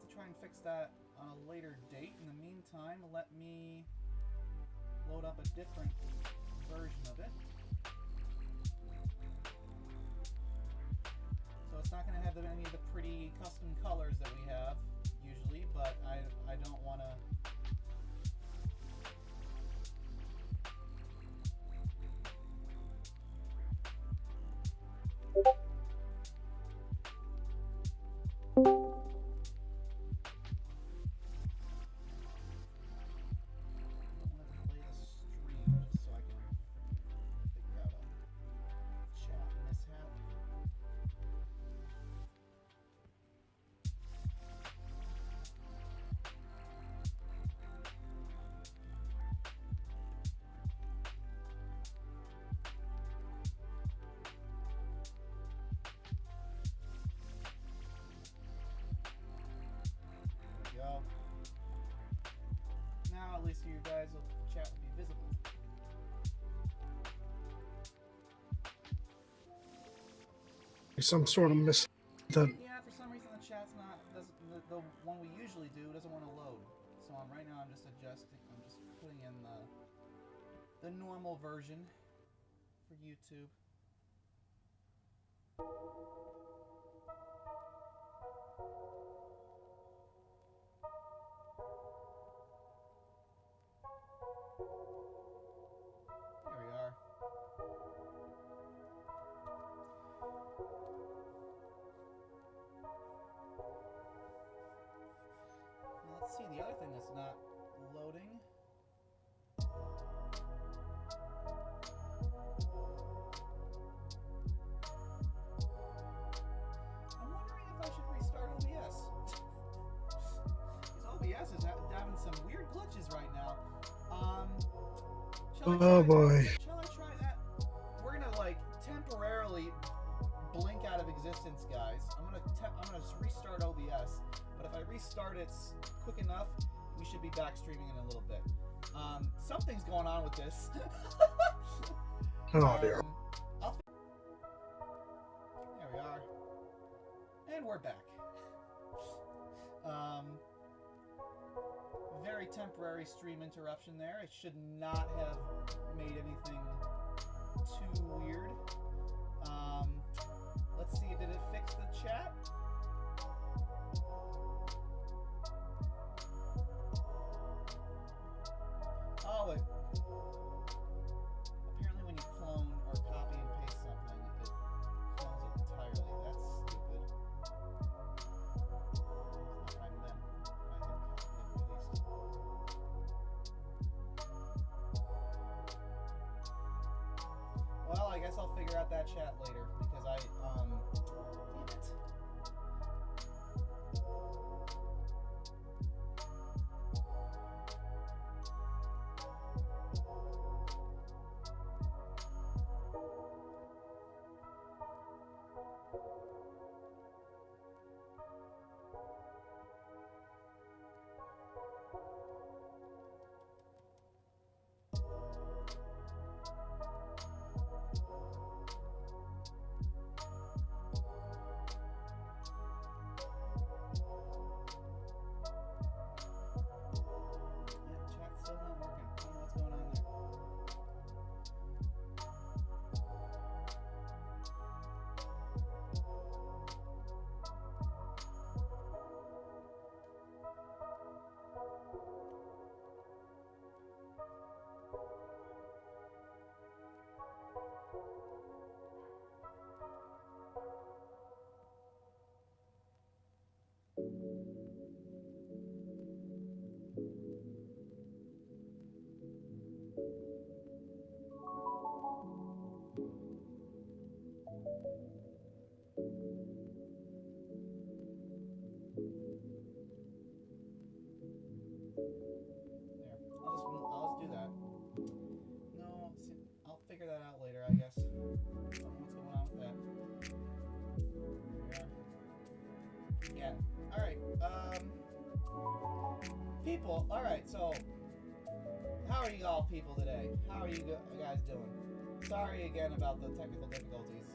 have to try and fix that on a later date. In the meantime, let me load up a different version of it. So it's not going to have any of the pretty custom colors that we have usually, but I don't want to... Now at least you guys will chat will be visible. Some sort of miss. Yeah, for some reason the chat's not the one we usually do doesn't want to load. So right now I'm just adjusting. I'm just putting in the normal version for YouTube. There we are. Now let's see, the other thing that's not loading. I'm wondering if I should restart OBS. Because OBS is having some weird glitches right now. Oh boy. Shall I try that? We're gonna like temporarily blink out of existence, guys. I'm gonna restart OBS, but if I restart it quick enough, we should be back streaming in a little bit. Something's going on with this. Oh dear. There we are, and we're back. Very temporary stream interruption there. It should not have made anything too weird. Let's see, did it fix the chat? Oh, apparently when you clone or copy and paste something, it clones it entirely. That's stupid. That's not what I meant when I hit copy and paste. Well, I guess I'll figure out that chat later, because damn it. Chat's still not working. I don't know what's going on there. I'll just do that. No, see, I'll figure that out later, I guess. I don't know what's going on with that. Yeah. Alright, people, alright, so how are you all people today? How are you guys doing? Sorry again about the technical difficulties.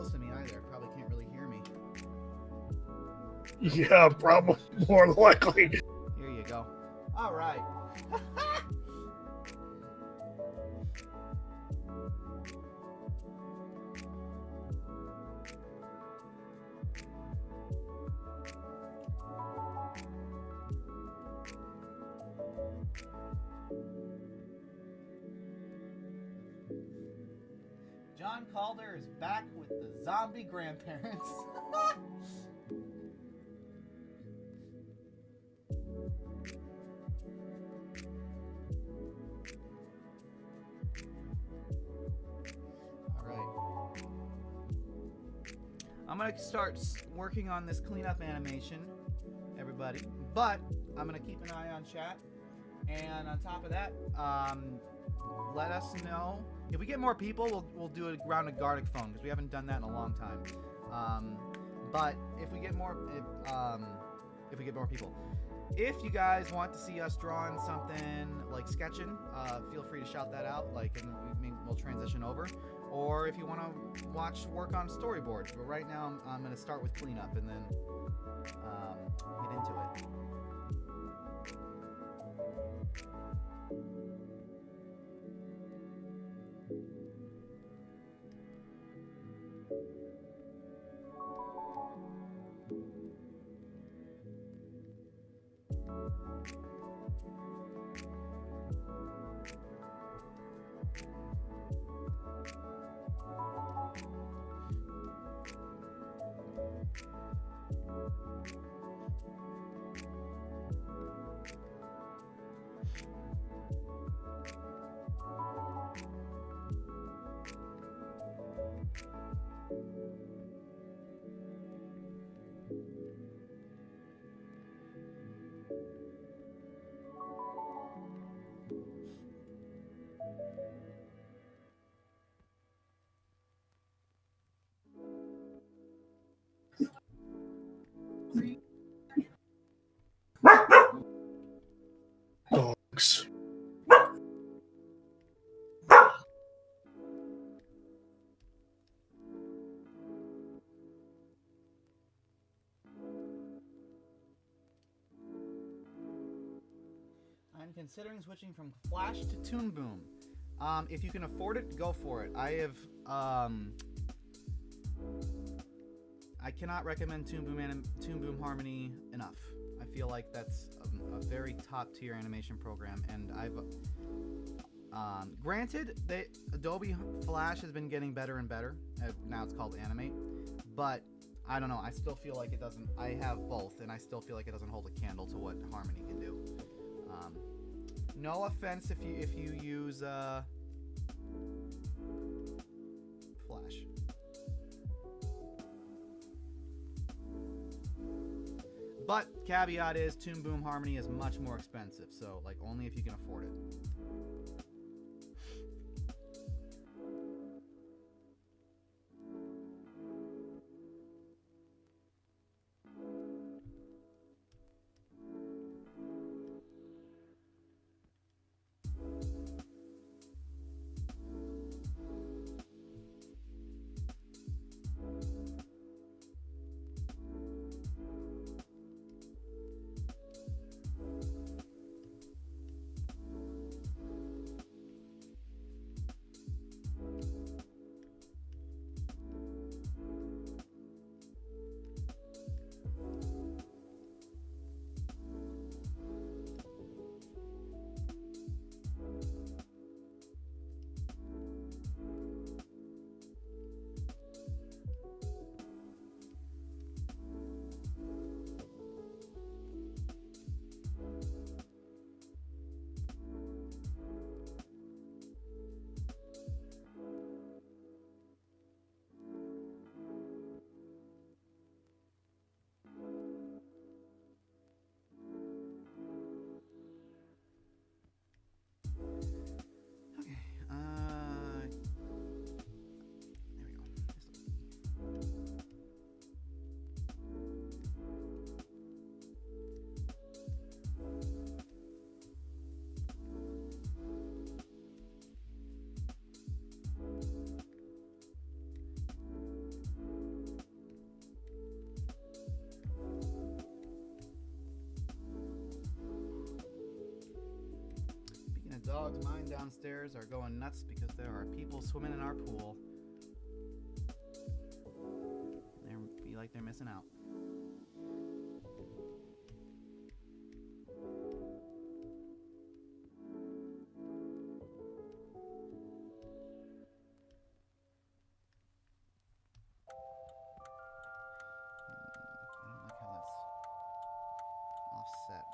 close to me either. Probably can't really hear me. Yeah, probably more likely. Here you go. All right. John Calder is back with the zombie grandparents. I'm going to start working on this cleanup animation, everybody. But I'm going to keep an eye on chat. And on top of that, let us know. If we get more people, we'll do a round of Gartic Phone, because we haven't done that in a long time. But if we get more, if we get more people, if you guys want to see us drawing something like sketching, feel free to shout that out. Like, and we'll transition over. Or if you want to watch work on storyboards. But right now, I'm going to start with cleanup and then get into it. Dogs. I'm considering switching from Flash to Toon Boom. If you can afford it, go for it. I cannot recommend Toon Boom Harmony enough. I feel like that's a very top tier animation program, and I've granted that Adobe Flash has been getting better and better. Now it's called Animate, but I don't know. I still feel like it doesn't. I have both, and I still feel like it doesn't hold a candle to what Harmony can do. No offense if you use Flash. But caveat is Toon Boom Harmony is much more expensive, so like only if you can afford it. dogs, mine downstairs, are going nuts because there are people swimming in our pool. They feel like they're missing out. I don't like how that's offset.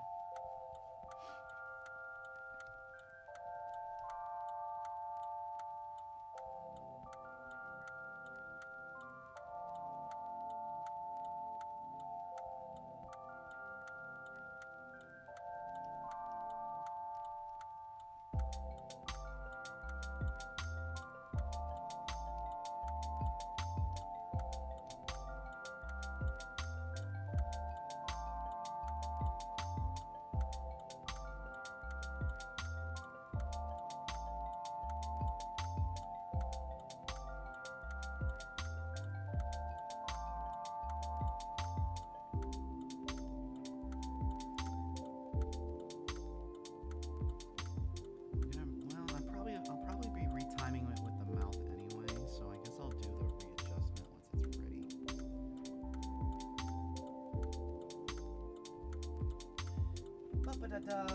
I'll probably be retiming it with the mouth anyway, so I guess I'll do the readjustment once it's ready. Ba-ba-da-da.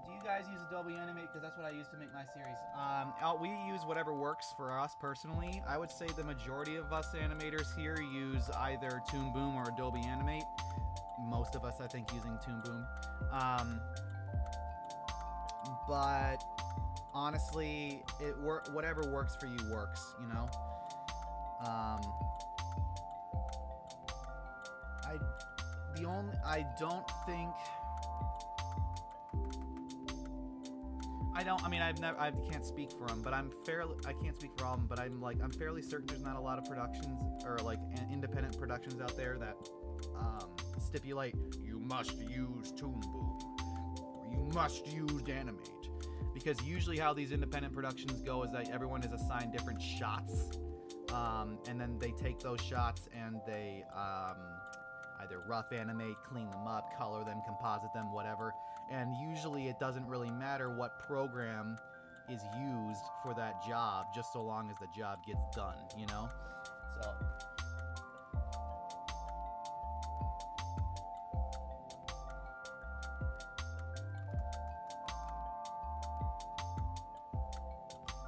Do you guys use Adobe Animate? Because that's what I use to make my series. We use whatever works for us personally. I would say the majority of us animators here use either Toon Boom or Adobe Animate. Most of us, I think, using Toon Boom. But honestly, whatever works for you works, you know? I can't speak for them, but I can't speak for all of them, but I'm fairly certain there's not a lot of productions or like independent productions out there that stipulate you must use Toon Boom or you must use Animate, because usually how these independent productions go is that everyone is assigned different shots, and then they take those shots and they either rough animate, clean them up, color them, composite them, whatever. And usually it doesn't really matter what program is used for that job, just so long as the job gets done, you know? So.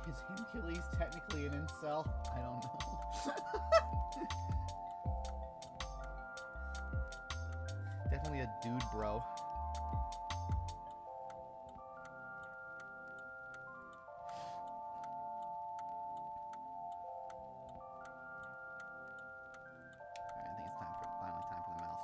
Is Hercules technically an incel? I don't know. Definitely a dude, bro. Alright, I think it's finally time for the mouth.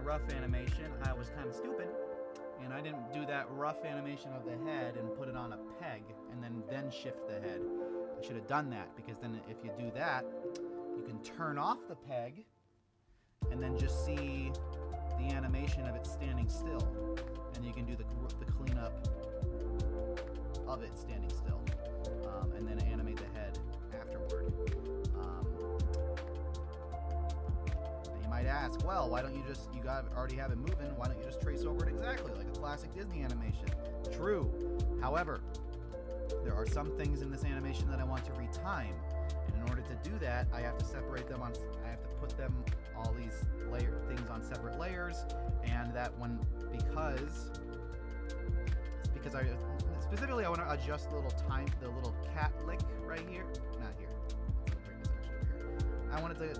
rough animation, I was kind of stupid, and I didn't do that rough animation of the head and put it on a peg and then shift the head. I should have done that, because then if you do that, you can turn off the peg and then just see the animation of it standing still, and you can do the cleanup of it standing still, and then animate the head afterward. You might ask, well, why don't you just, already have it moving, why don't you just trace over it exactly like a classic Disney animation? True. However, there are some things in this animation that I want to retime, and in order to do that, I have to separate them I have to put them, all these things on separate layers, and that one, because I specifically, I want to adjust the little cat lick right here, not here. Let's bring this extra here. I wanted to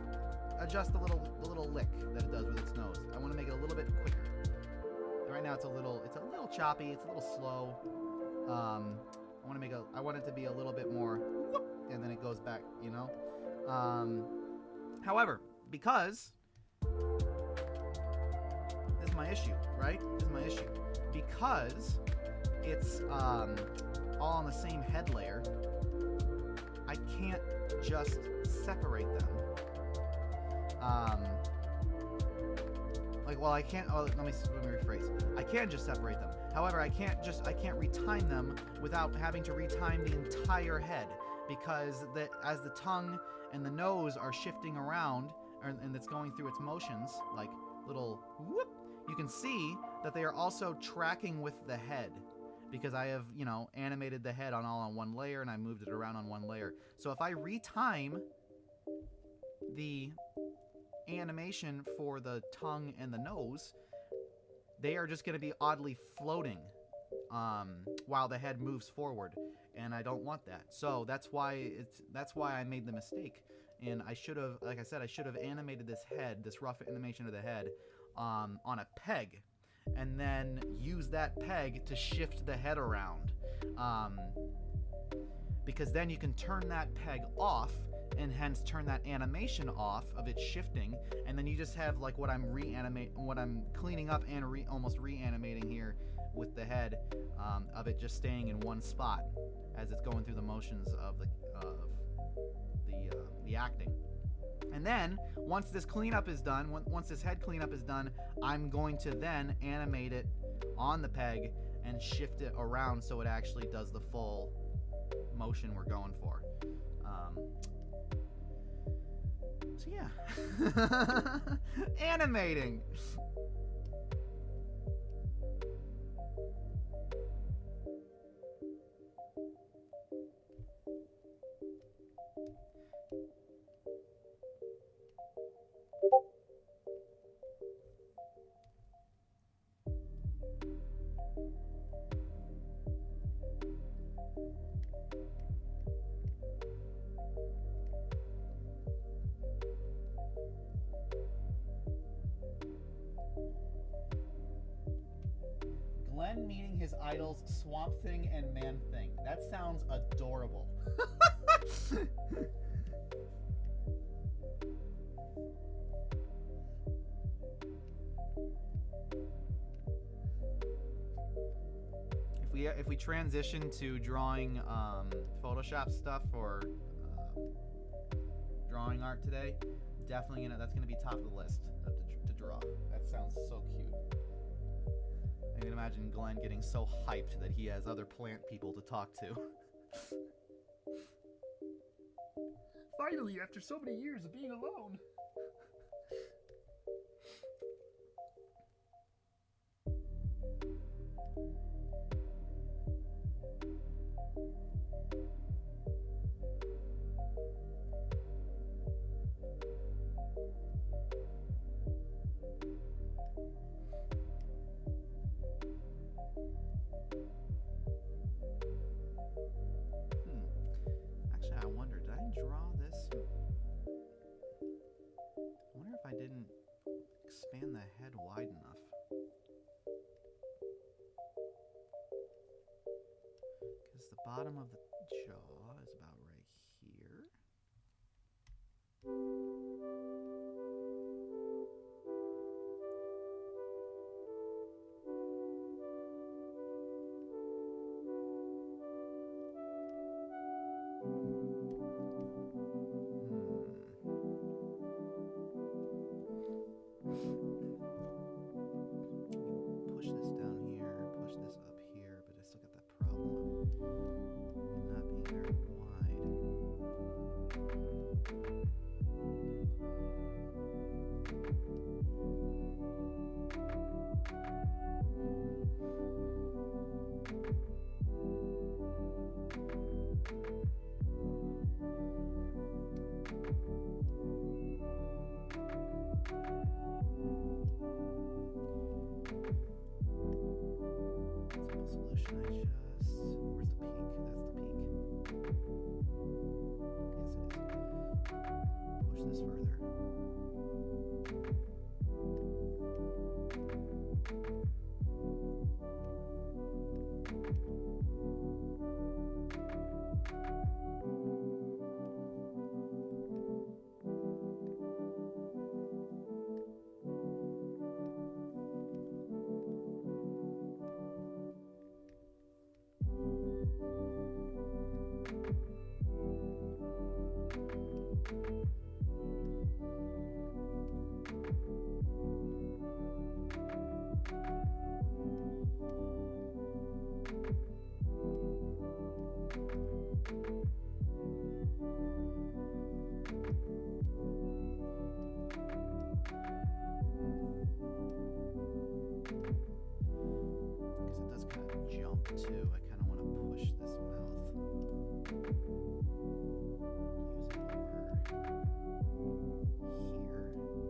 adjust the little lick that it does with its nose. I want to make it a little bit quicker. Right now it's a little choppy, it's a little slow. I want it to be a little bit more whoop, and then it goes back, you know. However, because this is my issue, right? This is my issue. Because it's all on the same head layer, I can't just separate them. I can't. Oh, let me rephrase. I can just separate them. However, I can't retime them without having to retime the entire head, because as the tongue and the nose are shifting around, and it's going through its motions, like little whoop, you can see that they are also tracking with the head, because I have, animated the head all on one layer, and I moved it around on one layer. So if I retime the animation for the tongue and the nose, they are just going to be oddly floating while the head moves forward, and I don't want that. So that's why I made the mistake, and I should have, like I said, I should have animated this rough animation of the head on a peg, and then use that peg to shift the head around, because then you can turn that peg off, and hence turn that animation off of it shifting, and then you just have like what I'm cleaning up and almost reanimating here with the head, of it just staying in one spot as it's going through the motions of the acting. And then once this cleanup is done, once this head cleanup is done, I'm going to then animate it on the peg and shift it around so it actually does the full motion we're going for. So yeah, animating. Glenn meeting his idols Swamp Thing and Man Thing. That sounds adorable. If we transition to drawing Photoshop stuff or drawing art today, definitely that's gonna be top of the list to draw. That sounds so cute. I can imagine Glenn getting so hyped that he has other plant people to talk to. Finally, after so many years of being alone. Actually, I wonder, did I draw this? I wonder if I didn't expand the head wide enough. Because the bottom of the jaw is about right here. Push this down here, push this up here, but I still got that problem of it not being very wide. Simple solution, I just... Where's the peak? That's the peak. Yes, it is. Push this further. Too. I kind of want to push this mouth. Use it over here. And then have a little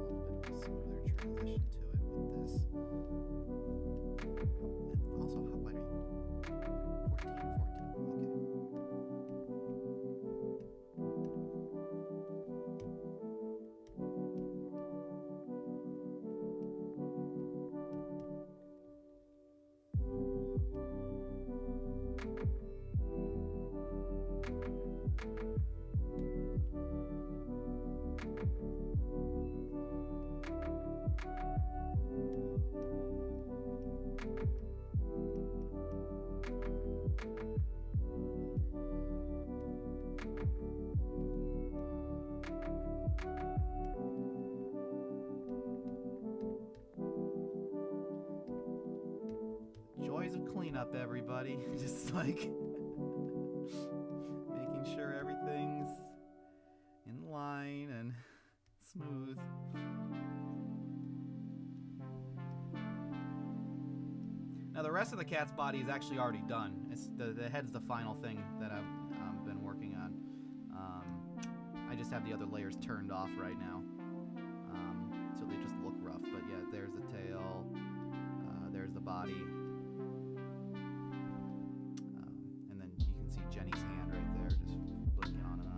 bit of a smoother transition to it with this. And also, how wide are you? 14, 14. Joys of cleanup, everybody. Just like making sure everything's in line and smooth. Now the rest of the cat's body is actually already done. It's the head's the final thing that I've been working on. I just have the other layers turned off right now, so they just look rough. But yeah, there's the tail, there's the body. And then you can see Jenny's hand right there, just blinking on and off.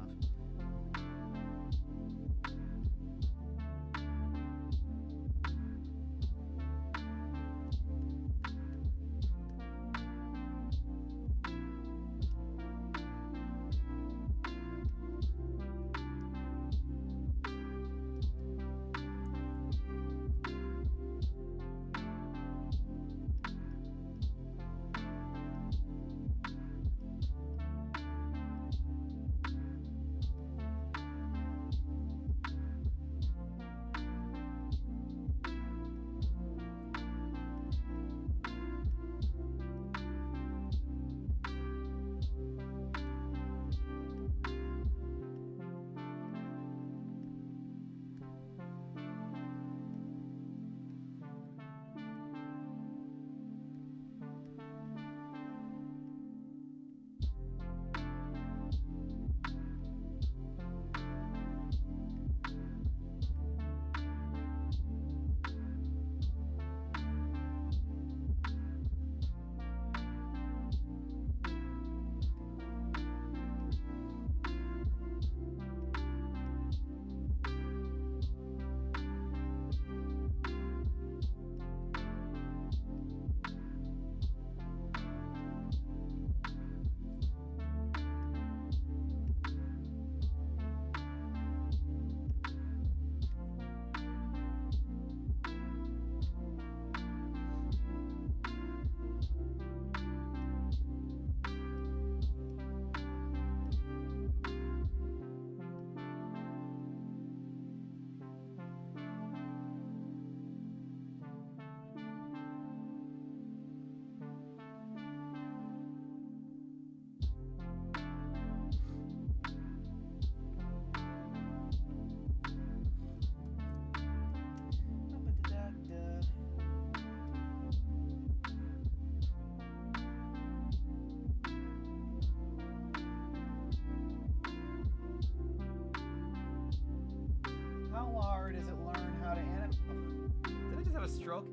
stroke.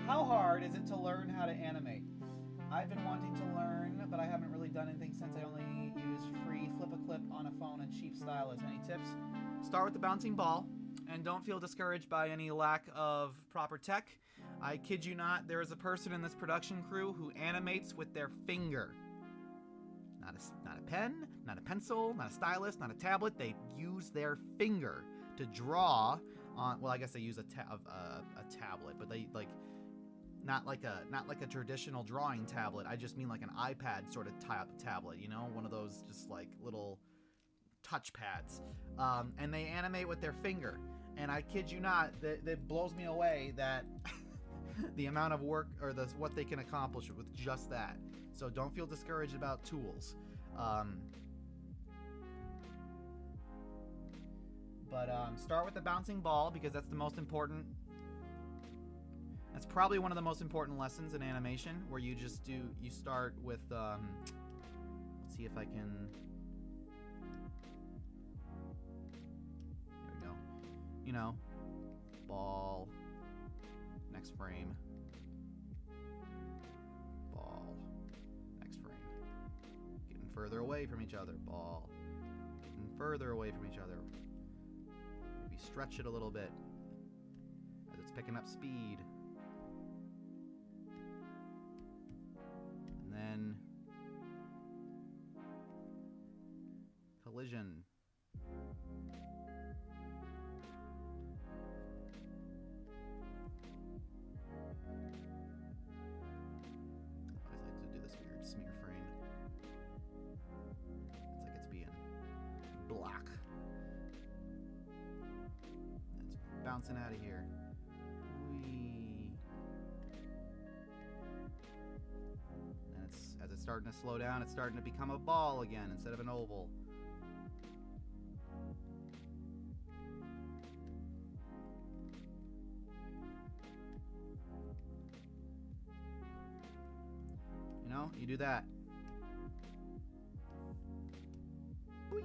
How hard is it to learn how to animate? I've been wanting to learn, but I haven't really done anything since I only use free flip-a-clip on a phone and cheap stylus. Any tips? Start with the bouncing ball, and don't feel discouraged by any lack of proper tech. I kid you not, there is a person in this production crew who animates with their finger. Not a pen, not a pencil, not a stylus, not a tablet. They use their finger to draw on. Well, I guess they use a tablet, but they like not like a traditional drawing tablet. I just mean like an iPad sort of tablet. You know, one of those just like little touch pads. And they animate with their finger. And I kid you not, that blows me away that the amount of work or what they can accomplish with just that. So don't feel discouraged about tools. Start with the bouncing ball because that's the most important. That's probably one of the most important lessons in animation, where you start with, let's see if I can, there we go. You know, ball, next frame, ball, next frame. Getting further away from each other, ball, getting further away from each other. Maybe stretch it a little bit as it's picking up speed. And then collision. Smear frame. It's like it's being black. It's bouncing out of here. Whee. And as it's starting to slow down, it's starting to become a ball again instead of an oval. You do that. Boing.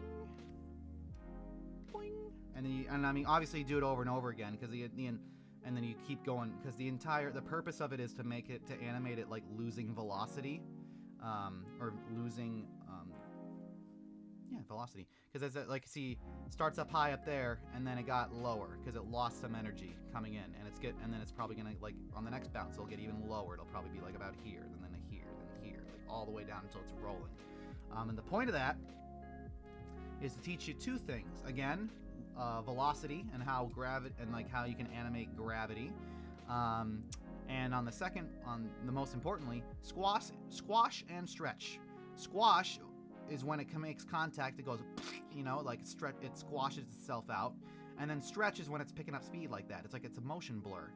Boing. And I mean, obviously you do it over and over again because and then you keep going because the purpose of it is to make it, to animate it like losing velocity, or losing, velocity. Because as it, like, see, starts up high up there and then it got lower because it lost some energy coming in, and then it's probably gonna, like, on the next bounce it'll get even lower. It'll probably be like about here, and then here, then here, like all the way down until it's rolling. And the point of that is to teach you two things. Again, velocity and how how you can animate gravity. And on the most importantly, squash and stretch. Squash is when it makes contact, it goes, you know, like it squashes itself out. And then stretch is when it's picking up speed like that. It's like it's a motion blur.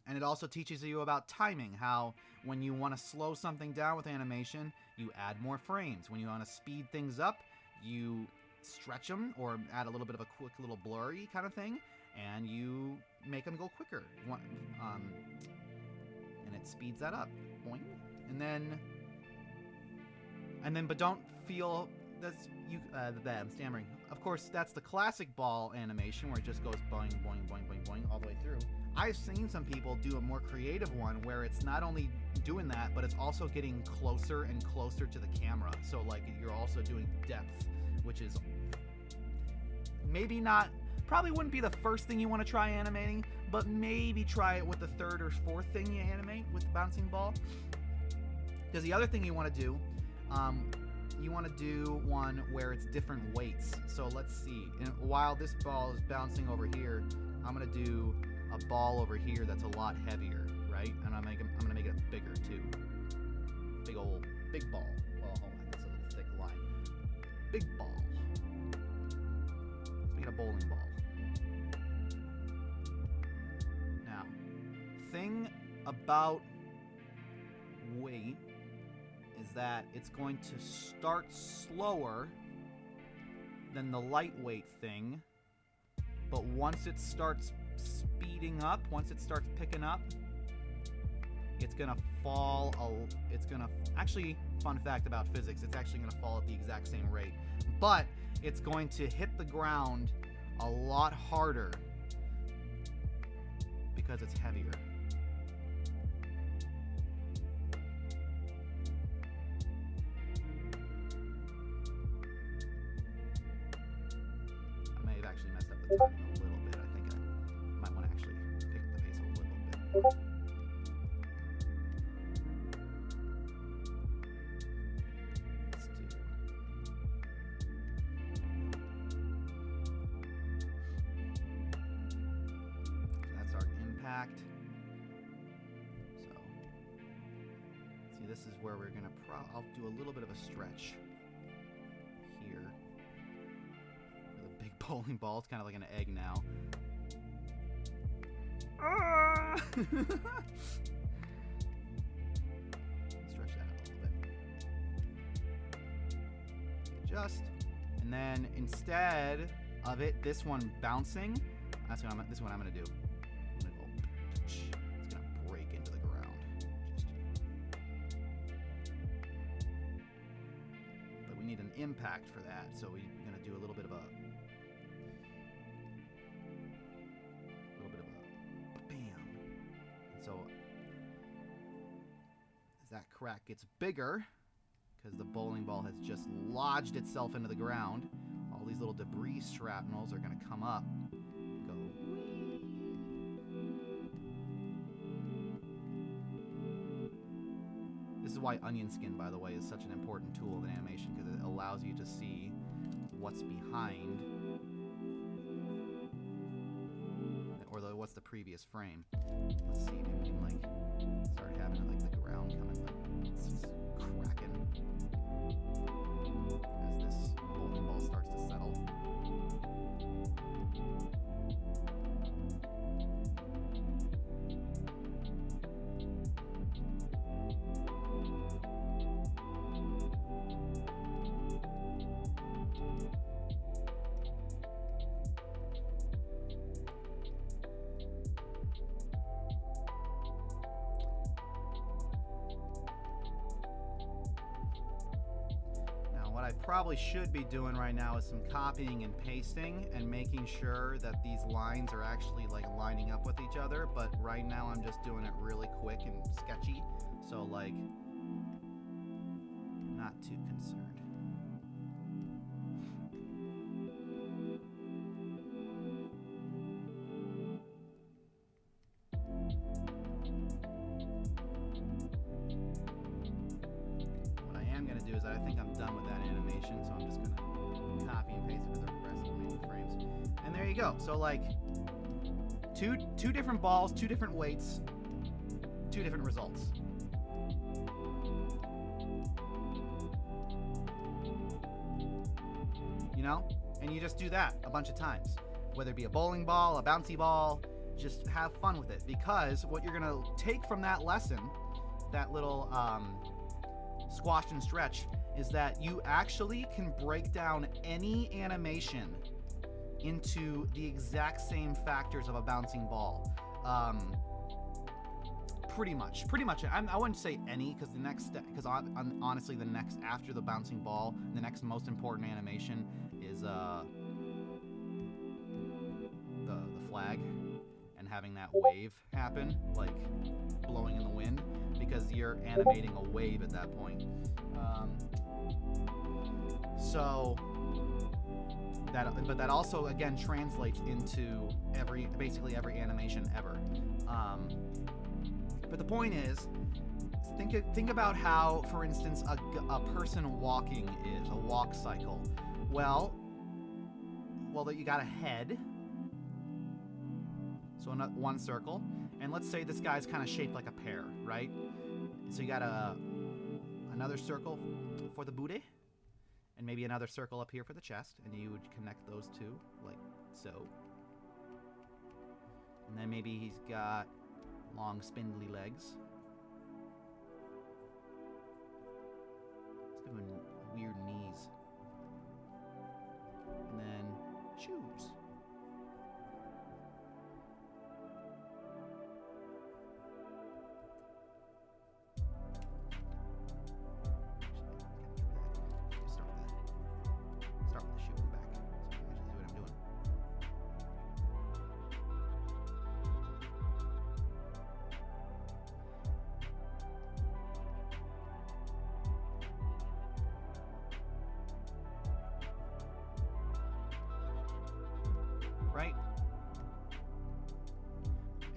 And it also teaches you about timing, how when you want to slow something down with animation, you add more frames. When you want to speed things up, you stretch them or add a little bit of a quick little blurry kind of thing, and you make them go quicker. And it speeds that up. Boing. And then, but don't feel that's I'm stammering. Of course, that's the classic ball animation where it just goes boing, boing, boing, boing, boing all the way through. I've seen some people do a more creative one where it's not only doing that, but it's also getting closer and closer to the camera. So like you're also doing depth, which is probably wouldn't be the first thing you want to try animating, but maybe try it with the third or fourth thing you animate with the bouncing ball. Because the other thing you want to do, you want to do one where it's different weights. So let's see. While this ball is bouncing over here, I'm going to do a ball over here that's a lot heavier, right? And I'm going to make it bigger too. Big ball. Well, hold on. That's a little thick line. Big ball. Let's make it a bowling ball. Now, thing about weight is that it's going to start slower than the lightweight thing, but once it starts speeding up, once it starts picking up, it's gonna fall. Actually, fun fact about physics, it's actually gonna fall at the exact same rate, but it's going to hit the ground a lot harder because it's heavier. I may have actually messed up the timing a little bit. I think I might want to actually pick the pace a little bit. Let's do... That's our impact. So, see, this is where we're gonna I'll do a little bit of a stretch here. With a big bowling ball, it's kind of like an egg now. Stretch that out a little bit. Adjust, and then instead of it, this one bouncing, this is what I'm gonna do. I'm gonna go. It's gonna break into the ground. But we need an impact for that, so we're gonna do a little bit of a bam. So as that crack gets bigger, because the bowling ball has just lodged itself into the ground, all these little debris shrapnels are going to come up and go. This is why onion skin, by the way, is such an important tool in animation, because it allows you to see what's behind, or what's the previous frame. Let's see, maybe we can like start having like the ground coming, like it's cracking as this bowling ball starts to settle. What I probably should be doing right now is some copying and pasting and making sure that these lines are actually like lining up with each other, but right now I'm just doing it really quick and sketchy, so like not too concerned. Is that I think I'm done with that animation, so I'm just gonna copy and paste it for the rest of the remaining frames. And there you go. So like two different balls, two different weights, two different results. You know? And you just do that a bunch of times. Whether it be a bowling ball, a bouncy ball, just have fun with it. Because what you're gonna take from that lesson, that little squash and stretch, is that you actually can break down any animation into the exact same factors of a bouncing ball. Pretty much. I wouldn't say any, because the next step, because honestly, the next after the bouncing ball, the next most important animation is the flag and having that wave happen, like blowing in the wind, because you're animating a wave at that point. But that also again translates into basically every animation ever. But the point is, think about how, for instance, a person walking is a walk cycle. Well, that you got a head, so one circle, and let's say this guy's kind of shaped like a pear, right? So you got another circle for the booty, and maybe another circle up here for the chest, and you would connect those two like so. And then maybe he's got long spindly legs. Let's give him weird knees. And then shoes. Start with the shoe in the back, so I can actually see what I'm doing.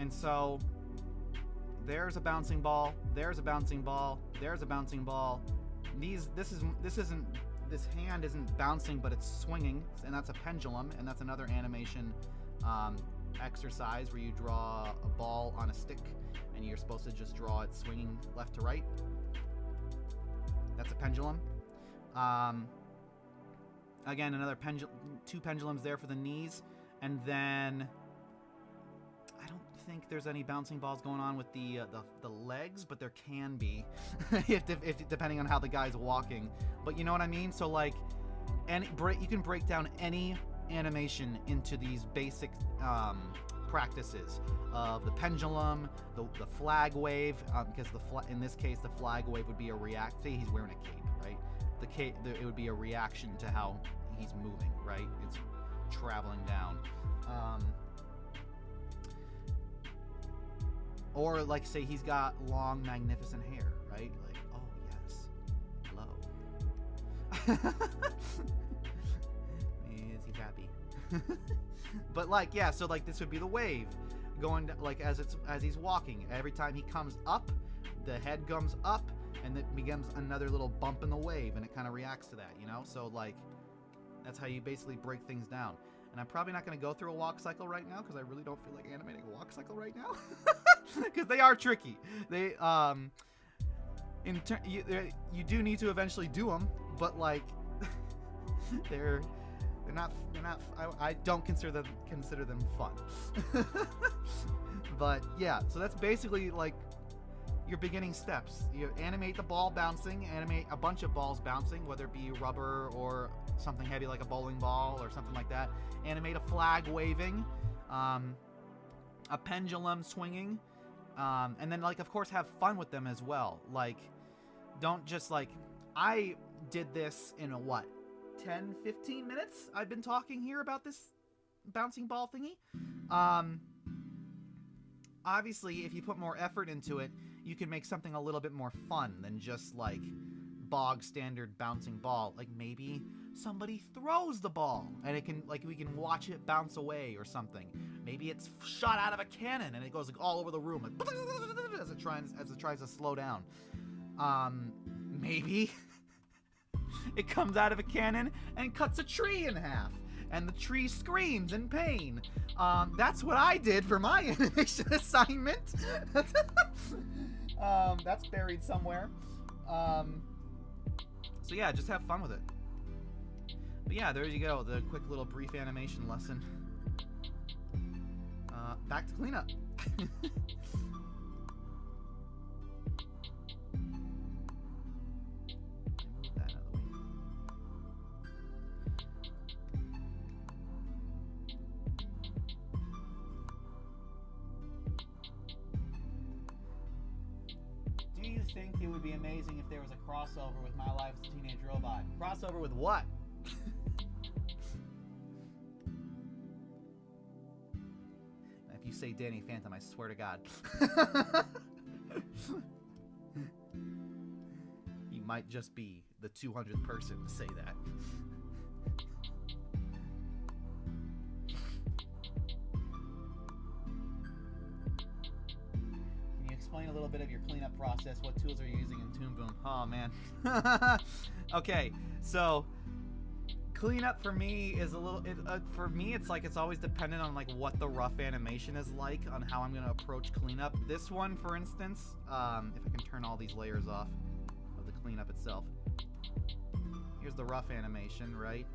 And so there's a bouncing ball, there's a bouncing ball, there's a bouncing ball. This hand isn't bouncing, but it's swinging, and that's a pendulum, and that's another animation exercise where you draw a ball on a stick, and you're supposed to just draw it swinging left to right. That's a pendulum. Again, another two pendulums there for the knees, and then I don't think there's any bouncing balls going on with the legs, but there can be, if depending on how the guy's walking. But you know what I mean? So like, you can break down any animation into these basic practices of the pendulum, the flag wave, because in this case the flag wave would be a react. Say he's wearing a cape, right? It would be a reaction to how he's moving, right? It's traveling down. Or like, say he's got long, magnificent hair, right? Like, oh yes, hello. Is he happy? But like, yeah, so like this would be the wave going like as he's walking. Every time he comes up, the head comes up, and it becomes another little bump in the wave, and it kind of reacts to that, you know? So like, that's how you basically break things down. And I'm probably not going to go through a walk cycle right now because I really don't feel like animating a walk cycle right now. Because they are tricky. They you do need to eventually do them, but like they're not I don't consider them fun. But yeah, so that's basically like your beginning steps. You animate the ball bouncing, animate a bunch of balls bouncing, whether it be rubber or something heavy like a bowling ball or something like that. Animate a flag waving, a pendulum swinging, and then like of course have fun with them as well. Like, don't just like, I did this in a 10-15 minutes I've been talking here about this bouncing ball thingy. Obviously if you put more effort into it, you can make something a little bit more fun than just like bog standard bouncing ball. Like maybe somebody throws the ball and it can, like, we can watch it bounce away or something. Maybe it's shot out of a cannon and it goes like all over the room, like as it tries to slow down. Maybe it comes out of a cannon and cuts a tree in half, and the tree screams in pain. That's what I did for my animation assignment. That's buried somewhere. So yeah, just have fun with it. But yeah, there you go, the quick little brief animation lesson. Back to cleanup. Move that out of the way. Do you think it would be amazing if there was a crossover with My Life as a Teenage Robot? Crossover with what? If you say Danny Phantom, I swear to God. He might just be the 200th person to say that. Can you explain a little bit of your cleanup process? What tools are you using in Toon Boom? Oh, man. Okay, so cleanup for me is a little, for me it's like, it's always dependent on like what the rough animation is like, on how I'm going to approach cleanup. This one, for instance, if I can turn all these layers off of the cleanup itself. Here's the rough animation, right?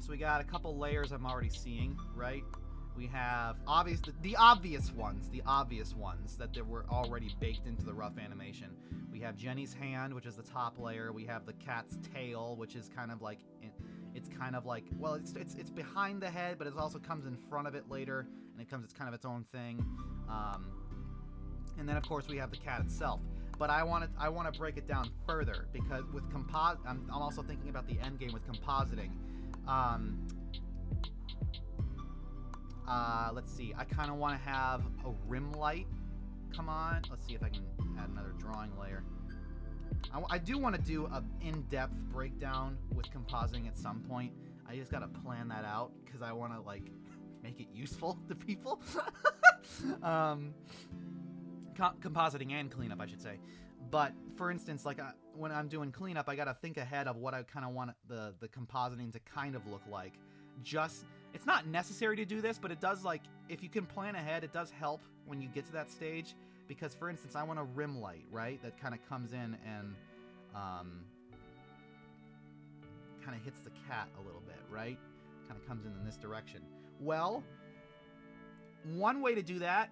So we got a couple layers I'm already seeing, right? We have the obvious ones that there were already baked into the rough animation. We have Jenny's hand, which is the top layer. We have the cat's tail, which is kind of like, well, it's behind the head, but it also comes in front of it later, and it's kind of its own thing. And then of course we have the cat itself. But I want to break it down further, because with I'm also thinking about the end game with compositing. Let's see, I kind of want to have a rim light come on. Let's see if I can add another drawing layer. I do want to do an in-depth breakdown with compositing at some point. I just gotta plan that out because I want to like make it useful to people. Compositing and cleanup, I should say. But for instance, like when I'm doing cleanup, I gotta think ahead of what I kind of want the compositing to kind of look like. It's not necessary to do this, but it does, like, if you can plan ahead, it does help when you get to that stage. Because, for instance, I want a rim light, right? That kind of comes in and kind of hits the cat a little bit, right? Kind of comes in this direction. Well, one way to do that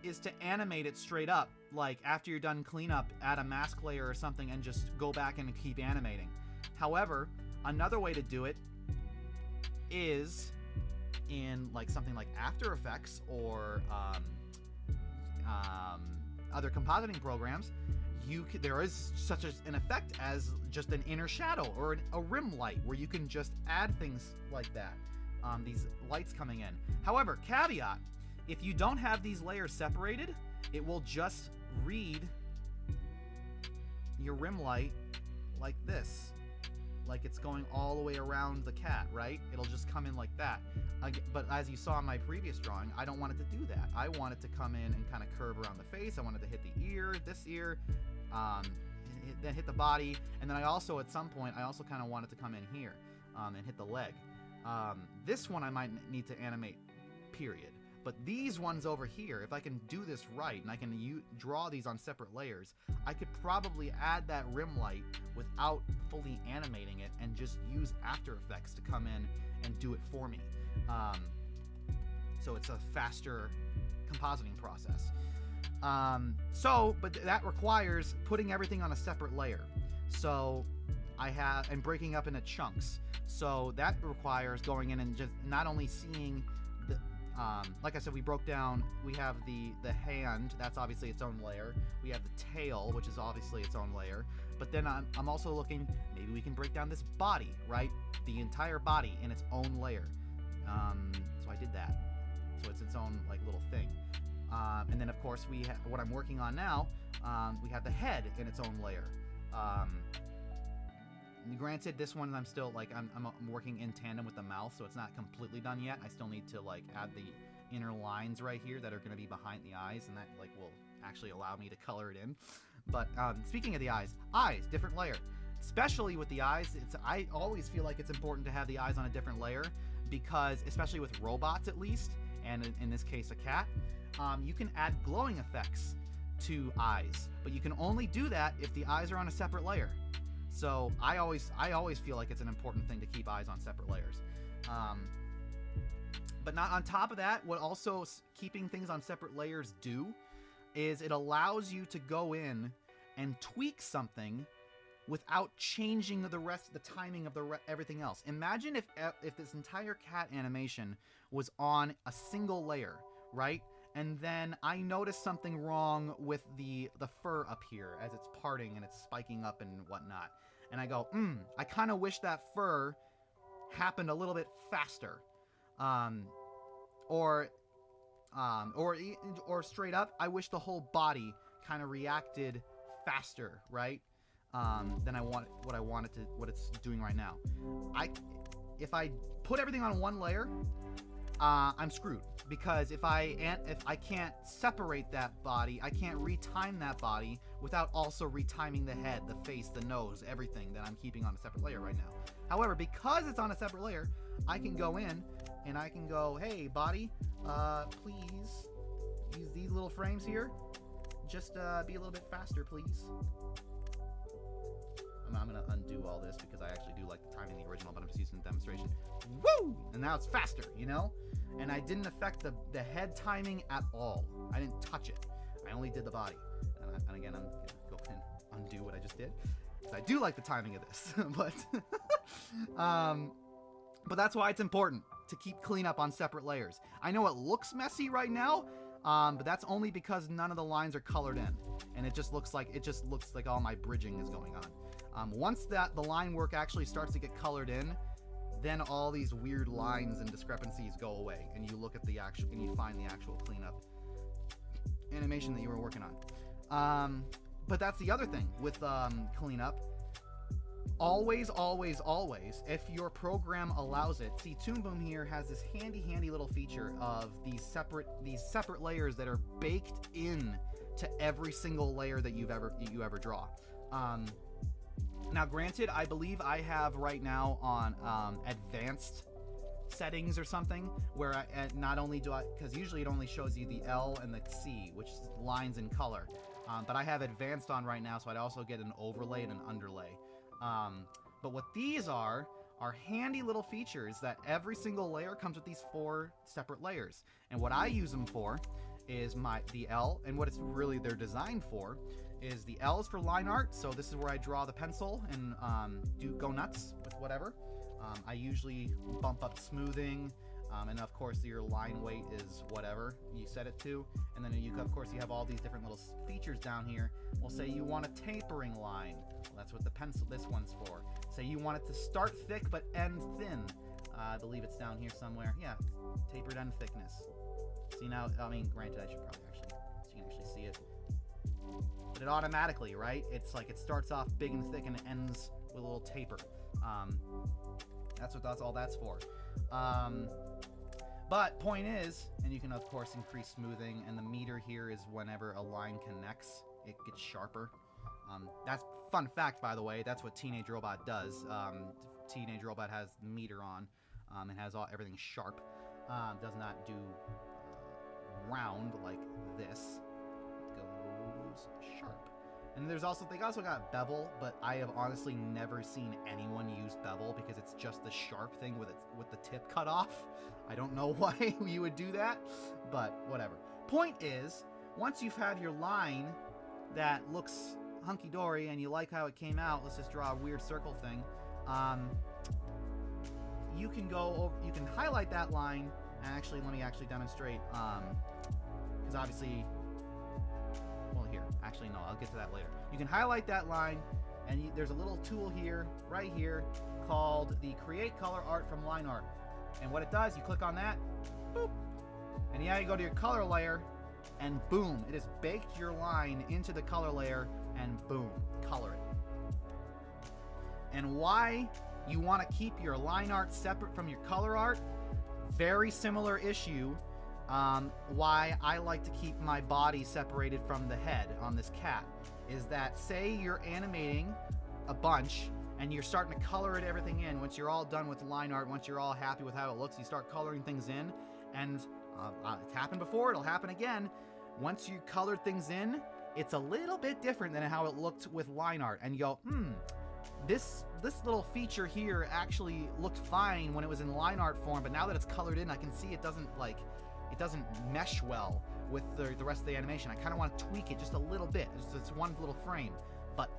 is to animate it straight up. Like, after you're done cleanup, add a mask layer or something and just go back and keep animating. However, another way to do it is in like something like After Effects or other compositing programs. There is such an effect as just an inner shadow or a rim light where you can just add things like that. These lights coming in. However, caveat, if you don't have these layers separated, it will just read your rim light like this. Like it's going all the way around the cat, right? It'll just come in like that. But as you saw in my previous drawing, I don't want it to do that. I want it to come in and kind of curve around the face. I want it to hit the ear, this ear, then hit the body. And then I also, at some point, I also kind of want it to come in here and hit the leg. This one I might need to animate, period. But these ones over here, if I can do this right and I can draw these on separate layers, I could probably add that rim light without fully animating it and just use After Effects to come in and do it for me. So it's a faster compositing process. But that requires putting everything on a separate layer. So and breaking up into chunks. So that requires going in and just not only seeing like I said, we broke down, we have the hand, that's obviously its own layer. We have the tail, which is obviously its own layer. But then I'm also looking, maybe we can break down this body, right? The entire body in its own layer. So I did that. So it's its own like little thing. And then of course what I'm working on now, we have the head in its own layer. Granted, this one I'm still like I'm working in tandem with the mouth, so it's not completely done yet. I still need to like add the inner lines right here that are going to be behind the eyes, and that like will actually allow me to color it in. But speaking of the eyes, different layer. Especially with the eyes, I always feel like it's important to have the eyes on a different layer because, especially with robots at least, and in this case a cat, you can add glowing effects to eyes, but you can only do that if the eyes are on a separate layer. So I always feel like it's an important thing to keep eyes on separate layers. But not on top of that, what also keeping things on separate layers is it allows you to go in and tweak something without changing the timing of everything else. Imagine if this entire cat animation was on a single layer, right? And then I noticed something wrong with the fur up here as it's parting and it's spiking up and whatnot. And I go, I kind of wish that fur happened a little bit faster. Or straight up, I wish the whole body kind of reacted faster, right? Than what it's doing right now. If I put everything on one layer, I'm screwed. Because if I can't separate that body, I can't retime that body without also retiming the head, the face, the nose, everything that I'm keeping on a separate layer right now. However, because it's on a separate layer, I can go in and I can go, hey, body, please use these little frames here. Just be a little bit faster, please. I'm going to undo all this because I actually do like the timing of the original, but I'm just using the demonstration. Woo! And now it's faster, you know? And I didn't affect the head timing at all. I didn't touch it. I only did the body. And again, I'm going to go and undo what I just did. Because I do like the timing of this. But that's why it's important to keep cleanup on separate layers. I know it looks messy right now, but that's only because none of the lines are colored in. And it just looks like all my bridging is going on. Once the line work actually starts to get colored in, then all these weird lines and discrepancies go away, and you look at the actual, and you find the actual cleanup animation that you were working on. But that's the other thing with cleanup. Always, always, always, if your program allows it. See, Toon Boom here has this handy little feature of these separate layers that are baked in to every single layer that you ever draw. Now, granted, I believe I have right now on advanced settings or something where I not only do I, because usually it only shows you the L and the C, which is lines in color. But I have advanced on right now, so I'd also get an overlay and an underlay. But what these are handy little features that every single layer comes with these 4 separate layers. And what I use them for is the L, and what they're designed for is the L is for line art. So this is where I draw the pencil and go nuts with whatever. I usually bump up smoothing. And of course your line weight is whatever you set it to, and then you have all these different little features down here. Well, say you want a tapering line, well, that's what this one's for. Say you want it to start thick but end thin, I believe it's down here somewhere. Yeah, tapered end thickness. See, now, I mean, granted, I should probably so you can actually see it, but it automatically, right, it's like it starts off big and thick and it ends with a little taper. That's all that's for. But point is, and you can of course increase smoothing, and the meter here is whenever a line connects, it gets sharper. That's fun fact, by the way. That's what Teenage Robot does. Teenage Robot has the meter on, and has everything sharp. Does not do round like this. It goes sharp. And they also got bevel, but I have honestly never seen anyone use bevel because it's just the sharp thing with the tip cut off. I don't know why you would do that, but whatever. Point is, once you've had your line that looks hunky-dory and you like how it came out, let's just draw a weird circle thing. You can you can highlight that line, and actually, let me demonstrate, because obviously, well, here, actually, no, I'll get to that later. You can highlight that line, and there's a little tool here, right here, called the Create Color Art from Line Art. And what it does, you click on that, boop, and yeah, you go to your color layer, and boom, it has baked your line into the color layer, and boom, color it. And why you want to keep your line art separate from your color art? Very similar issue. Why I like to keep my body separated from the head on this cat is that, say you're animating a bunch and you're starting to color everything in. Once you're all done with line art, once you're all happy with how it looks, you start coloring things in, and it's happened before, it'll happen again. Once you colored things in, it's a little bit different than how it looked with line art, and you go, this little feature here actually looked fine when it was in line art form, but now that it's colored in, I can see it doesn't mesh well with the rest of the animation. I kind of want to tweak it just a little bit. It's one little frame. But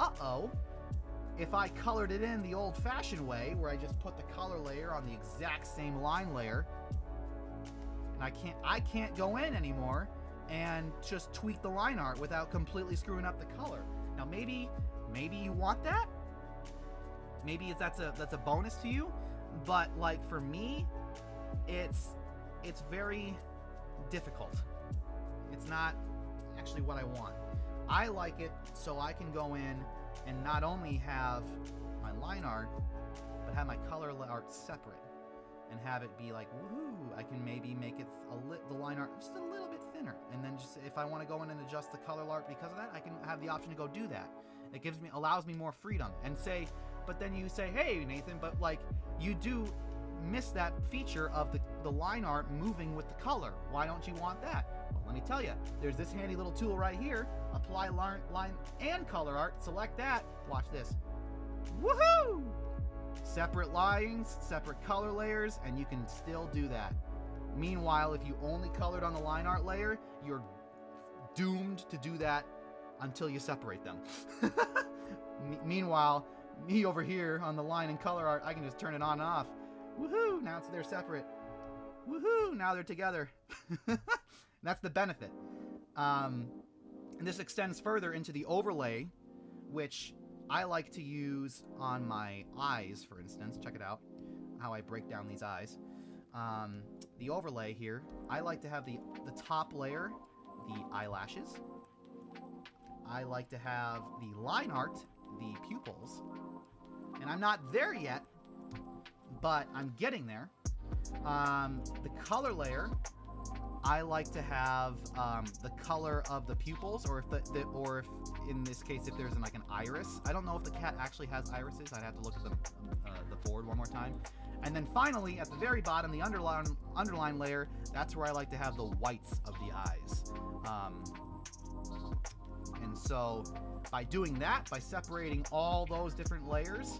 if I colored it in the old-fashioned way, where I just put the color layer on the exact same line layer, and I can't go in anymore and just tweak the line art without completely screwing up the color. Now maybe you want that. Maybe that's a bonus to you, but like for me, it's very difficult. It's not actually what I want. I like it so I can go in and not only have my line art, but have my color art separate, and have it be like, woohoo, I can maybe make it the line art just a little bit thinner, and then just if I want to go in and adjust the color art because of that, I can have the option to go do that. It allows me more freedom. And but then you say, hey Nathan, but like you do miss that feature of the line art moving with the color. Why don't you want that? Well, let me tell you, there's this handy little tool right here. Apply line and color art. Select that. Watch this. Woohoo! Separate lines, separate color layers, and you can still do that. Meanwhile, if you only colored on the line art layer, you're doomed to do that until you separate them. Meanwhile, me over here on the line and color art, I can just turn it on and off. Woohoo! Now they're separate. Woohoo! Now they're together. That's the benefit. And this extends further into the overlay, which I like to use on my eyes, for instance. Check it out, how I break down these eyes. The overlay here, I like to have the top layer, the eyelashes. I like to have the line art, the pupils, and I'm not there yet, but I'm getting there. The color layer, I like to have the color of the pupils, or if in this case, if there's like an iris. I don't know if the cat actually has irises. I'd have to look at the board one more time. And then finally, at the very bottom, the underline layer, that's where I like to have the whites of the eyes. And so by doing that, by separating all those different layers,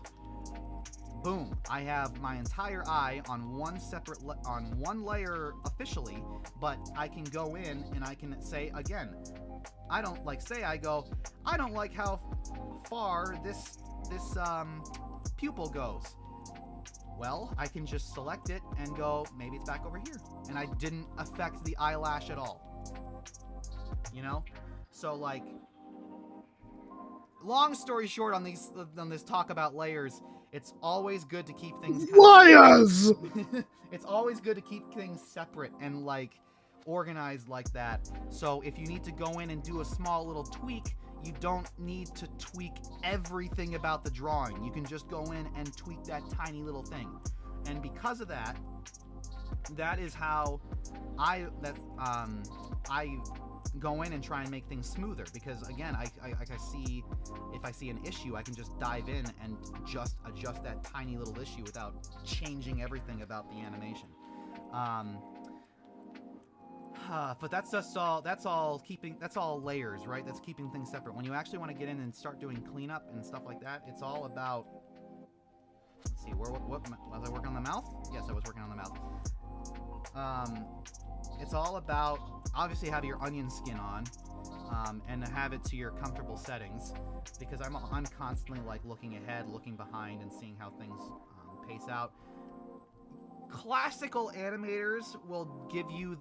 boom, I have my entire eye on one separate on one layer officially, but I can go in and I can say again, I don't like how far this pupil goes. Well, I can just select it and go, maybe it's back over here. And I didn't affect the eyelash at all. You know? So like, long story short on this talk about layers, it's always good to keep things Liars! It's always good to keep things separate and like organized like that. So if you need to go in and do a small little tweak, you don't need to tweak everything about the drawing. You can just go in and tweak that tiny little thing. And because of that, that is how I go in and try and make things smoother. Because again, if I see an issue, I can just dive in and just adjust that tiny little issue without changing everything about the animation. But that's all layers, right? That's keeping things separate. When you actually want to get in and start doing cleanup and stuff like that, it's all about, let's see, what was I working on the mouth? Yes, I was working on the mouth. It's all about, obviously have your onion skin on, and have it to your comfortable settings, because I'm constantly like looking ahead, looking behind, and seeing how things pace out. Classical animators will give you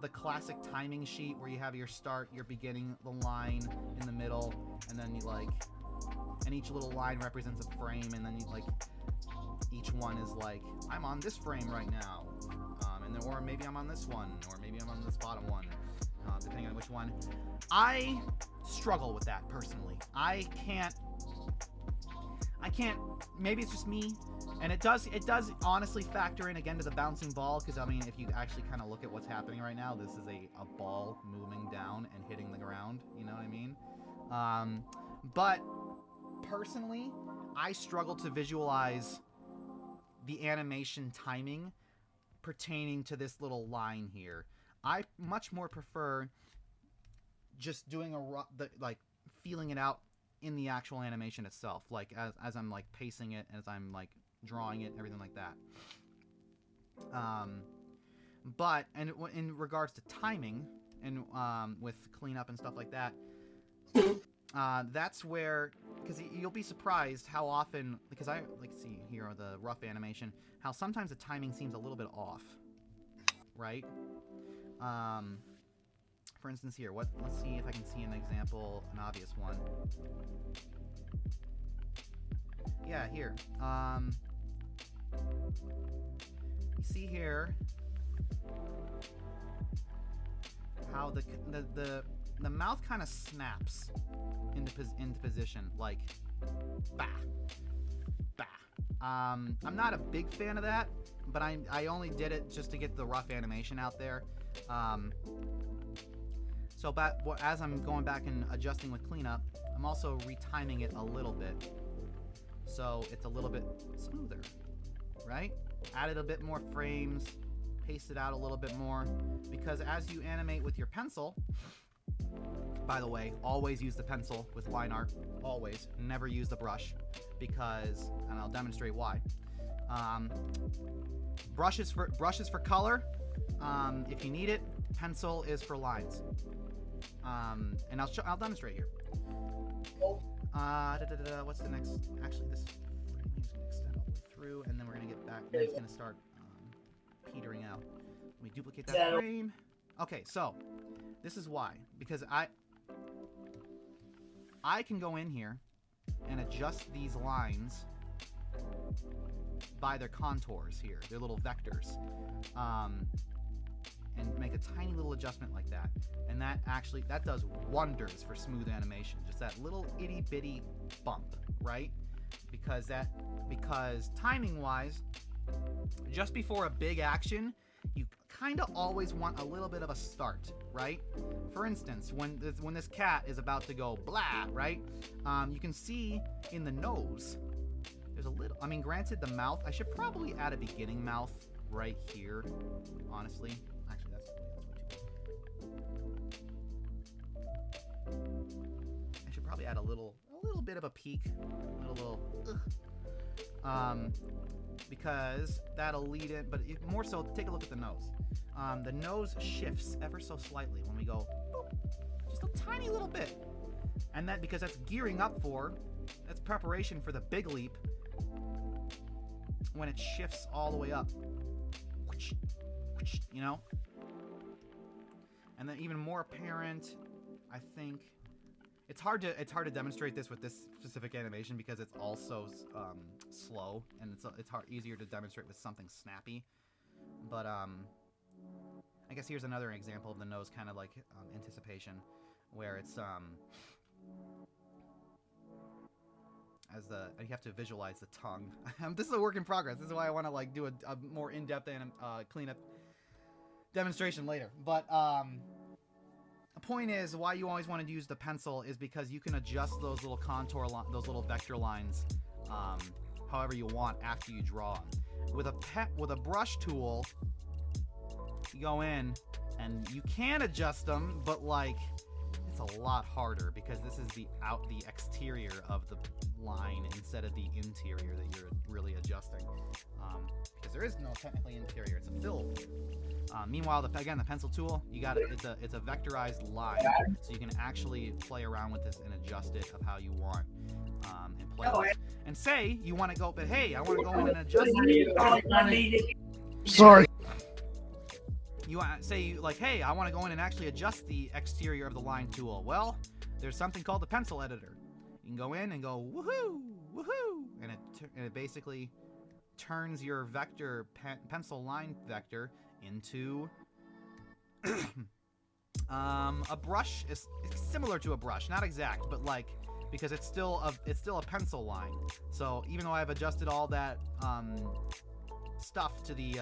the classic timing sheet where you have your start, your beginning, the line in the middle, and then you like, and each little line represents a frame, and then you like, each one is like, I'm on this frame right now, and then, or maybe I'm on this one, or maybe I'm on this bottom one, depending on which one. I struggle with that personally. I can't, maybe it's just me, and it does honestly factor in again to the bouncing ball, because I mean, if you actually kind of look at what's happening right now, this is a ball moving down and hitting the ground, you know what I mean? But personally, I struggle to visualize the animation timing pertaining to this little line here. I much more prefer just doing like feeling it out in the actual animation itself, like as I'm like pacing it, as I'm like drawing it, everything like that. But and in regards to timing and with cleanup and stuff like that, that's where, because you'll be surprised how often, because I like see here on the rough animation, how sometimes the timing seems a little bit off, right? For instance here, let's see if I can see an example, an obvious one. Yeah, here. You see here how the mouth kind of snaps into position, like bah, bah. I'm not a big fan of that, but I only did it just to get the rough animation out there. So as I'm going back and adjusting with cleanup, I'm also retiming it a little bit, so it's a little bit smoother, right? Added a bit more frames, paste it out a little bit more, because as you animate with your pencil, by the way, always use the pencil with line art, always, never use the brush, because, and I'll demonstrate why. Brushes for color, if you need it. Pencil is for lines. And I'll demonstrate here. What's the next? Actually, this frame is going to extend all the way through, and then we're going to get back. Then it's going to start petering out. Let me duplicate that frame. Okay, so this is why, because I can go in here and adjust these lines by their contours here, their little vectors. and make a tiny little adjustment like that. And that does wonders for smooth animation. Just that little itty bitty bump, right? Because timing wise, just before a big action, you kind of always want a little bit of a start, right? For instance, when this cat is about to go blah, right? You can see in the nose, there's a little, I mean, granted the mouth, I should probably add a beginning mouth right here, honestly. Actually, that's I should probably add a little bit of a peak, because that'll lead in, but more so, take a look at the nose. The nose shifts ever so slightly when we go, boop, just a tiny little bit. And that, because that's gearing up that's preparation for the big leap when it shifts all the way up. You know? And then even more apparent, I think, it's hard to demonstrate this with this specific animation because it's also slow, and it's easier to demonstrate with something snappy. But I guess here's another example of the nose kind of like anticipation, where it's you have to visualize the tongue. This is a work in progress. This is why I want to like do a more in-depth and cleanup demonstration later. But the point is, why you always want to use the pencil is because you can adjust those little those little vector lines however you want after you draw them. With a brush tool, you go in and you can adjust them, but like it's a lot harder because this is the exterior of the line instead of the interior that you're really adjusting. Because there is no technically interior; it's a fill. Meanwhile, the pencil tool, it's a vectorized line, so you can actually play around with this and adjust it of how you want, and play with it. And say you want to go, but hey, I want to go in and adjust it. Sorry. You want say like, hey, I want to go in and actually adjust the exterior of the line tool. Well, there's something called the pencil editor. You can go in and go woohoo, woohoo, and it basically turns your vector pencil line vector into a brush. Is similar to a brush, not exact, but like, because it's still a pencil line. So even though I've adjusted all that stuff to the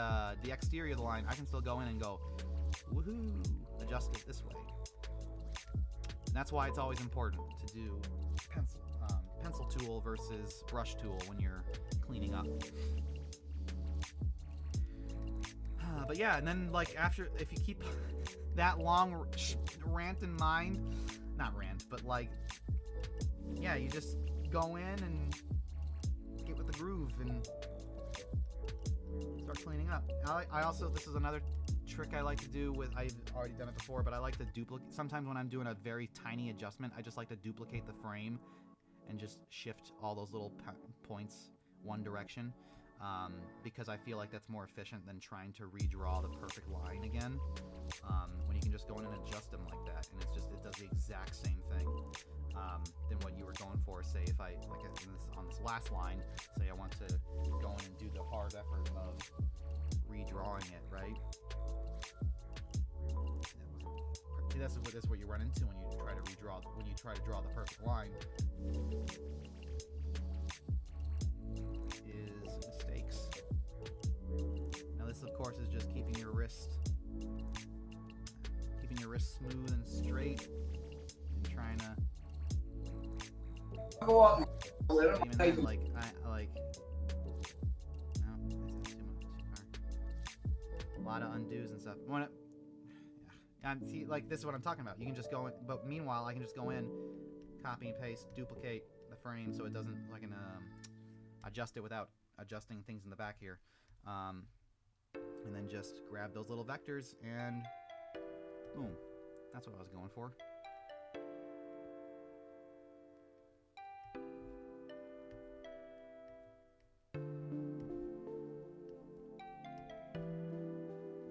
exterior of the line, I can still go in and go woohoo, adjust it this way. And that's why it's always important to do pencil tool versus brush tool when you're cleaning up. But yeah, and then like after, if you keep that long rant in mind, not rant, but like, yeah, you just go in and get with the groove and start cleaning up. I also, this is another trick I like to do with, I've already done it before, but I like to duplicate. Sometimes when I'm doing a very tiny adjustment, I just like to duplicate the frame and just shift all those little points one direction. Because I feel like that's more efficient than trying to redraw the perfect line again. When you can just go in and adjust them like that, and it does the exact same thing than what you were going for. Say if I, like on this last line, say I want to go in and do the hard effort of redrawing it, right? See, this is what you run into when you try to draw the perfect line. Mistakes. Now this of course is just keeping your wrist smooth and straight and trying to even then, like I like no, that's too far. A lot of undos and stuff. See, like this is what I'm talking about. You can just go in, but meanwhile I can just go in, copy and paste, duplicate the frame so it doesn't, like, adjust it without adjusting things in the back here, and then just grab those little vectors and boom, that's what I was going for.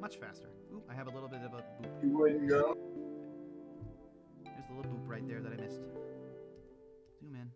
Much faster. Oop, I have a little bit of a boop. You wouldn't go. There's a little boop right there that I missed. Zoom in.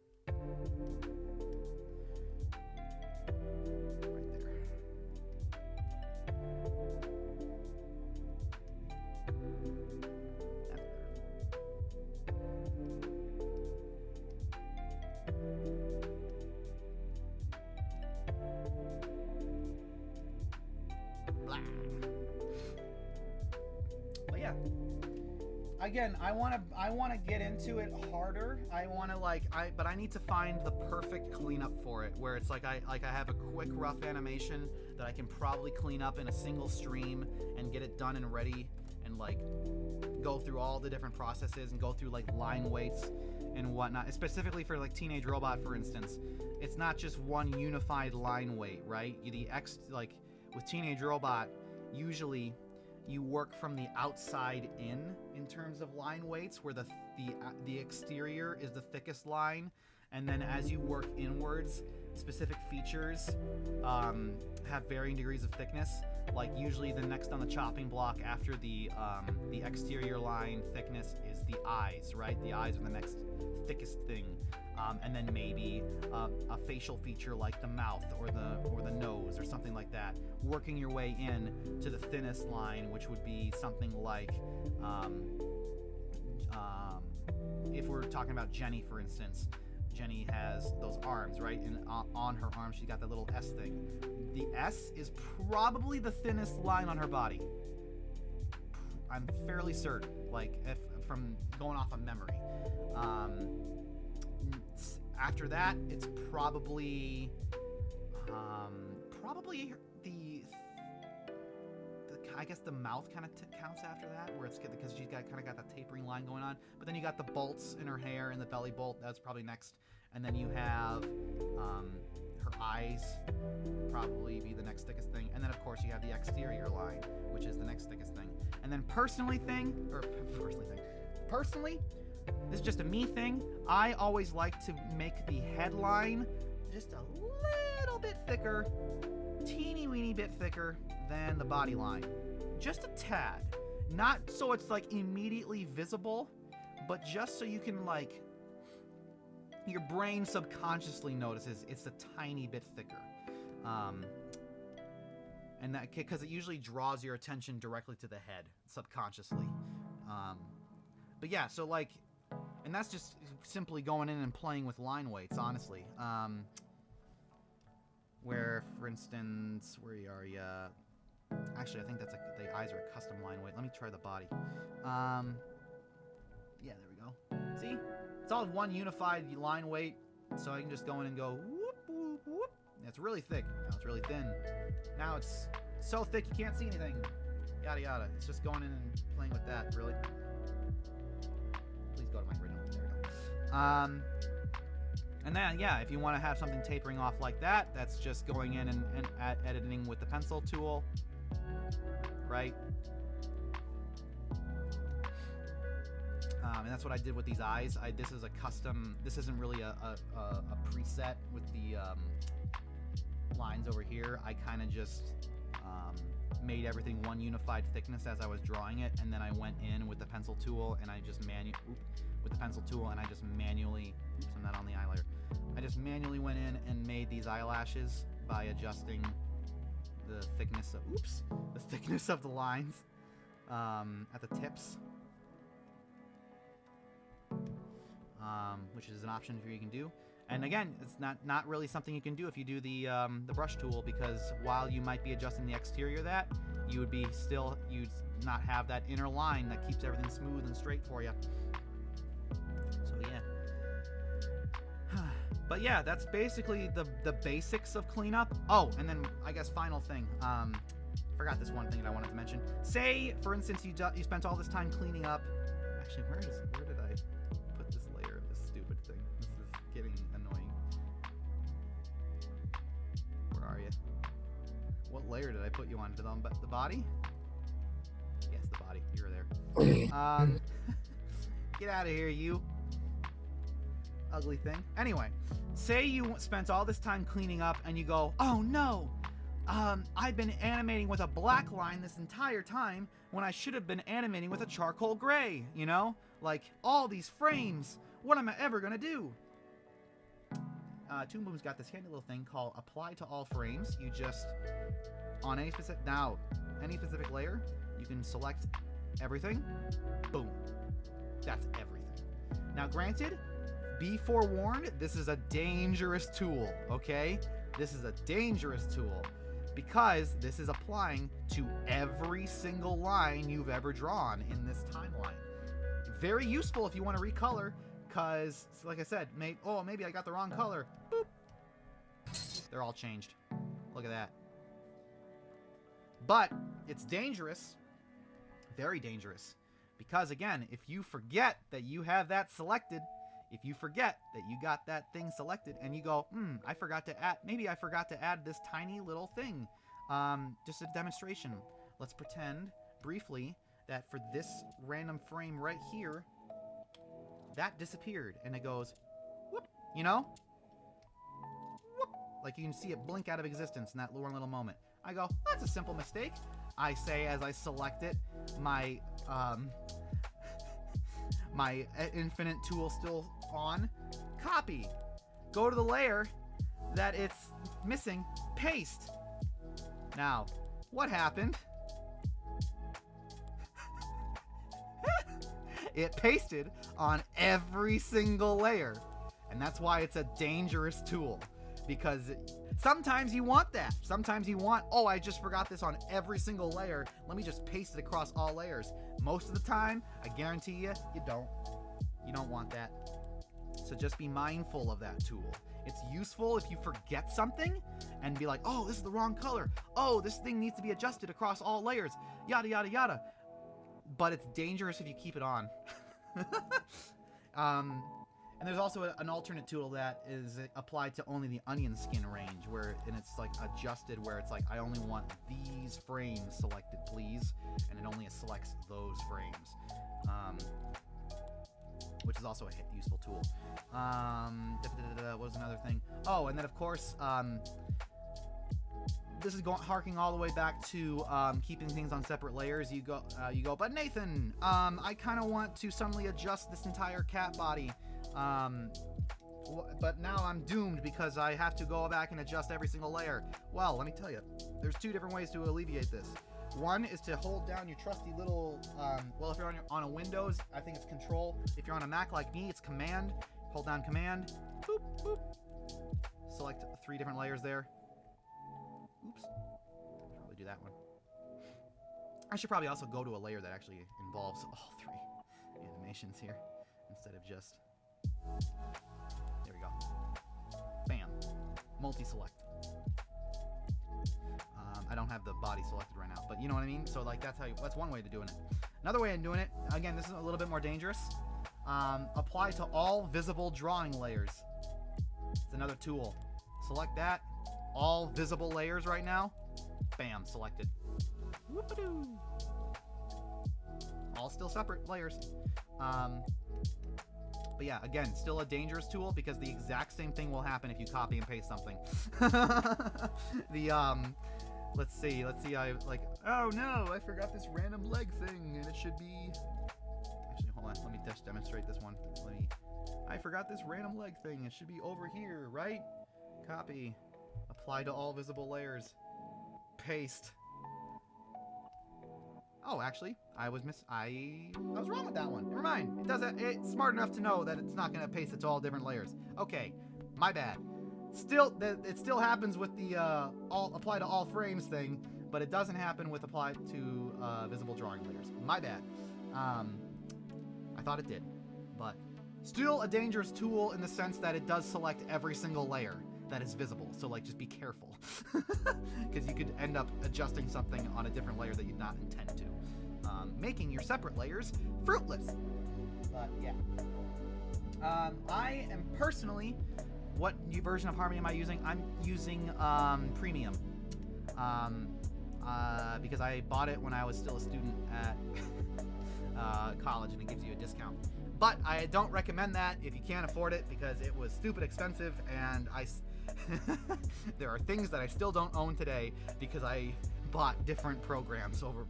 yeah. Again, I want to get into it harder. I want to but I need to find the perfect cleanup for it, where it's like I have a quick rough animation that I can probably clean up in a single stream and get it done and ready, and like go through all the different processes and go through like line weights and whatnot. Specifically for like Teenage Robot, for instance, it's not just one unified line weight, right? With Teenage Robot, usually you work from the outside in terms of line weights, where the exterior is the thickest line, and then as you work inwards, specific features have varying degrees of thickness. Like usually the next on the chopping block after the exterior line thickness is the eyes, right? The eyes are the next thickest thing. And then maybe a facial feature like the mouth or the nose or something like that, working your way in to the thinnest line, which would be something like if we're talking about Jenny, for instance. Jenny has those arms, right? And on her arm, she's got that little S thing. The S is probably the thinnest line on her body. I'm fairly certain, like if from going off of memory. After that, it's probably the I guess the mouth kind of counts after that, where it's good because she's kind of got that tapering line going on. But then you got the bolts in her hair and the belly bolt. That's probably next. And then you have her eyes, probably be the next thickest thing. And then of course you have the exterior line, which is the next thickest thing. And then personally, this is just a me thing. I always like to make the headline just a little bit thicker, teeny weeny bit thicker than the body line. Just a tad. Not so it's like immediately visible, but just so you can like, your brain subconsciously notices it's a tiny bit thicker. And that, because it usually draws your attention directly to the head, subconsciously. But yeah, so like, and that's just simply going in and playing with line weights, honestly. Where, for instance, where are you? Actually, I think that's the eyes are a custom line weight. Let me try the body. Yeah, there we go. See? It's all one unified line weight, so I can just go in and go whoop, whoop, whoop. It's really thick. Now it's really thin. Now it's so thick you can't see anything. Yada yada. It's just going in and playing with that, really. Please go to my grid. There we go. And then, yeah, if you want to have something tapering off like that, that's just going in and editing with the pencil tool, right? And that's what I did with these eyes. This is a custom. This isn't really a preset with the lines over here. I kind of just made everything one unified thickness as I was drawing it, and then I went in with the pencil tool and I just manually oops, I'm not on the eye layer. I just manually went in and made these eyelashes by adjusting the thickness of the lines at the tips, which is an option you can do. And again, it's not really something you can do if you do the brush tool, because while you might be adjusting the exterior of that, you'd not have that inner line that keeps everything smooth and straight for you. So yeah. But yeah, that's basically the basics of cleanup. Oh, and then I guess final thing. Forgot this one thing that I wanted to mention. Say, for instance, you spent all this time cleaning up. Actually, where did I put this layer of this stupid thing? This is getting annoying. Where are you? What layer did I put you on? The body? Yes, the body. You're there. Get out of here, you ugly thing. Anyway, say you spent all this time cleaning up and you go, oh no, I've been animating with a black line this entire time when I should have been animating with a charcoal gray, you know? Like, all these frames, what am I ever gonna do? Toon Boom's got this handy little thing called Apply to All Frames. You just, on any specific layer, you can select everything. Boom. That's everything. Now, granted, be forewarned, this is a dangerous tool, okay? This is a dangerous tool. because this is applying to every single line you've ever drawn in this timeline. Very useful if you want to recolor, because, like I said, maybe I got the wrong color. Boop. They're all changed. Look at that. But it's dangerous, very dangerous, because again, if you forget that you have that selected, if you forget that you got that thing selected and you go, I forgot to add this tiny little thing. Just a demonstration. Let's pretend briefly that for this random frame right here, that disappeared and it goes, whoop, you know? Whoop. Like you can see it blink out of existence in that one little moment. I go, that's a simple mistake. I say as I select it, my my infinite tool still on, copy, go to the layer that it's missing, paste. Now, what happened? It pasted on every single layer. And that's why it's a dangerous tool, because sometimes you want that. Sometimes you want, oh, I just forgot this on every single layer. Let me just paste it across all layers. Most of the time, I guarantee you, you don't. You don't want that. So just be mindful of that tool. It's useful if you forget something and be like, oh, this is the wrong color. Oh, this thing needs to be adjusted across all layers. Yada, yada, yada. But it's dangerous if you keep it on. And there's also an alternate tool that is applied to only the onion skin range, and it's like adjusted where it's like, I only want these frames selected, please, and it only selects those frames, which is also a useful tool. What was another thing? Oh, and then of course, this is harking all the way back to keeping things on separate layers. You go, but Nathan, I kind of want to suddenly adjust this entire cat body. But now I'm doomed because I have to go back and adjust every single layer. Well, let me tell you, there's two different ways to alleviate this. One is to hold down your trusty little, well, if you're on a Windows, I think it's Control. If you're on a Mac like me, it's Command. Hold down Command, boop, boop. Select 3 different layers there. Oops, should probably do that one. I should probably also go to a layer that actually involves all 3 animations here, instead of just, there we go. Bam, multi-select. I don't have the body selected right now, but you know what I mean? So like that's one way to doing it. Another way of doing it, again, this is a little bit more dangerous. Apply to all visible drawing layers. It's another tool. Select that. All visible layers right now. Bam, selected. Whoop-a-doo. All still separate layers. But yeah, again, still a dangerous tool because the exact same thing will happen if you copy and paste something. Let's see, oh no, I forgot this random leg thing, and it should be, actually, hold on, let me just demonstrate this one. I forgot this random leg thing, it should be over here, right? Copy, apply to all visible layers, paste. Oh, actually, I was wrong with that one. Never mind. It's smart enough to know that it's not going to paste it to all different layers. Okay, my bad. It still happens with the apply to all frames thing, but it doesn't happen with apply to visible drawing layers. My bad. I thought it did, but still a dangerous tool in the sense that it does select every single layer that is visible. So like, just be careful, because you could end up adjusting something on a different layer that you did not intend to, making your separate layers fruitless. But yeah, I am personally. What new version of Harmony am I using? I'm using Premium, because I bought it when I was still a student at college, and it gives you a discount. But I don't recommend that if you can't afford it, because it was stupid expensive, and there are things that I still don't own today because I bought different programs over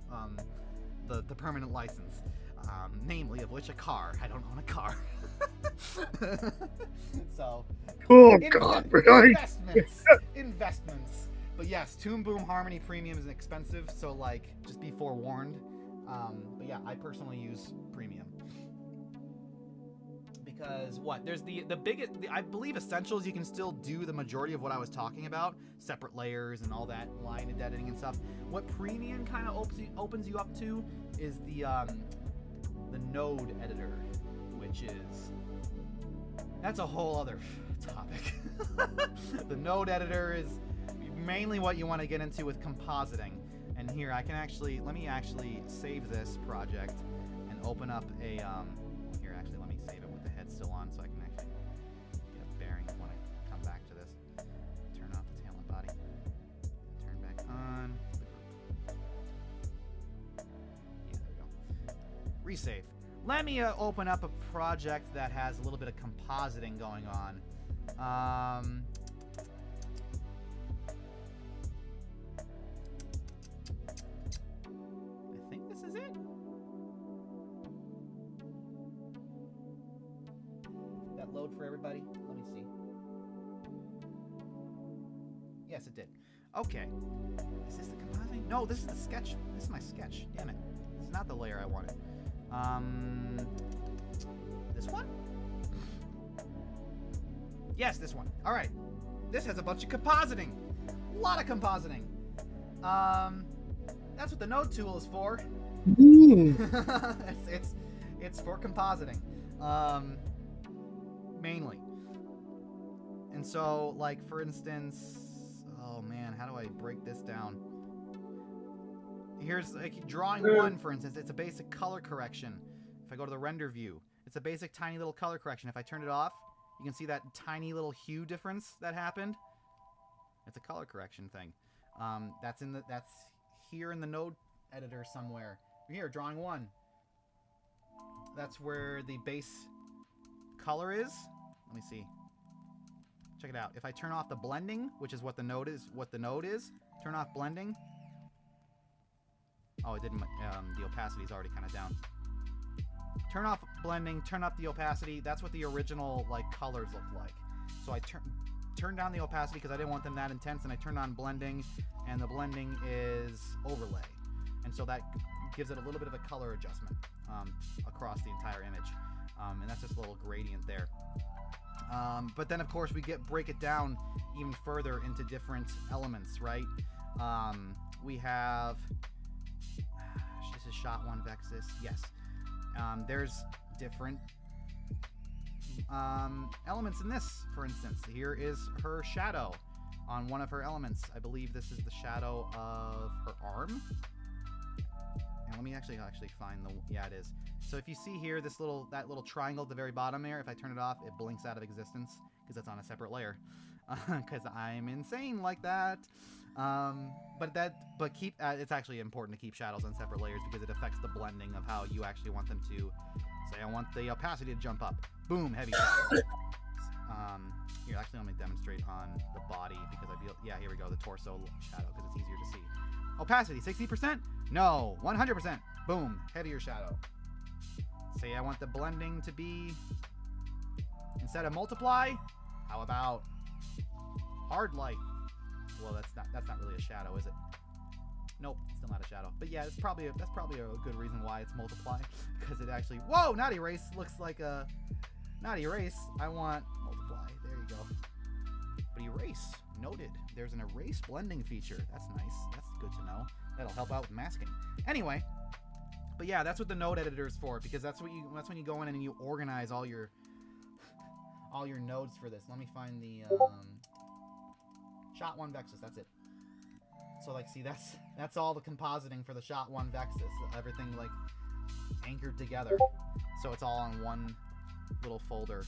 the permanent license, namely of which a car. I don't own a car. So, oh god, really? Investments. But yes, Toon Boom Harmony Premium is expensive, so like, just be forewarned. But yeah, I personally use Premium because what? There's the biggest. I believe essentials. You can still do the majority of what I was talking about, separate layers and all that line and editing and stuff. What premium kind of opens you up to is the node editor, which is that's a whole other topic. The node editor is mainly what you want to get into with compositing. And here I can actually let me save this project and open up a here actually let me save it with the head still on so I can actually get a bearing when I come back to this. Turn off the tail and body. Turn back on. Yeah, there we go. Resave. Let me open up a project that has a little bit of compositing going on. I think this is it. That load for everybody? Let me see. Yes, it did. Okay. Is this the compositing? No, this is the sketch. This is my sketch. Damn it. This is not the layer I wanted. This one? Yes, this one. All right. This has a bunch of compositing. A lot of compositing. That's what the node tool is for. it's for compositing. Mainly. And so, like, for instance, oh man, how do I break this down? Here's like drawing one, for instance. It's a basic color correction. If I go to the render view, it's a basic tiny little color correction. If I turn it off, you can see that tiny little hue difference that happened. It's a color correction thing. That's here in the node editor somewhere. Here, drawing one. That's where the base color is. Let me see. Check it out. If I turn off the blending, which is what the node is, turn off blending. Oh, it didn't. The opacity is already kind of down. Turn off blending. Turn up the opacity. That's what the original like colors look like. So I turn down the opacity because I didn't want them that intense, and I turned on blending, and the blending is overlay, and so that gives it a little bit of a color adjustment across the entire image, and that's just a little gradient there. But then, of course, we break it down even further into different elements, right? We have. This is shot one vexus. Yes. There's different elements in this, for instance. Here is her shadow on one of her elements. I believe this is the shadow of her arm. And let me actually find the. Yeah, it is. So if you see here, that little triangle at the very bottom there, if I turn it off, it blinks out of existence because it's on a separate layer. Because I'm insane like that. But it's actually important to keep shadows on separate layers because it affects the blending of how you actually want them to. Say I want the opacity to jump up. Boom, heavy shadow. Here, actually, let me demonstrate on the body because yeah, here we go, the torso shadow because it's easier to see. Opacity, 60%? No, 100%. Boom, heavier shadow. Say I want the blending to be, instead of multiply, how about hard light? Well, that's not really a shadow, is it? Nope, still not a shadow. But yeah, that's probably a good reason why it's multiply, because it actually. Whoa, not erase looks like a. Not erase. I want multiply. There you go. But erase, noted. There's an erase blending feature. That's nice. That's good to know. That'll help out with masking. Anyway, but yeah, that's what the node editor is for, because that's when you go in and you organize all your nodes for this. Let me find the shot one vexus. That's it. So like, see, that's all the compositing for the shot one vexus. Everything like anchored together, so it's all on one little folder.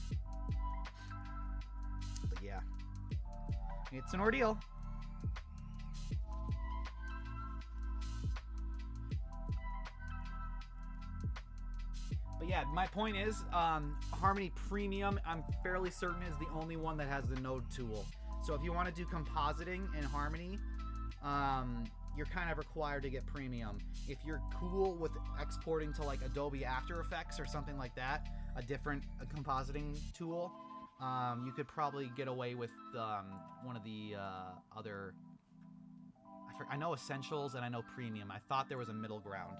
But yeah, it's an ordeal. But yeah, my point is, Harmony Premium, I'm fairly certain, is the only one that has the node tool. So if you want to do compositing in Harmony, you're kind of required to get Premium. If you're cool with exporting to like Adobe After Effects or something like that, a different compositing tool, you could probably get away with one of the other. I know Essentials and I know Premium. I thought there was a middle ground.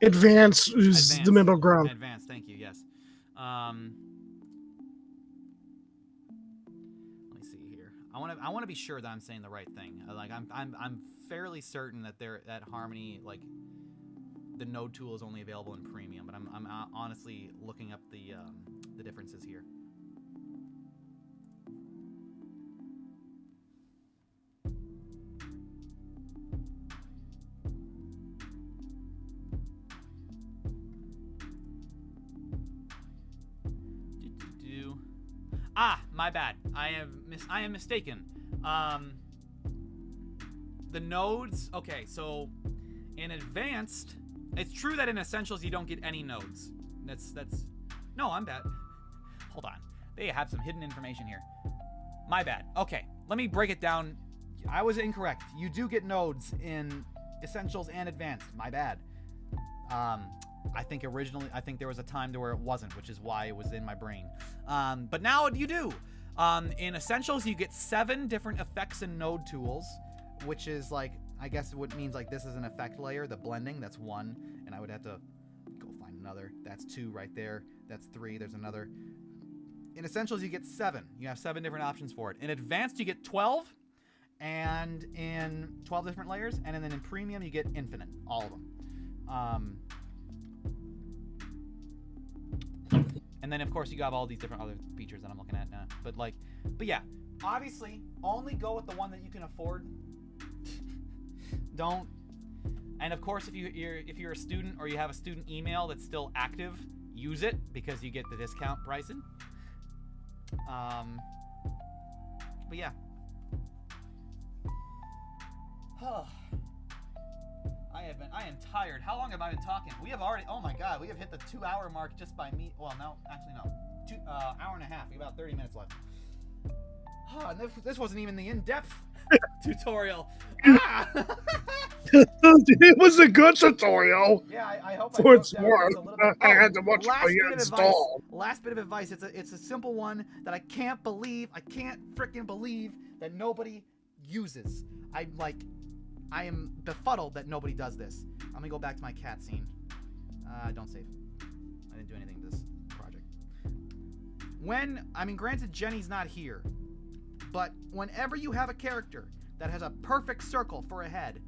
Advanced is Advanced. the middle ground. Advanced, thank you. Yes. Let me see here. I want to be sure that I'm saying the right thing. Like I'm fairly certain that that Harmony, like, the node tool is only available in premium, but I'm honestly looking up the differences here. Ah, my bad. I am mistaken. The nodes. Okay, so in advanced, it's true that in essentials you don't get any nodes. That's. No, I'm bad. Hold on. They have some hidden information here. My bad. Okay, let me break it down. I was incorrect. You do get nodes in essentials and advanced. My bad. I think there was a time to where it wasn't, which is why it was in my brain. But now you do. In essentials, you get 7 different effects and node tools, which is like, I guess what means like this is an effect layer, the blending, that's 1, and I would have to go find another. That's 2 right there. That's 3. There's another. In essentials, you get 7. You have 7 different options for it. In advanced, you get 12, and in 12 different layers, and then in premium, you get infinite, all of them. And then, of course, you have all these different other features that I'm looking at now. But yeah, obviously, only go with the one that you can afford. Don't. And of course, if you're a student or you have a student email that's still active, use it because you get the discount pricing. But yeah. I am tired. How long have I been talking? We have already, oh my god, we have hit the 2-hour mark just by me. Well, no, actually no. Hour and a half. We have about 30 minutes left. And this wasn't even the in-depth tutorial. It was a good tutorial. Yeah, I hope for its I worth. I had to watch it install. Last bit of advice. It's a simple one that I can't freaking believe that nobody uses. I am befuddled that nobody does this. Let me go back to my cat scene. Don't save. I didn't do anything to this project. Granted, Jenny's not here, but whenever you have a character that has a perfect circle for a head,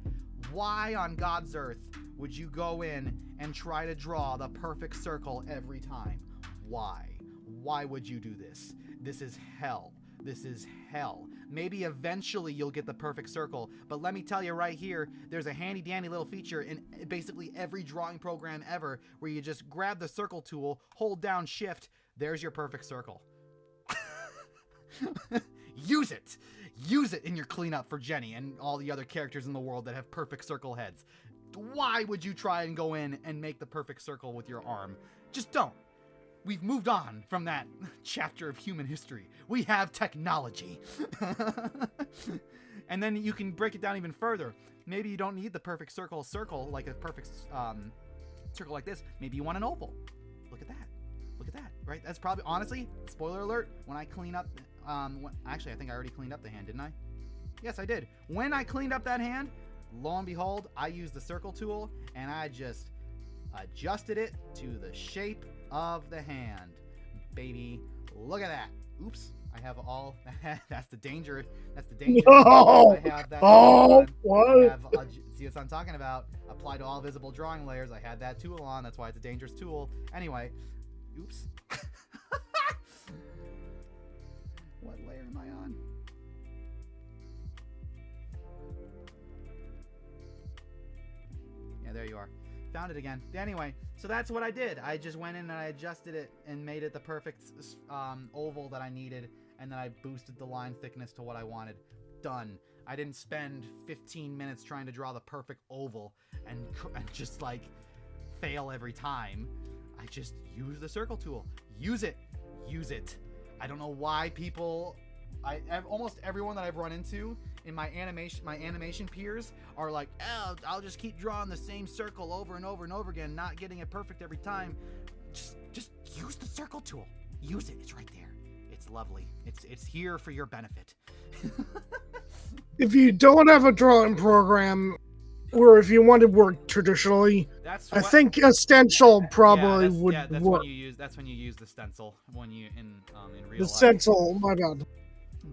why on God's earth would you go in and try to draw the perfect circle every time? Why? Why would you do this? This is hell. This is hell. Maybe eventually you'll get the perfect circle, but let me tell you right here, there's a handy dandy little feature in basically every drawing program ever where you just grab the circle tool, hold down shift, there's your perfect circle. Use it. Use it in your cleanup for Jenny and all the other characters in the world that have perfect circle heads. Why would you try and go in and make the perfect circle with your arm? Just don't. We've moved on from that chapter of human history. We have technology. And then you can break it down even further. Maybe you don't need the perfect circle, like a perfect circle like this. Maybe you want an oval. Look at that. Look at that, right? That's probably, honestly, spoiler alert, when I clean up, actually, I think I already cleaned up the hand, didn't I? Yes, I did. When I cleaned up that hand, lo and behold, I used the circle tool, and I just adjusted it to the shape of the hand. Baby, look at that. Oops, I have all, that's the danger. That's the danger. No! I have that. What? See what I'm talking about? Apply to all visible drawing layers. I had that tool on. That's why it's a dangerous tool. Anyway, oops. What layer am I on? Yeah, there you are. Found it again. Anyway, so that's what I did. I just went in and I adjusted it and made it the perfect oval that I needed, and then I boosted the line thickness to what I wanted. Done. I didn't spend 15 minutes trying to draw the perfect oval and just like fail every time. I just use the circle tool. Use it. Use it. I don't know why people, almost everyone that I've run into in my animation peers are like, oh, I'll just keep drawing the same circle over and over and over again, not getting it perfect every time. Just use the circle tool. Use it. It's right there. It's lovely. It's here for your benefit. If you don't have a drawing program, or if you want to work traditionally, That's I what, think a stencil probably that's, would that's work. when you use the stencil when you in real The life. stencil, my god.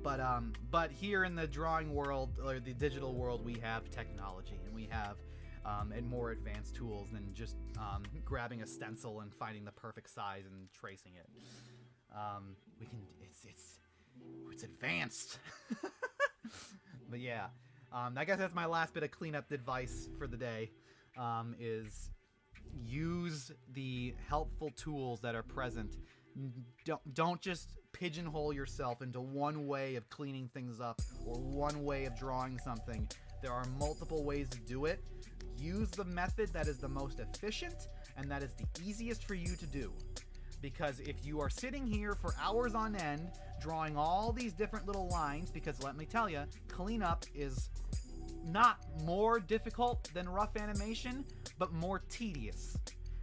But here in the drawing world or the digital world, we have technology and we have and more advanced tools than just grabbing a stencil and finding the perfect size and tracing it. We can it's advanced. But yeah, I guess that's my last bit of cleanup advice for the day. Is use the helpful tools that are present. Don't just pigeonhole yourself into one way of cleaning things up or one way of drawing something. There are multiple ways to do it. Use the method that is the most efficient and that is the easiest for you to do. Because if you are sitting here for hours on end drawing all these different little lines, because let me tell you, cleanup is not more difficult than rough animation, but more tedious.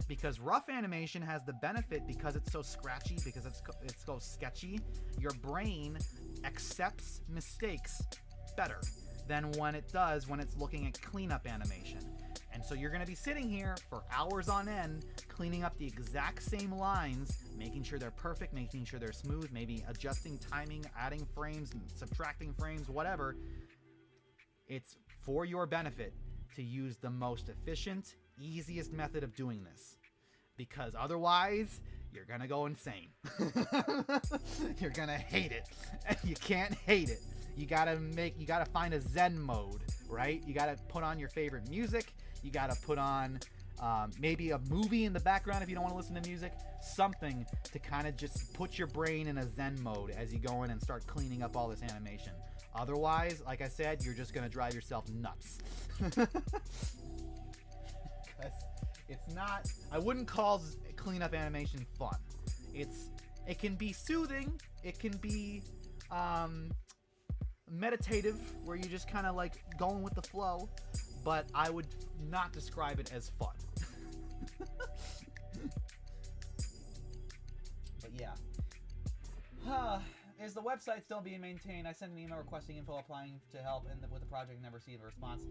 Because rough animation has the benefit, because it's so scratchy, because it's so sketchy, your brain accepts mistakes better than when it's looking at cleanup animation. And so you're going to be sitting here for hours on end cleaning up the exact same lines, making sure they're perfect, making sure they're smooth, maybe adjusting timing, adding frames, subtracting frames, whatever. It's for your benefit to use the most efficient, easiest method of doing this, because otherwise you're gonna go insane. You're gonna hate it. You can't hate it. You gotta find a zen mode, right? You gotta put on your favorite music. You gotta put on maybe a movie in the background if you don't want to listen to music, something to kind of just put your brain in a zen mode as you go in and start cleaning up all this animation. Otherwise, like I said, you're just gonna drive yourself nuts. It's not, I wouldn't call cleanup animation fun. It can be soothing, it can be meditative, where you just kind of like going with the flow, but I would not describe it as fun. But yeah. Is the website still being maintained? I sent an email requesting info, applying to help with the project, never received a response.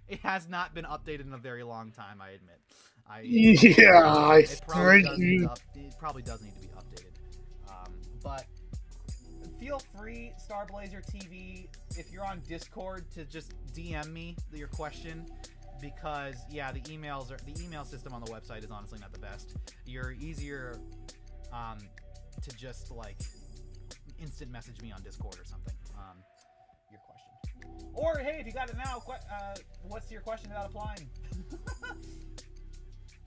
It has not been updated in a very long time, I admit. It probably does need to be updated. But feel free, Starblazer TV, if you're on Discord, to just DM me your question, because yeah, the email system on the website is honestly not the best. You're easier to just like instant message me on Discord or something. Your question. Or hey, if you got it now, what's your question about applying?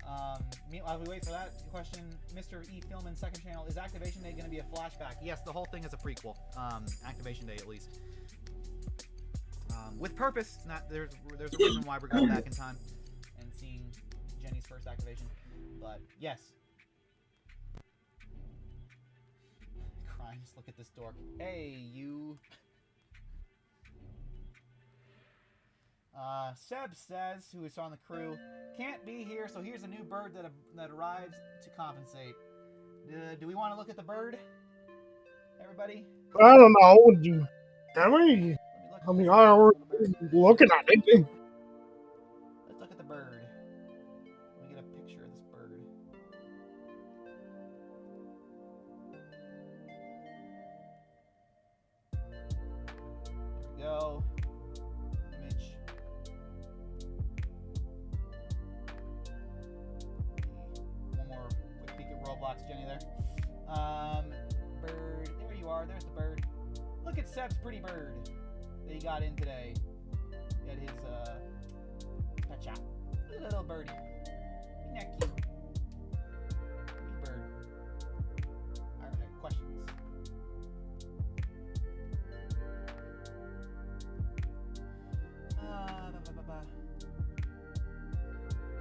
While we wait for that question, Mr. E. Filman, second channel, is Activation Day going to be a flashback? Yes, the whole thing is a prequel. Activation Day, at least. With purpose. It's not, there's a reason why we're going back in time and seeing Jenny's first activation. But yes. Crimes, look at this dork. Hey, you. Seb says, who is on the crew, can't be here, so here's a new bird that arrives to compensate. Do we want to look at the bird? Everybody? I don't know. Can we? Let me look I already looking at it. Let's look at the bird. Let me get a picture of this bird. There we go. Image. One more quick peek at Roblox, Jenny there. Bird. There you are. There's the bird. Look at Seb's pretty bird that he got in today. He had his pet shop. Look at that little birdie. Isn't that cute? Cute bird. Alright, questions.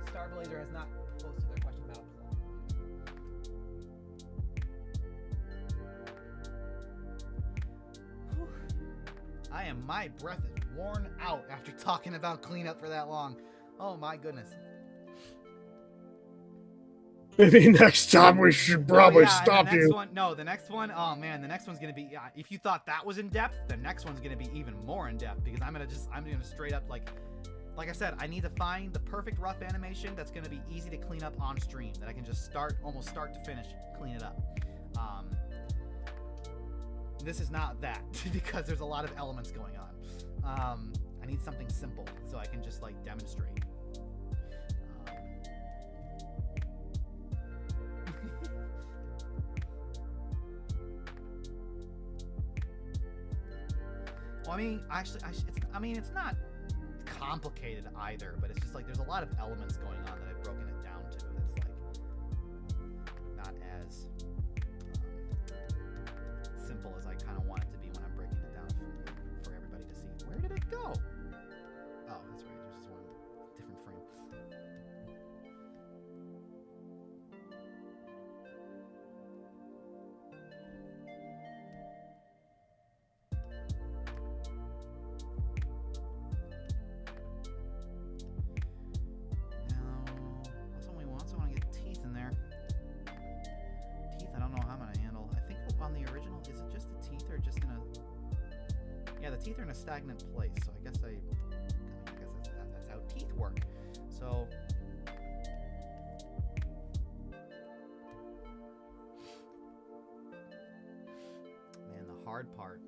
Starblazer has not posted their question about my breath is worn out after talking about cleanup for that long. Oh my goodness. Maybe next time we should probably stop the next you. One, no, the next one, oh man, the next one's gonna be. If you thought that was in depth, the next one's gonna be even more in depth, because I'm gonna straight up like like I said, I need to find the perfect rough animation that's going to be easy to clean up on stream, that I can just almost start to finish, clean it up. This is not that because there's a lot of elements going on. I need something simple so I can just like demonstrate. Well, I mean, actually, it's not complicated either, but it's just like there's a lot of elements going on that I've broken it down to. That's like not as simple as I kind of want it to be when I'm breaking it down for everybody to see. Where did it go? Oh, that's right. There's just one different frame. Teeth are in a stagnant place, so I guess that's how teeth work. So man, the hard part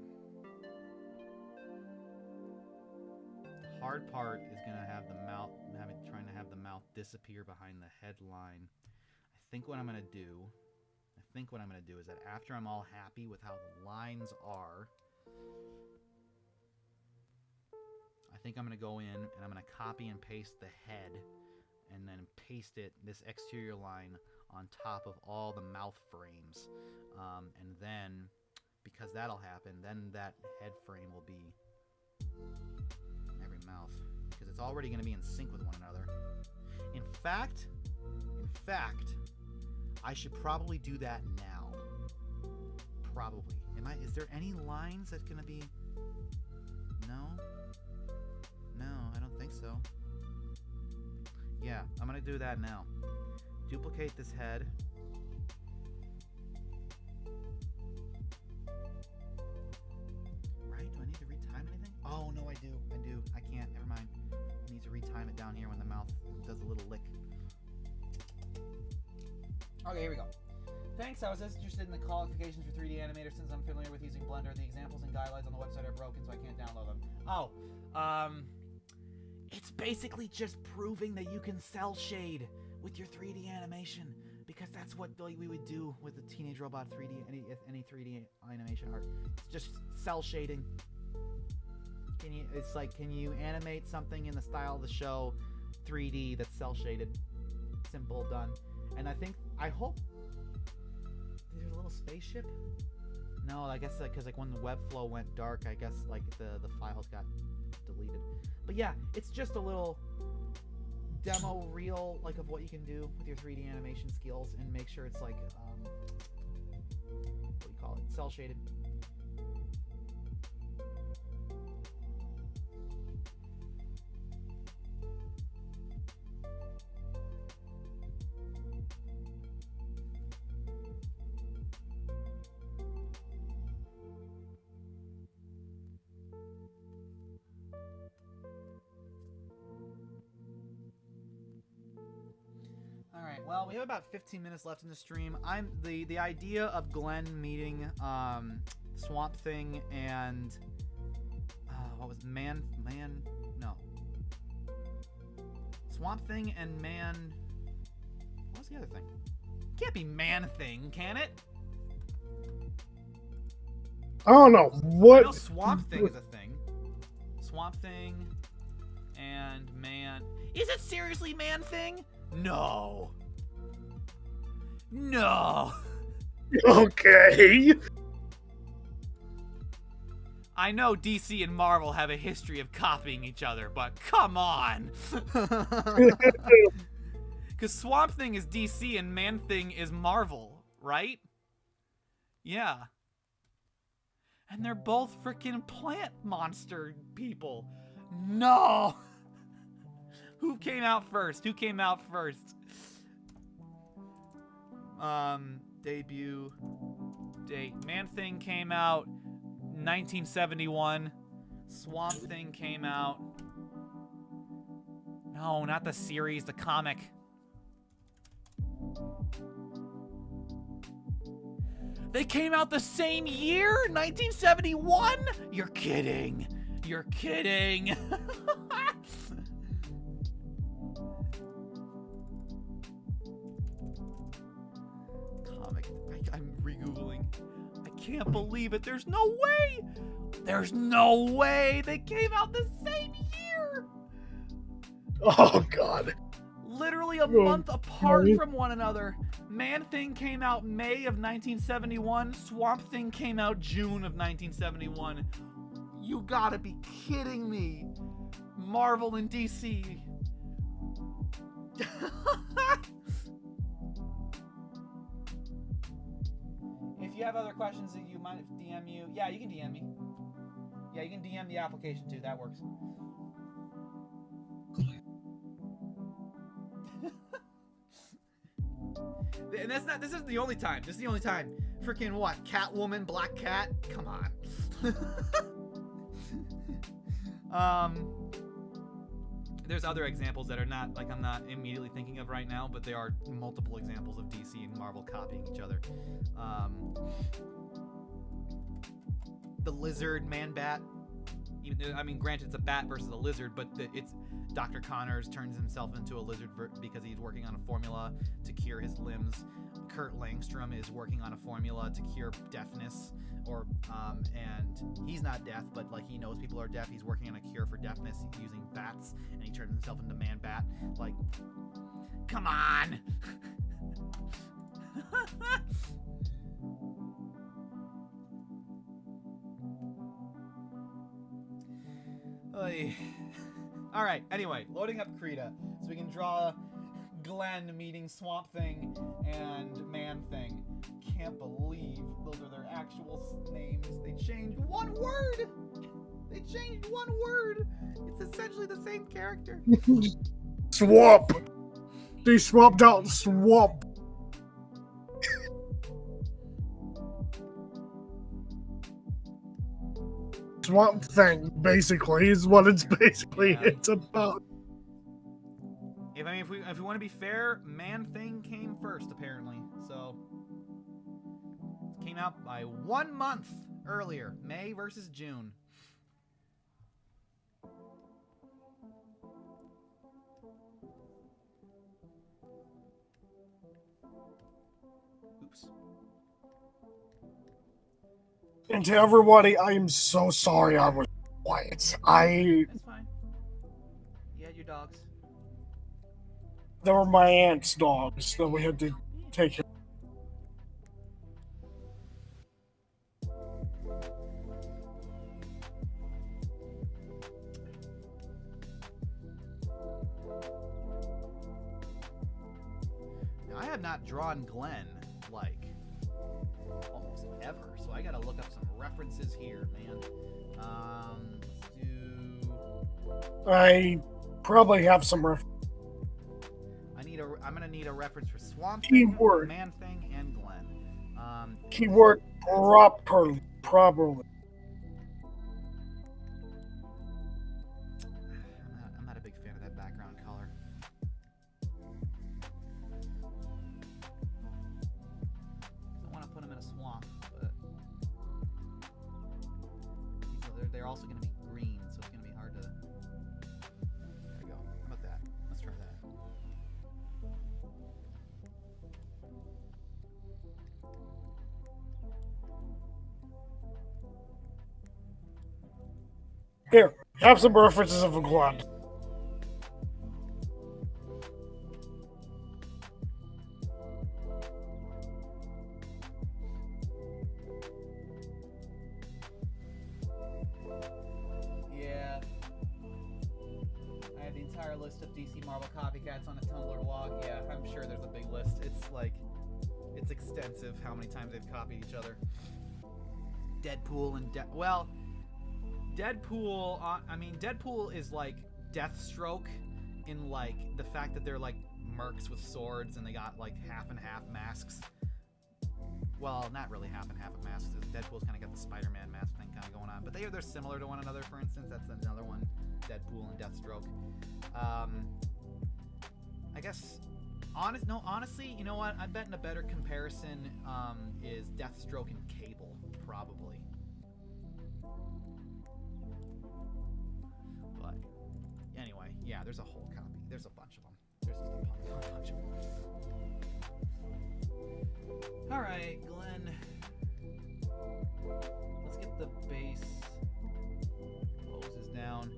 is gonna have the mouth trying to have the mouth disappear behind the headline. I think what I'm gonna do is that after I'm all happy with how the lines are, I think I'm going to go in and I'm going to copy and paste the head and then paste this exterior line on top of all the mouth frames. And then, because that'll happen, then that head frame will be every mouth. Because it's already going to be in sync with one another. In fact, I should probably do that now. Probably. Is there any lines that's going to be... No, I don't think so. Yeah, I'm gonna do that now. Duplicate this head. Right? Do I need to retime anything? Oh, no, I do. I can't. Never mind. I need to retime it down here when the mouth does a little lick. Okay, here we go. Thanks, I was just interested in the qualifications for 3D animators since I'm familiar with using Blender. The examples and guidelines on the website are broken, so I can't download them. Oh, it's basically just proving that you can cell shade with your 3D animation, because that's what we would do with the Teenage Robot 3D, any 3D animation art. It's just cell shading. Can you animate something in the style of the show 3D that's cell shaded? Simple, done. And I hope there's a little spaceship. No, I guess because when the Webflow went dark, I guess the files got deleted. But yeah, it's just a little demo reel of what you can do with your 3D animation skills, and make sure it's what do you call it? Cell shaded. Well, we have about 15 minutes left in the stream. The idea of Glenn meeting Swamp Thing and what was Swamp Thing and Man. What was the other thing? It can't be Man Thing, can it? I don't know what. I know Swamp Thing is a thing. Swamp Thing and Man. Is it seriously Man Thing? No. Okay. I know DC and Marvel have a history of copying each other, but come on. Because Swamp Thing is DC and Man Thing is Marvel, right? Yeah. And they're both freaking plant monster people. No. Who came out first? Debut date. Man Thing came out 1971. Swamp Thing came out No, not the series, the comic. They came out the same year, 1971? You're kidding. You're kidding. Comic. I'm re-googling. I can't believe it. There's no way. There's no way they came out the same year. Oh God. Literally a month apart from one another. Man-Thing came out May of 1971. Swamp Thing came out June of 1971. You gotta be kidding me. Marvel and DC. If you have other questions that you might DM you, yeah, you can DM me. Yeah, you can DM the application too. That works. And that's not. This isn't the only time. This is the only time. Freaking what? Catwoman, Black Cat. Come on. There's other examples that are not like I'm not immediately thinking of right now, but there are multiple examples of DC and Marvel copying each other. The Lizard, Man-Bat. I mean, granted, it's a bat versus a lizard, but it's Dr. Connors turns himself into a lizard because he's working on a formula to cure his limbs. Kurt Langstrom is working on a formula to cure deafness, and he's not deaf, but like he knows people are deaf. He's working on a cure for deafness using bats, and he turns himself into Man-Bat. Like, come on. All right, anyway, loading up Krita so we can draw Glenn meeting Swamp Thing and Man-Thing. Can't believe those are their actual names. They changed one word. They changed one word. It's essentially the same character. Swamp. They swapped out Swamp. Swamp Thing, basically, is what it's basically it's about. If we want to be fair, Man-Thing came first apparently. So it came out by 1 month earlier, May versus June. Oops. And to everybody, I am so sorry I was quiet. That's fine. You had your dogs. They were my aunt's dogs that we had to take care of. Now, I have not drawn Glenn, like, almost ever, so I gotta look up some references here, man. I probably have some I'm gonna need a reference for Swamp Thing, keyword, Man-Thing, and Glenn. Keyword properly. I'm not a big fan of that background color. I want to put him in a swamp, but they're also going to be green, so it's going to be hard to. There we go. How about that? Let's try that. Here, have some references of a Glenn. Yeah. I have the entire list of DC Marvel copycats on a Tumblr log. Yeah, I'm sure there's a big list. It's extensive how many times they've copied each other. Deadpool and Deadpool is like Deathstroke in like the fact that they're like mercs with swords and they got like half and half masks. Well, not really half and half of masks. Deadpool's kind of got the Spider-Man mask thing kind of going on, but they're similar to one another. For instance, that's another one. Deadpool and Deathstroke. I guess honestly, you know what? I'm betting a better comparison is Deathstroke and Cable, probably. But anyway, yeah, there's a whole copy. There's a bunch of them. There's just a bunch of them. All right, Glenn. Let's get the base poses down.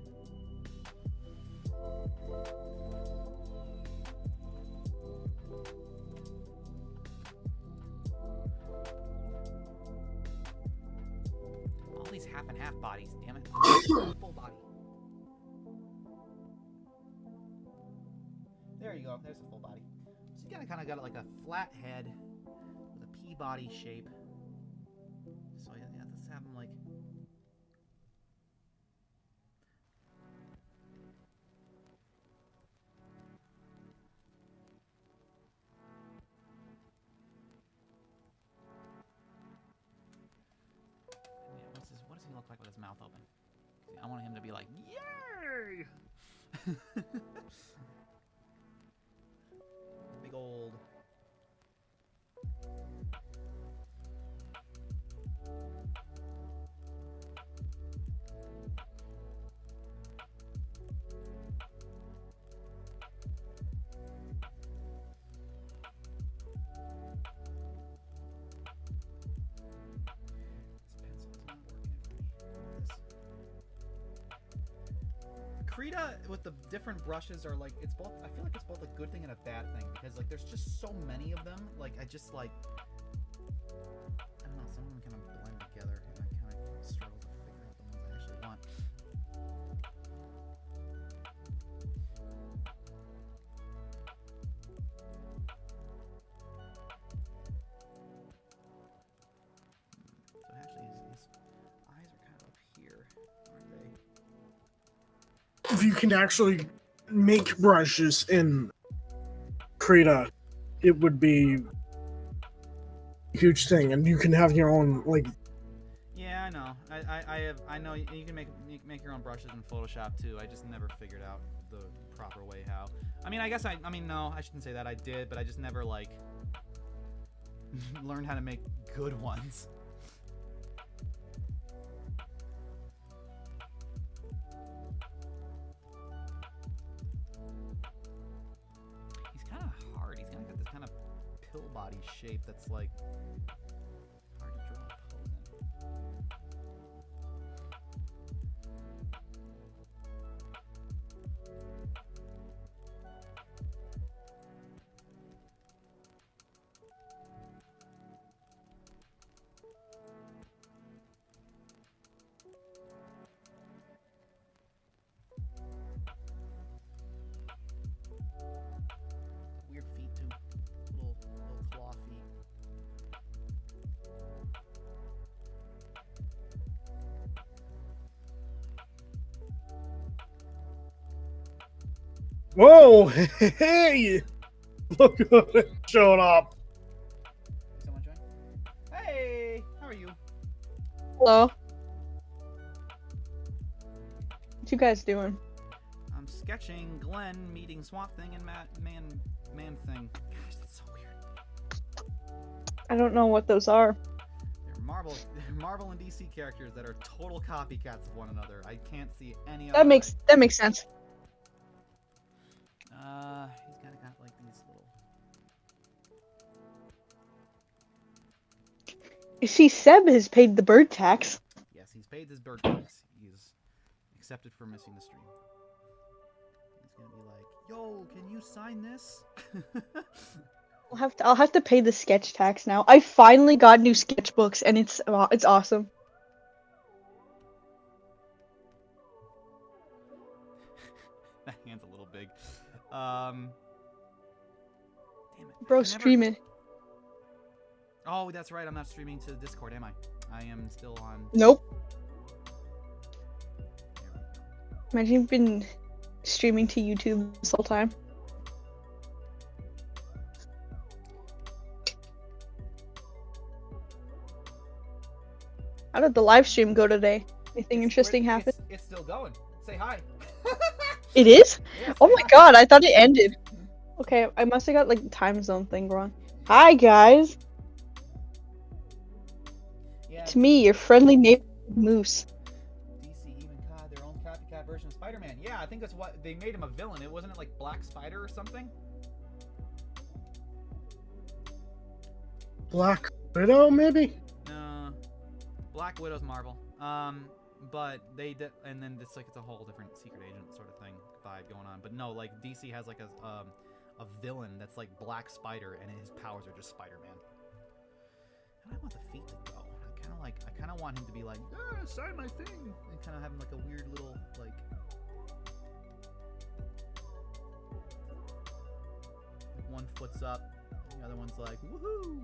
All these half and half bodies, damn it. Full body. There you go. There's a full body. So you kind of got like a flat head with a pea body shape. So yeah, let's have him like. What does he look like with his mouth open? See, I want him to be like, yay! Big old. Krita with the different brushes are like, it's both, I feel like it's both a good thing and a bad thing, because like there's just so many of them. Like I just like, I don't know, some of them kind of blend together and I kind of struggle to figure out the ones I actually want. So actually his eyes are kind of up here, aren't they? If you can actually make brushes in Krita, it would be a huge thing, and you can have your own like. Yeah, I know. I know you can make your own brushes in Photoshop too. I just never figured out the proper way how. I mean, I guess I mean no, I shouldn't say that. I did, but I just never like learned how to make good ones. Pill body shape that's like hard to draw a pose in. Weird feet too. Little claw feet. Whoa! Hey! Look who showed up. Someone join? Hey! How are you? Hello. What you guys doing? I'm sketching Glenn meeting Swamp Thing and Man Thing. Gosh, that's so weird. I don't know what those are. They're Marvel and DC characters that are total copycats of one another. I can't see any other That makes sense. He's got like these little. You see, Seb has paid the bird tax. Yes, he's paid his bird tax. He's accepted for missing the stream. He's gonna be like, "Yo, can you sign this?" I'll have to pay the sketch tax now. I finally got new sketchbooks, and it's awesome. That hand's a little big. Damn it. Bro, stream it. Oh, that's right. I'm not streaming to Discord, am I? I am still on. Nope. Imagine you've been streaming to YouTube this whole time. How did the live stream go today? Anything interesting happen? It's still going. Say hi. It is? Yeah, Oh say my hi. god, I thought it ended. Okay, I must have got like the time zone thing wrong. Hi guys, Yeah, it's me, your friendly neighborhood moose. DC even caught their own copycat version of Spider-Man. Yeah, I think that's what they made him a villain. It wasn't it like Black Spider or something? Black Widow, maybe? No, Black Widow's Marvel. But they did, and then it's like it's a whole different secret agent sort of thing vibe going on. But no, like DC has like a villain that's like Black Spider, and his powers are just Spider-Man. And I want the feet to go. I kind of want him to be like, sign my thing, and kind of have him like a weird little like. One foot's up, the other one's like, woohoo!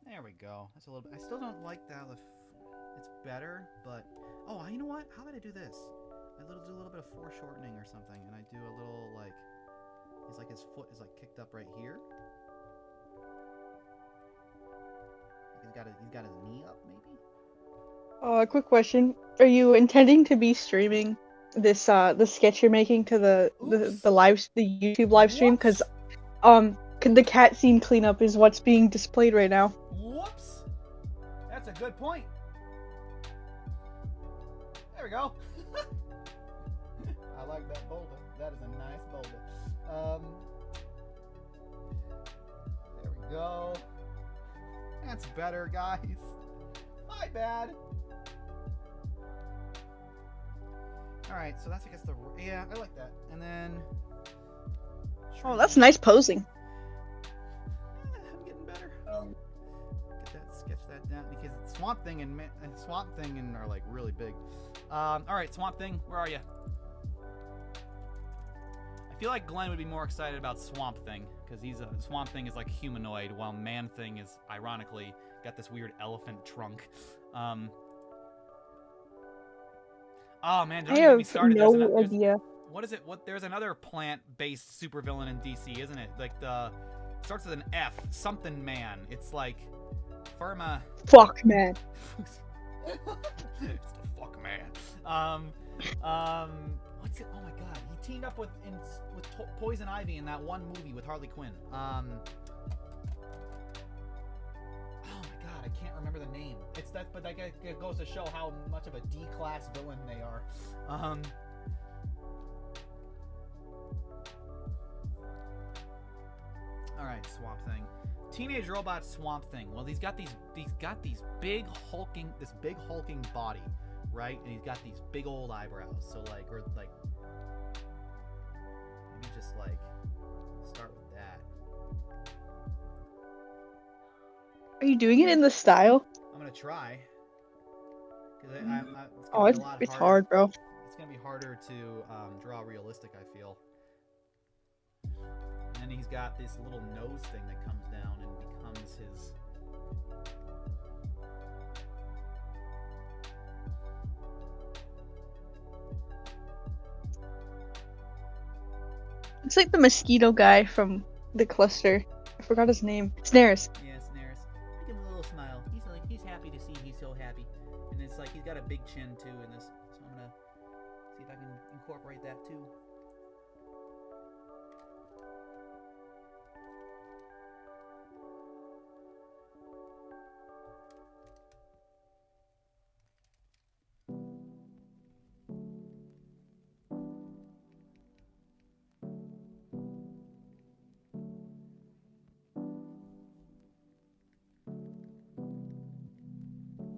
There we go. That's a little bit. I still don't like that. It's better, but you know what? How about I do this? I do a little bit of foreshortening or something, and I do a little like. He's like his foot is like kicked up right here. He's got his knee up, maybe. A quick question: are you intending to be streaming this the sketch you're making to the YouTube live stream? Because the cat scene cleanup is what's being displayed right now. Whoops! That's a good point. There we go. I like that boulder. That is a nice boulder. There we go. That's better, guys. My bad. Alright, so that's I guess yeah, I like that. And then Oh, that's nice posing. I'm getting better. Sketch that down because Swamp Thing and are like really big. All right, Swamp Thing, where are you? I feel like Glenn would be more excited about Swamp Thing because Swamp Thing is like humanoid, while Man Thing is ironically got this weird elephant trunk. Oh man, don't I even get me have started. no idea. What is it? There's another plant-based supervillain in DC, isn't it? Like starts with an F, something man. It's like Firma. Fuck man. It's the fuck man. What's it? Oh my god, he teamed up with Poison Ivy in that one movie with Harley Quinn. Oh my god, I can't remember the name. It's that, but that goes to show how much of a D-class villain they are. All right, Swamp Thing. Teenage Robot Swamp Thing. Well, he's got this big hulking body, right? And he's got these big old eyebrows. So maybe just like start with that. Are you doing it in the style? I'm gonna try. It's hard, bro. It's gonna be harder to draw realistic, I feel. And then he's got this little nose thing that comes down and becomes his. It's like the mosquito guy from the cluster. I forgot his name. Snares. Yeah, Snares. Give him a little smile. He's happy to see he's so happy. And it's like he's got a big chin too in this. So I'm gonna see if I can incorporate that too.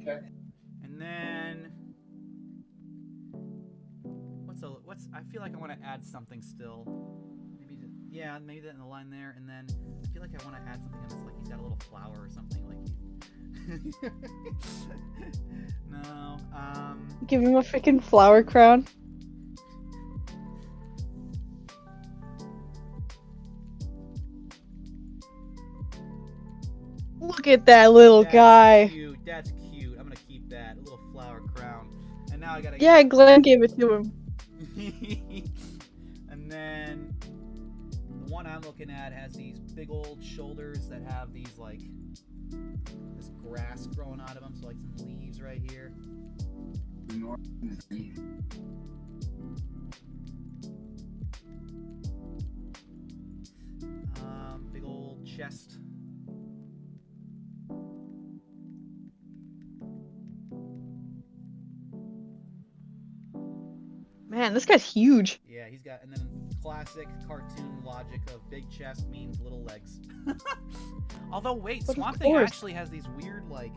Okay. And then what's I feel like I want to add something still. Maybe maybe that in the line there, and then I feel like I want to add something on this, like he's got a little flower or something, like he's no. Give him a freaking flower crown. Look at that little That's guy. Cute. That's cute. I'm gonna keep that. A little flower crown. And now I gotta. Yeah, Glenn gave it to him. And then the one I'm looking at has these big old shoulders that have these like this grass growing out of them, so like some leaves right here. Big old chest. Man, this guy's huge. Yeah, he's got, and then classic cartoon logic of big chest means little legs. Although, wait, But of Swamp Thing course. actually has these weird, like,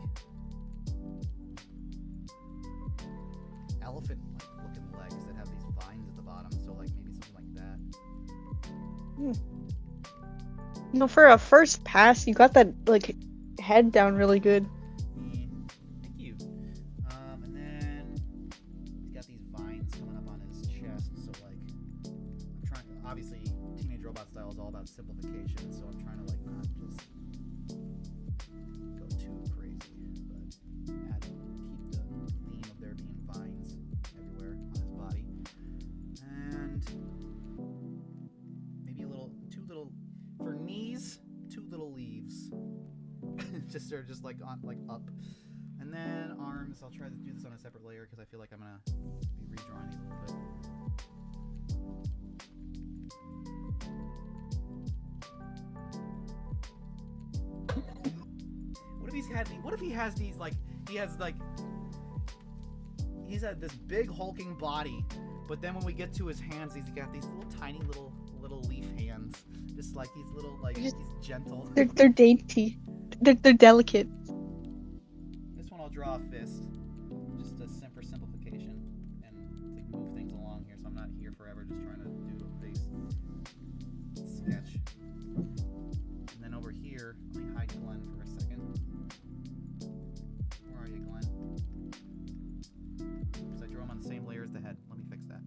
elephant-like looking legs that have these vines at the bottom, so, like, maybe something like that. You know, for a first pass, you got that like head down really good. Yeah, thank you. And then he's got these vines coming up on his chest, so, like, I'm trying, obviously, Teenage Robot style is all about simplification, so I'm trying to, like, not just go too crazy, but keep the theme of there being vines everywhere on his body. And maybe for knees, 2 little leaves. They're just like on, like up. And then arms, I'll try to do this on a separate layer because I feel like I'm gonna be redrawing these a little bit. What if he has these like he's had this big hulking body, but then when we get to his hands, he's got these little tiny little leaf hands, just like he's little, like he's gentle. They're dainty. They're delicate. This one I'll draw a fist, just for simplification and to move things along here, so I'm not here forever just trying to do a base sketch. And then over here, let me hide Glenn for a second. Where are you, Glenn? Oops, I drew him on the same layer as the head. Let me fix that.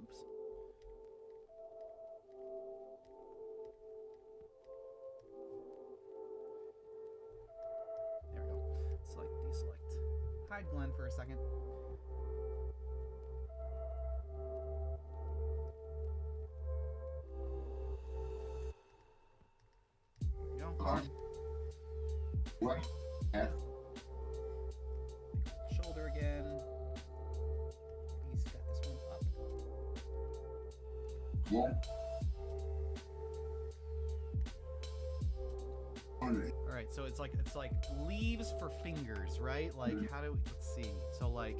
Oops. There we go. Select, deselect. Hide Glenn for a second. There we go. Arm. Right. Shoulder again. He's got this one up. All right, so it's like leaves for fingers, right? Like how do we, let's see. So like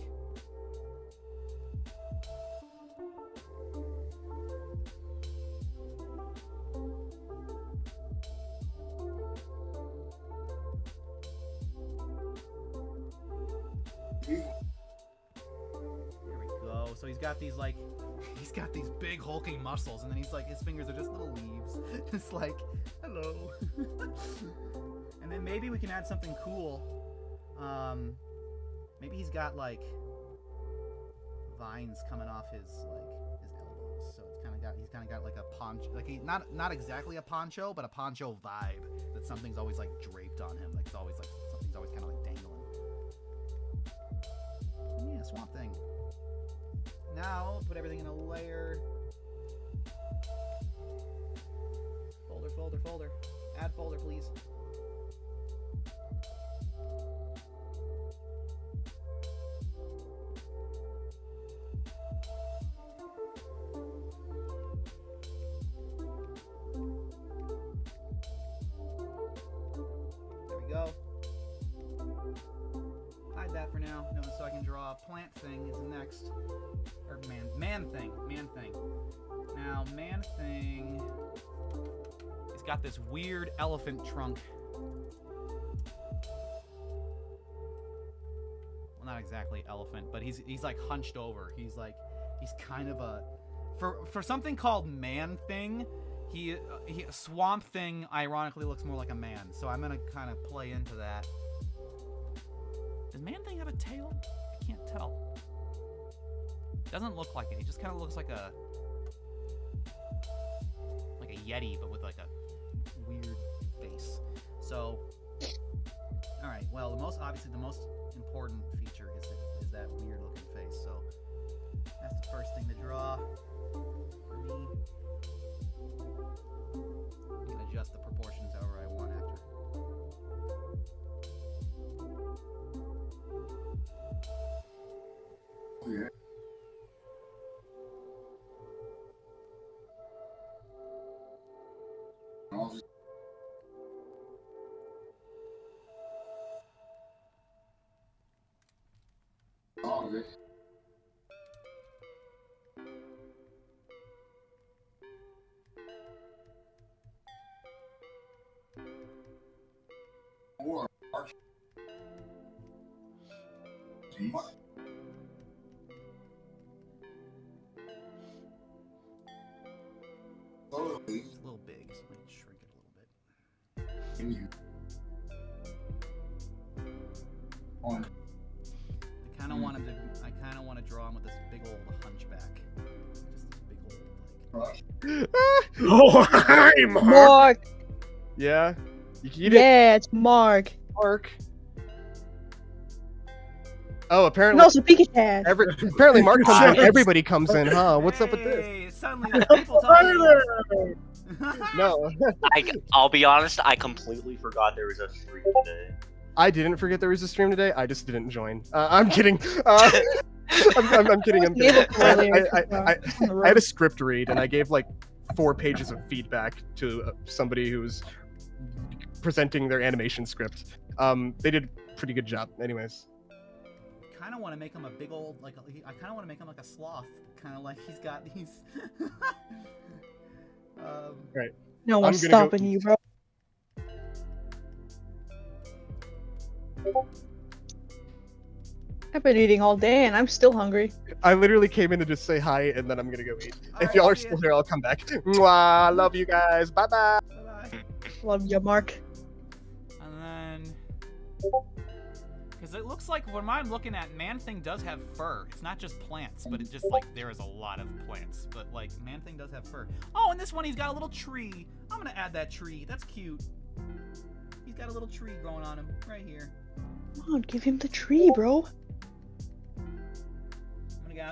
there we go. So he's got these big hulking muscles, and then he's like, his fingers are just little leaves. It's like, hello. And then maybe we can add something cool. Maybe he's got like vines coming off his elbows, so it's kind of kind of got like a poncho, like not exactly a poncho, but a poncho vibe. That something's always like draped on him. Like it's always like something's always kind of like dangling. Yeah, Swamp Thing. Now put everything in a layer. Folder. Add folder, please. There we go. Hide that for now. No, so I can draw a plant thing is next. Or man thing. Now, man thing. He's got this weird elephant trunk. Well, not exactly elephant, but he's like hunched over. He's kind of a for something called man thing. He Swamp Thing ironically looks more like a man, so I'm gonna kind of play into that. Does Man Thing have a tail? I can't tell. Doesn't look like it. He just kind of looks like a Yeti, but with like a weird face. So, all right. Well, the most important feature is that weird looking face. So that's the first thing to draw for me. I can adjust the proportions however I want after. Yeah. It's a little big, so let me shrink it a little bit. I kind of want to draw him with this big old hunchback. Just this big old Oh, hi, Mark. Mark. Yeah. You didn't Yeah, it's Mark. Mark. Oh, And apparently also Pikachu. apparently Mark comes in. Everybody comes in, huh? What's up with this? Hey, suddenly there's people talking. No, I'll be honest, I completely forgot there was a stream today. I didn't forget there was a stream today. I just didn't join. I'm kidding. I'm kidding. I'm kidding. I had a script read and I gave like 4 pages of feedback to somebody who was presenting their animation script. They did a pretty good job. Anyways. kind of want to make him a big old, I kind of want to make him like a sloth. Kind of like he's got these. Right. No one's gonna stopping you, bro. I've been eating all day and I'm still hungry. I literally came in to just say hi and then I'm gonna go eat. If Alright, y'all are see still ya. here, I'll come back. Mwah, love you guys. Bye bye. Bye-bye. Love you, Mark. And then, because it looks like when I'm looking at, Man-Thing does have fur. It's not just plants, but it's just like there is a lot of plants. But like Man-Thing does have fur. Oh, and this one he's got a little tree. I'm gonna add that tree. That's cute. He's got a little tree growing on him right here. Come on, give him the tree, bro.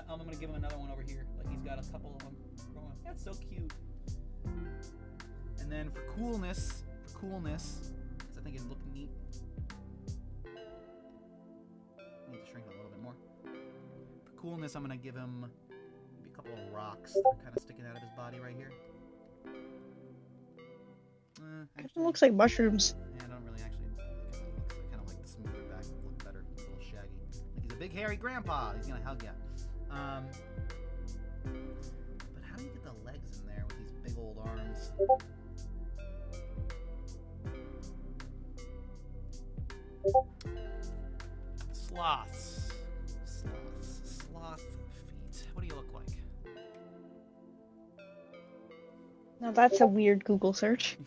I'm gonna give him another one over here. Like he's got a couple of them growing. That's so cute. And then for coolness, because I think it'd look neat. I need to shrink it a little bit more. For coolness, I'm gonna give him maybe a couple of rocks that are kind of sticking out of his body right here. It looks like mushrooms. Yeah, I don't really actually. I kind of like the smoother back look better. It's a little shaggy. Like he's a big hairy grandpa. He's gonna hug you. But how do you get the legs in there with these big old arms? Sloth feet. What do you look like? Now that's a weird Google search.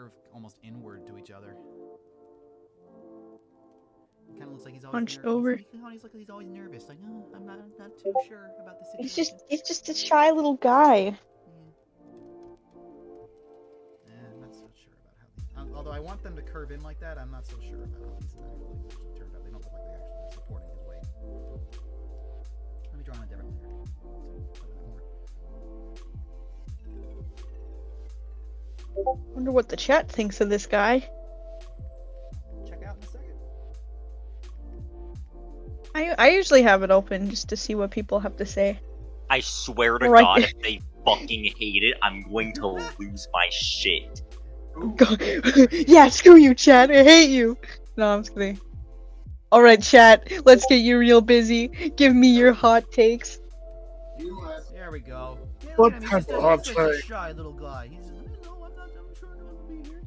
of almost inward to each other. It kind of looks like he's always Hunched over. He's always nervous. Like, oh, I'm not too sure about the situation. He's just a shy little guy. Not so sure about how these. Although I want them to curve in like that, I'm not so sure about how these actually turned out. They don't look like they actually are supporting his weight. Let me draw on a different layer. Wonder what the chat thinks of this guy. Check out in a second. I usually have it open just to see what people have to say. I swear to Right. God, if they fucking hate it, I'm going to lose my shit. Yeah, screw you, chat. I hate you. No, I'm just kidding. Alright, chat. Let's get you real busy. Give me your hot takes. There we go. Yeah, What look at him. type He's of just hot such a take? shy little guy. He's no, I'm sure I don't want to be here.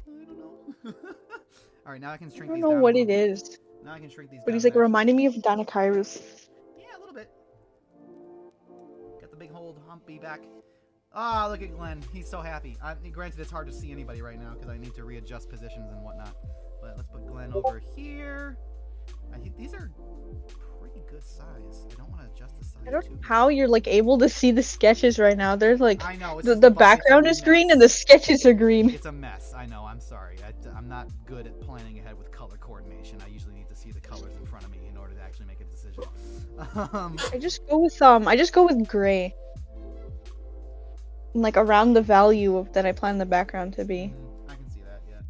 I don't know. Alright, now I can I shrink don't these know down. what a it little bit. is, Now I can shrink these but down. he's like actually. reminding me of Danakairos. Yeah, a little bit. Got the big old humpy back. Ah, look at Glenn. He's so happy. Granted, it's hard to see anybody right now because I need to readjust positions and whatnot. But let's put Glenn over here. I think these are pretty good size. I don't want to adjust the size I don't too know much. how you're like able to see the sketches right now. They're like I know. It's the just a background it's is a green mess. and the sketches are green. It's a mess. I know. I'm sorry. I'm not good at planning ahead with color coordination. I usually need to see the colors in front of me in order to actually make a decision. I just go with gray. And like around the value of that I plan the background to be. I can see that. Yeah.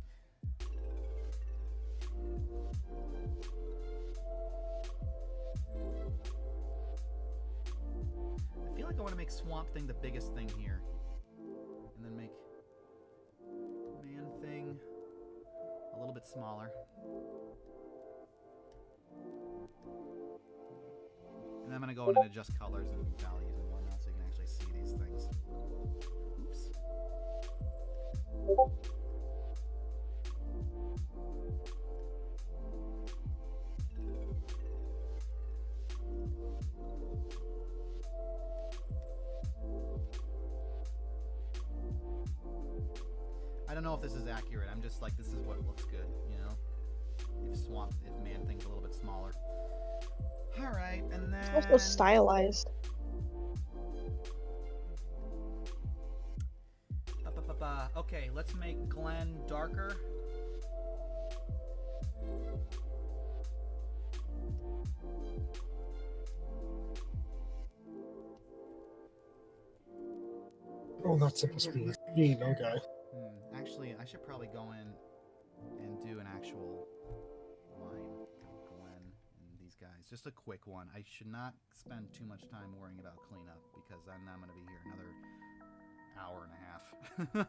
I feel like I want to make Swamp Thing the biggest thing here, and then make Man Thing a little bit smaller. And I'm gonna go in and adjust colors and values and whatnot so you can actually see these things. Oops. I don't know if this is accurate. I'm just like, this is what looks good, you know? If Man Thing's a little bit smaller. Alright, and then... It's also stylized. Okay, let's make Glenn darker. Oh, that's supposed to be mean, okay. Actually, I should probably go in and do an actual line of Glenn and these guys. Just a quick one. I should not spend too much time worrying about cleanup because then I'm going to be here another hour and a half.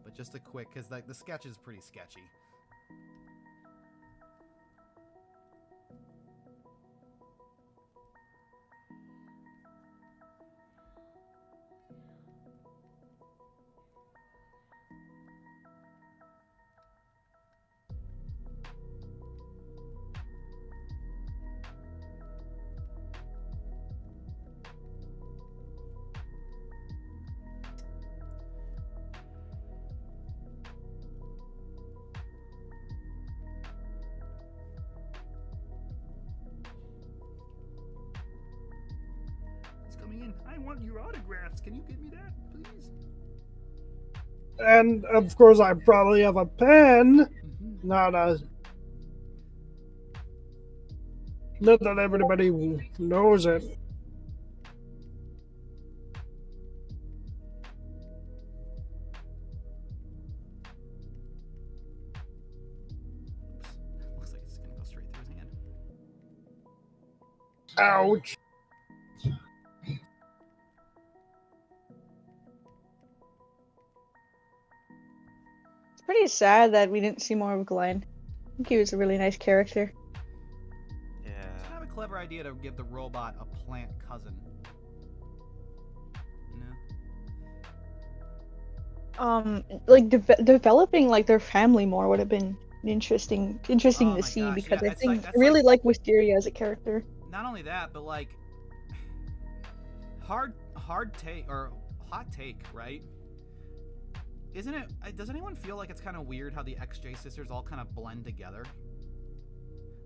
But just a quick, because like the sketch is pretty sketchy. I want your autographs. Can you give me that, please? And of course, I probably have a pen. Not that everybody knows it. Looks like it's gonna go straight through his hand. Ouch. It's pretty sad that we didn't see more of Glenn. I think he was a really nice character. It's kind of a clever idea to give the robot a plant cousin. You know? Like developing like their family more would have been interesting Oh to my see gosh, because yeah, I it's think like- that's I really like- like Wisteria as a character. Not only that, but like hard take or hot take, right? isn't it? Does anyone feel like it's kind of weird how the XJ sisters all kind of blend together?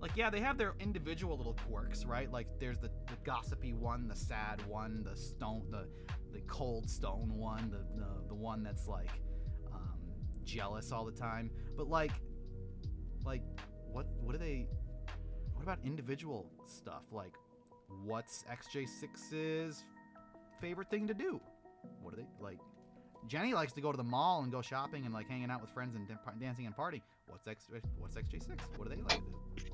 Like, yeah, they have their individual little quirks, right? Like, there's the gossipy one, the sad one, the cold stone one, the one that's like jealous all the time. But like, what do they? What about individual stuff? Like, what's XJ6's favorite thing to do? What do they like? Jenny likes to go to the mall and go shopping and like hanging out with friends and dancing and partying. What's XJ6? What do they like to do?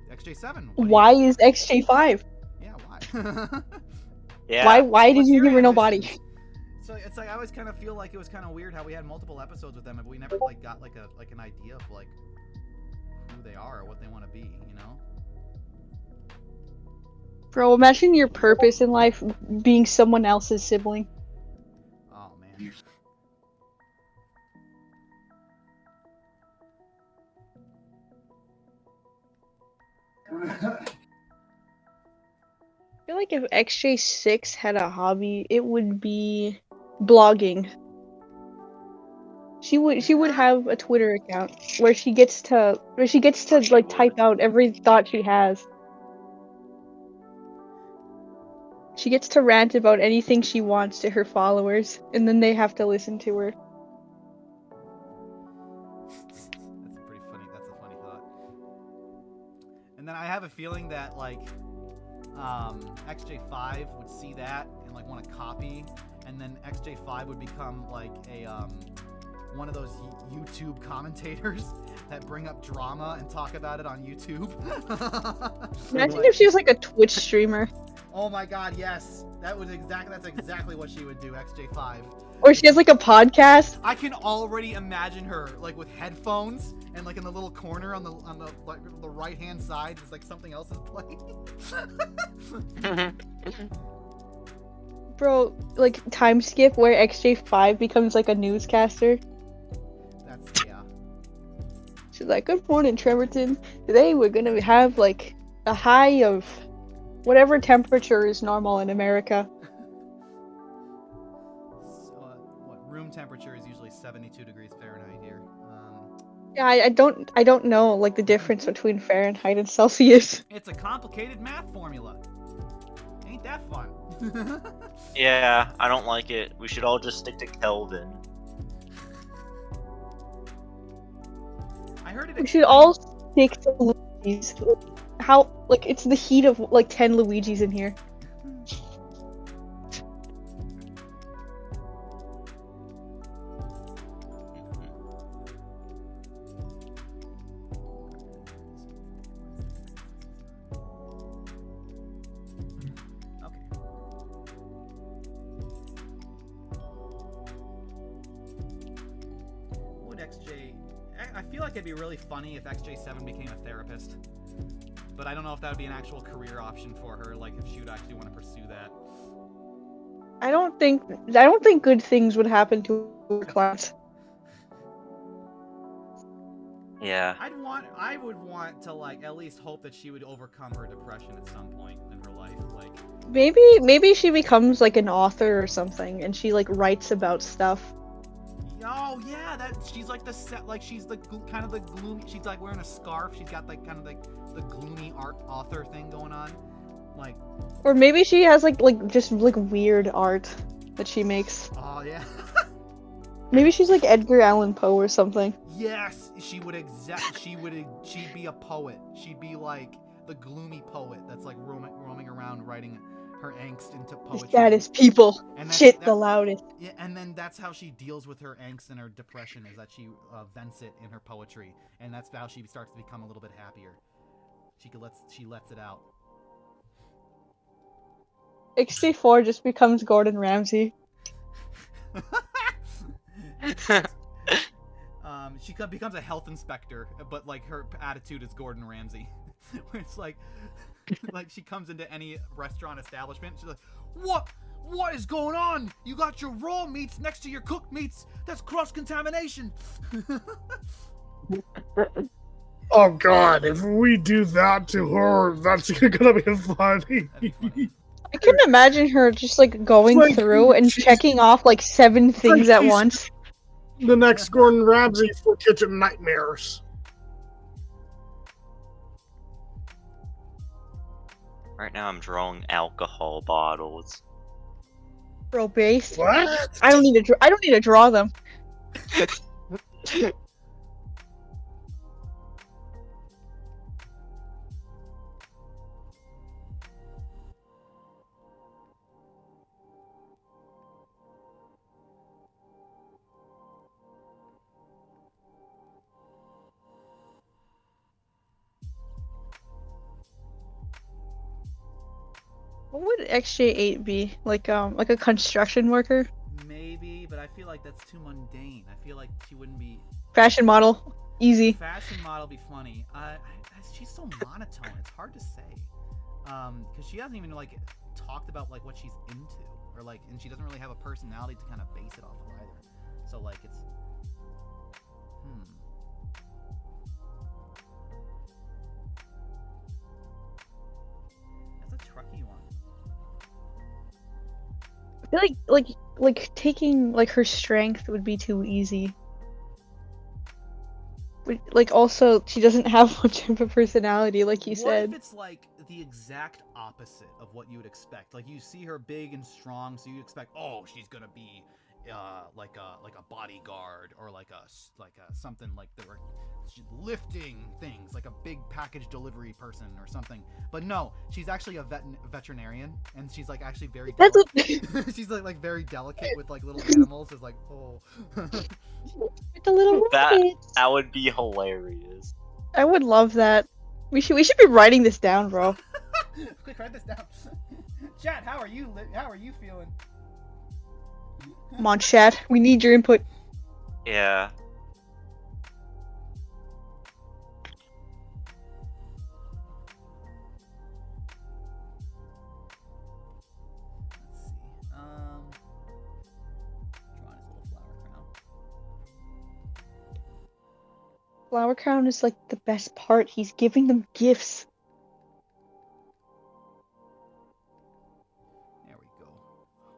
XJ7. Why is XJ5? Yeah, why? Yeah. Why did you give her no body? So it's like I always kind of feel like it was kind of weird how we had multiple episodes with them, but we never like got like an idea of like who they are or what they want to be, you know? Bro, imagine your purpose in life being someone else's sibling. Oh man. I feel like if XJ6 had a hobby, it would be blogging. She would have a Twitter account where she gets to like type out every thought she has. She gets to rant about anything she wants to her followers, and then they have to listen to her. That's a funny thought. And then I have a feeling that like XJ5 would see that and like want to copy, and then XJ5 would become like a one of those YouTube commentators that bring up drama and talk about it on YouTube. Imagine if she was like a Twitch streamer. Oh my god, yes. That's exactly what she would do, XJ5. Or she has like a podcast. I can already imagine her like with headphones and like in the little corner on the right hand side there's like something else is playing. Bro, like time skip where XJ5 becomes like a newscaster. Yeah. She's like, "Good morning, Trevorton. Today we're gonna have like a high of whatever temperature is normal in America." So, what room temperature is usually 72 degrees Fahrenheit here. Yeah, I don't know like the difference between Fahrenheit and Celsius. It's a complicated math formula. Ain't that fun? Yeah, I don't like it. We should all just stick to Kelvin. I heard it. We should all stick to Luigi's. How like it's the heat of like 10 Luigis in here. I feel like it'd be really funny if XJ7 became a therapist, but I don't know if that would be an actual career option for her. Like if she would actually want to pursue that. I don't think good things would happen to her class. Yeah. I would want to like at least hope that she would overcome her depression at some point in her life. Like maybe she becomes like an author or something, and she like writes about stuff. Oh yeah, that she's like she's the kind of the gloomy. She's like wearing a scarf. She's got like kind of like the gloomy art author thing going on, like. Or maybe she has like just like weird art that she makes. Oh yeah. Maybe she's like Edgar Allan Poe or something. Yes, she'd be a poet. She'd be like the gloomy poet that's like roaming around writing her angst into poetry. The saddest people. And the loudest. Yeah, and then that's how she deals with her angst and her depression, is that she vents it in her poetry, and that's how she starts to become a little bit happier. She lets it out. XJ4 just becomes Gordon Ramsay. She becomes a health inspector, but like her attitude is Gordon Ramsay. It's like she comes into any restaurant establishment, she's like, what is going on? You got your raw meats next to your cooked meats. That's cross-contamination. Oh god, if we do that to her, that's gonna be funny. I can imagine her just like going through and checking off like 7 things at once. the next Gordon Ramsay for kitchen nightmares. Right now I'm drawing alcohol bottles. Bro based. What? I don't need to draw them. What would XJ8 be? Like a construction worker? Maybe, but I feel like that's too mundane. I feel like she wouldn't be. Fashion model. Easy. Fashion model be funny. She's so monotone. It's hard to say. Because she hasn't even like talked about like what she's into, or like, and she doesn't really have a personality to kind of base it off of either. So like it's. That's a trucky one. I feel like taking like her strength would be too easy. Like also she doesn't have much of a personality, like you said. What if it's like the exact opposite of what you would expect? Like you see her big and strong, so you expect, oh, she's gonna be like a bodyguard, or like a something like lifting things, like a big package delivery person or something. But no, she's actually a veterinarian, and she's like actually very she's like very delicate with like little animals. It's like, oh. The little rabbits. That would be hilarious. I would love that. We should be writing this down, bro. Quick, write this down. Chat, how are you feeling? Come on, chat. We need your input. Yeah. Let's see. Drawing his little flower crown. Flower crown is like the best part. He's giving them gifts. There we go.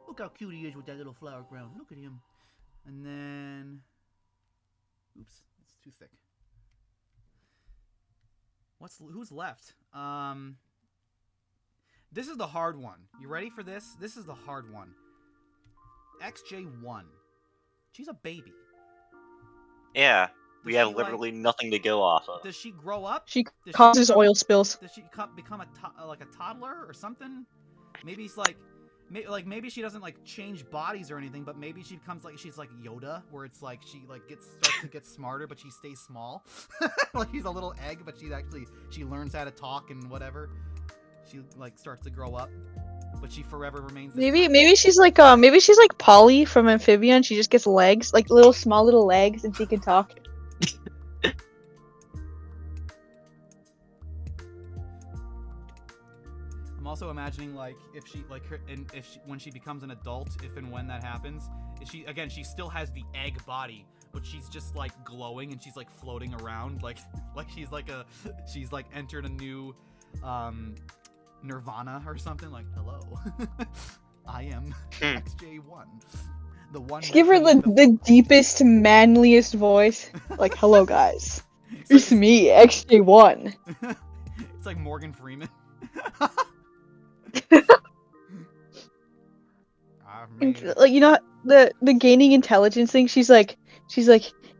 Look how cute he is with that little flower crown. Look at him. And then, oops, it's too thick. Who's left? This is the hard one. You ready for this? This is the hard one. XJ1. She's a baby. Yeah. We Does have she, literally nothing to go off of. Does she grow up? She Does causes oil spills. Does she become like a toddler or something? Maybe it's like, maybe she doesn't like change bodies or anything, but maybe she becomes like, she's like Yoda, where it's like she like starts to get smarter, but she stays small. Like she's a little egg, but she learns how to talk and whatever. She like starts to grow up, but she forever remains. Maybe she's like Polly from Amphibian. She just gets legs, like small little legs, and she can talk. I'm also imagining like if she like her, and if she, when she becomes an adult, if and when that happens, she still has the egg body, but she's just like glowing and she's like floating around like she's like entered a new Nirvana or something. Like, hello, I am XJ1, the one. Give her the deepest, manliest voice. Like, hello guys, it's me, XJ1. It's like Morgan Freeman. Like, you know, the gaining intelligence thing. She's like,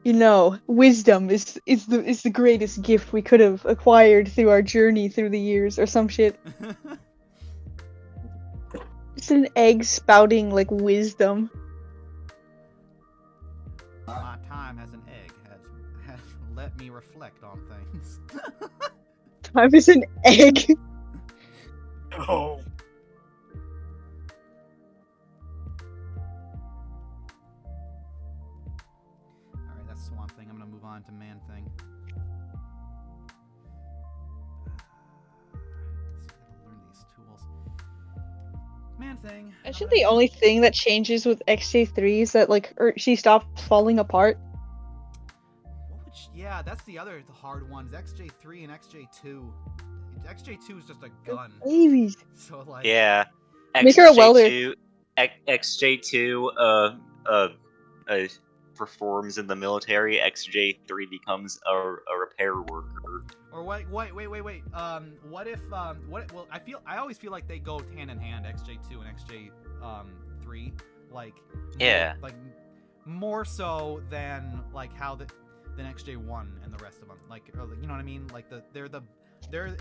you know, wisdom is the greatest gift we could have acquired through our journey through the years, or some shit. It's an egg spouting like wisdom. My time as an egg has let me reflect on things. Time is an egg. Oh. Alright, that's Swamp Thing. I'm gonna move on to Man Thing. Let's see if I can learn these tools. Man Thing. Actually, the only thing that changes with XJ3 is that she stops falling apart. Yeah, that's the hard ones. XJ3 and XJ2. XJ2 is just a gun. Babies. So like. Yeah. Make her a welder. XJ2, performs in the military, XJ3 becomes a repair worker. Or wait. What if well, I always feel like they go hand in hand, XJ2 and XJ3, like Yeah. more so than like how than XJ1 and the rest of them. Like, or, you know what I mean? Like they're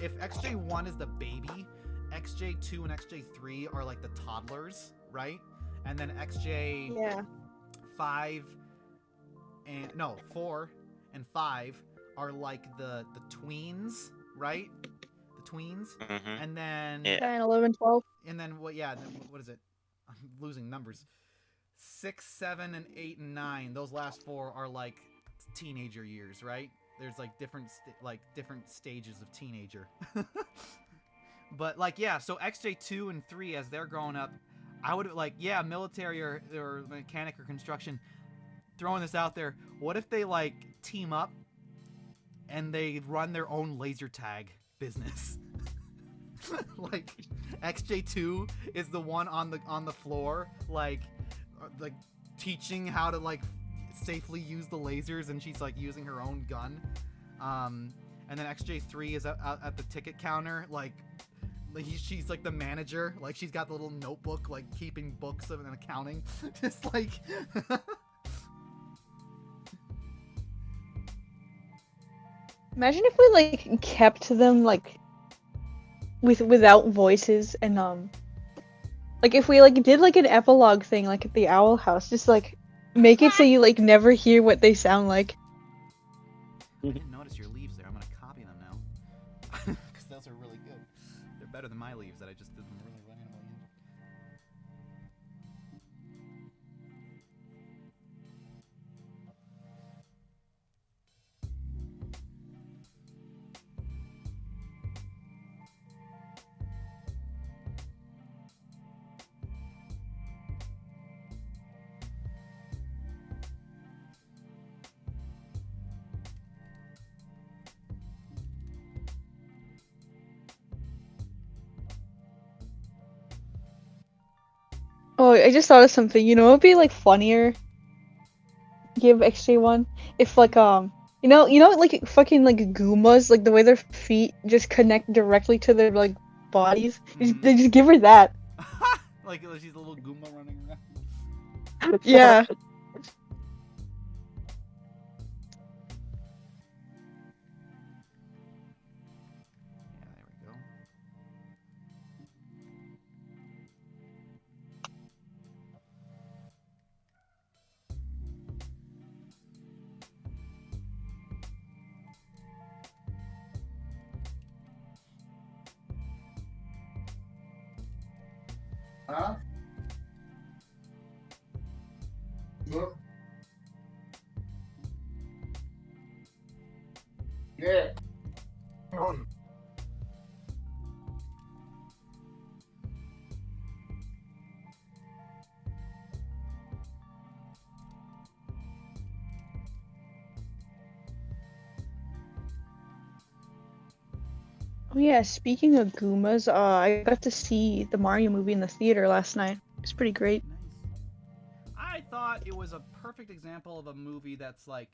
if XJ1 is the baby, XJ2 and XJ3 are like the toddlers, right? And then XJ5 and 4 and 5 are like the tweens, right? The tweens. Mm-hmm. And then 10, 11, 12. and then what is it? I'm losing numbers. 6, 7, and 8 and 9. Those last 4 are like teenager years, right? There's like different stages of teenager. But like, yeah, so XJ2 and 3 as they're growing up, I would like, yeah, military or mechanic or construction. Throwing this out there, what if they like team up and they run their own laser tag business? Like XJ2 is the one on the floor, like teaching how to like safely use the lasers, and she's like using her own gun. And then XJ3 is at the ticket counter, like she's like the manager, like she's got the little notebook, like keeping books of an accounting, just like. Imagine if we like kept them like without voices, and like if we like did like an epilogue thing like at the Owl House, just like make it so you like never hear what they sound like. I didn't notice your leaves there. I'm gonna copy them now because those are really good. They're better than my leaves that I just did them really randomly. Oh, I just thought of something. You know, it'd be like funnier. Give XJ1 if like you know like fucking like Goombas, like the way their feet just connect directly to their like bodies. They just give her that. Like she's a little Goomba running around. Yeah. Yeah, there we go. Huh? Look. Yeah. On. Oh yeah, speaking of Goombas, I got to see the Mario movie in the theater last night. It's pretty great. Nice. I thought it was a perfect example of a movie that's like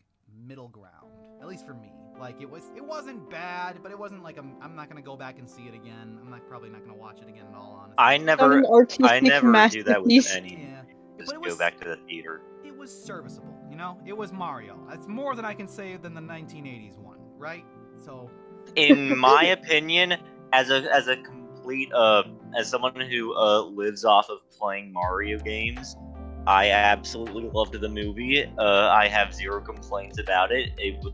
middle ground, at least for me. Like it wasn't bad, but it wasn't like I'm not gonna go back and see it again. I'm probably not gonna watch it again in all honesty. I never do that with any. Yeah, Just but it go was, back to the theater. It was serviceable, you know. It was Mario. That's more than I can say than the 1980s one, right? So. In my opinion, as a complete as someone who lives off of playing Mario games, I absolutely loved the movie. I have zero complaints about it. It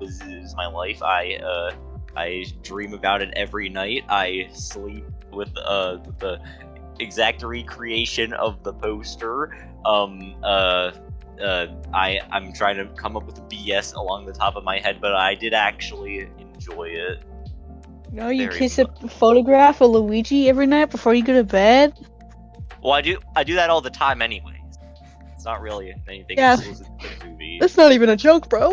was my life. I dream about it every night. I sleep with the exact recreation of the poster. I'm trying to come up with BS along the top of my head, but I did actually enjoy it. No, you Very kiss much. a photograph of Luigi every night before you go to bed? Well, I do that all the time anyways. It's not really anything Yeah. exclusive to the movie. That's not even a joke, bro.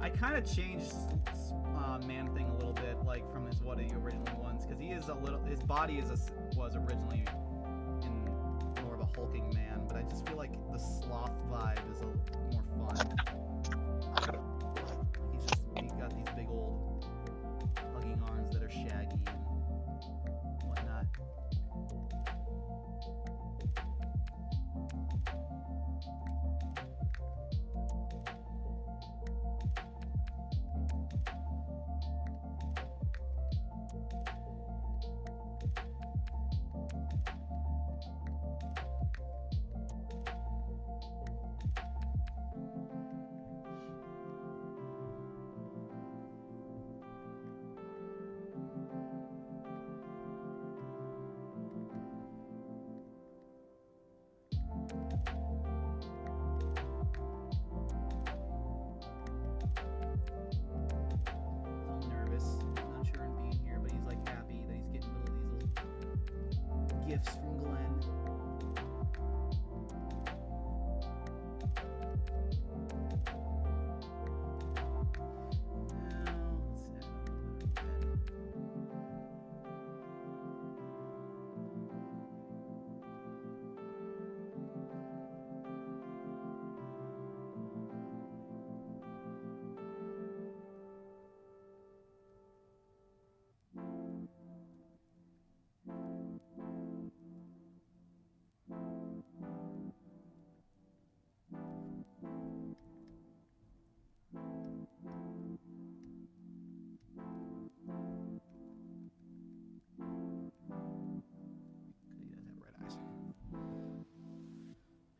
I kind of changed Man Thing a little bit, like from what he originally was, because he is a little. His body was originally in more of a hulking man, but I just feel like the sloth vibe is more fun. He's got these big old hugging arms that are shaggy and whatnot. Gifts from Glenn.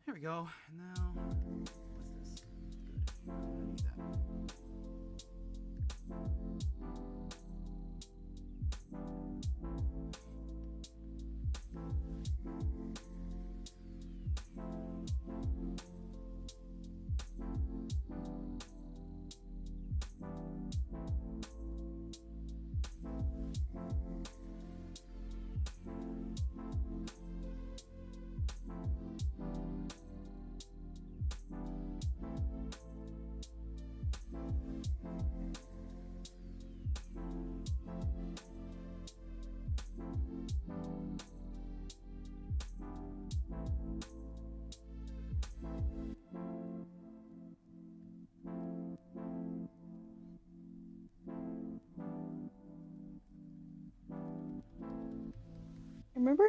There we go. Now, what's this? Good. I need that.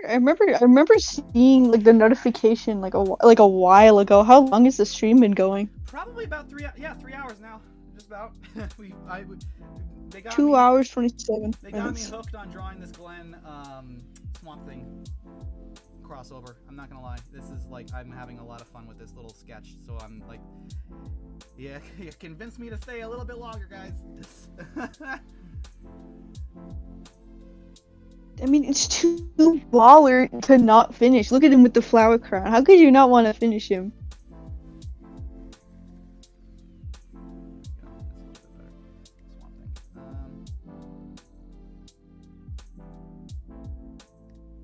I remember seeing like the notification like a while ago. How long has the stream been going? Probably about 3 hours now. Just about. They got 2 hours 27 They got me minutes. hooked on drawing this Glenn Swamp Thing crossover. I'm not gonna lie. This is like I'm having a lot of fun with this little sketch. So I'm like, yeah, you convinced me to stay a little bit longer, guys. I mean, it's too baller to not finish. Look at him with the flower crown. How could you not want to finish him?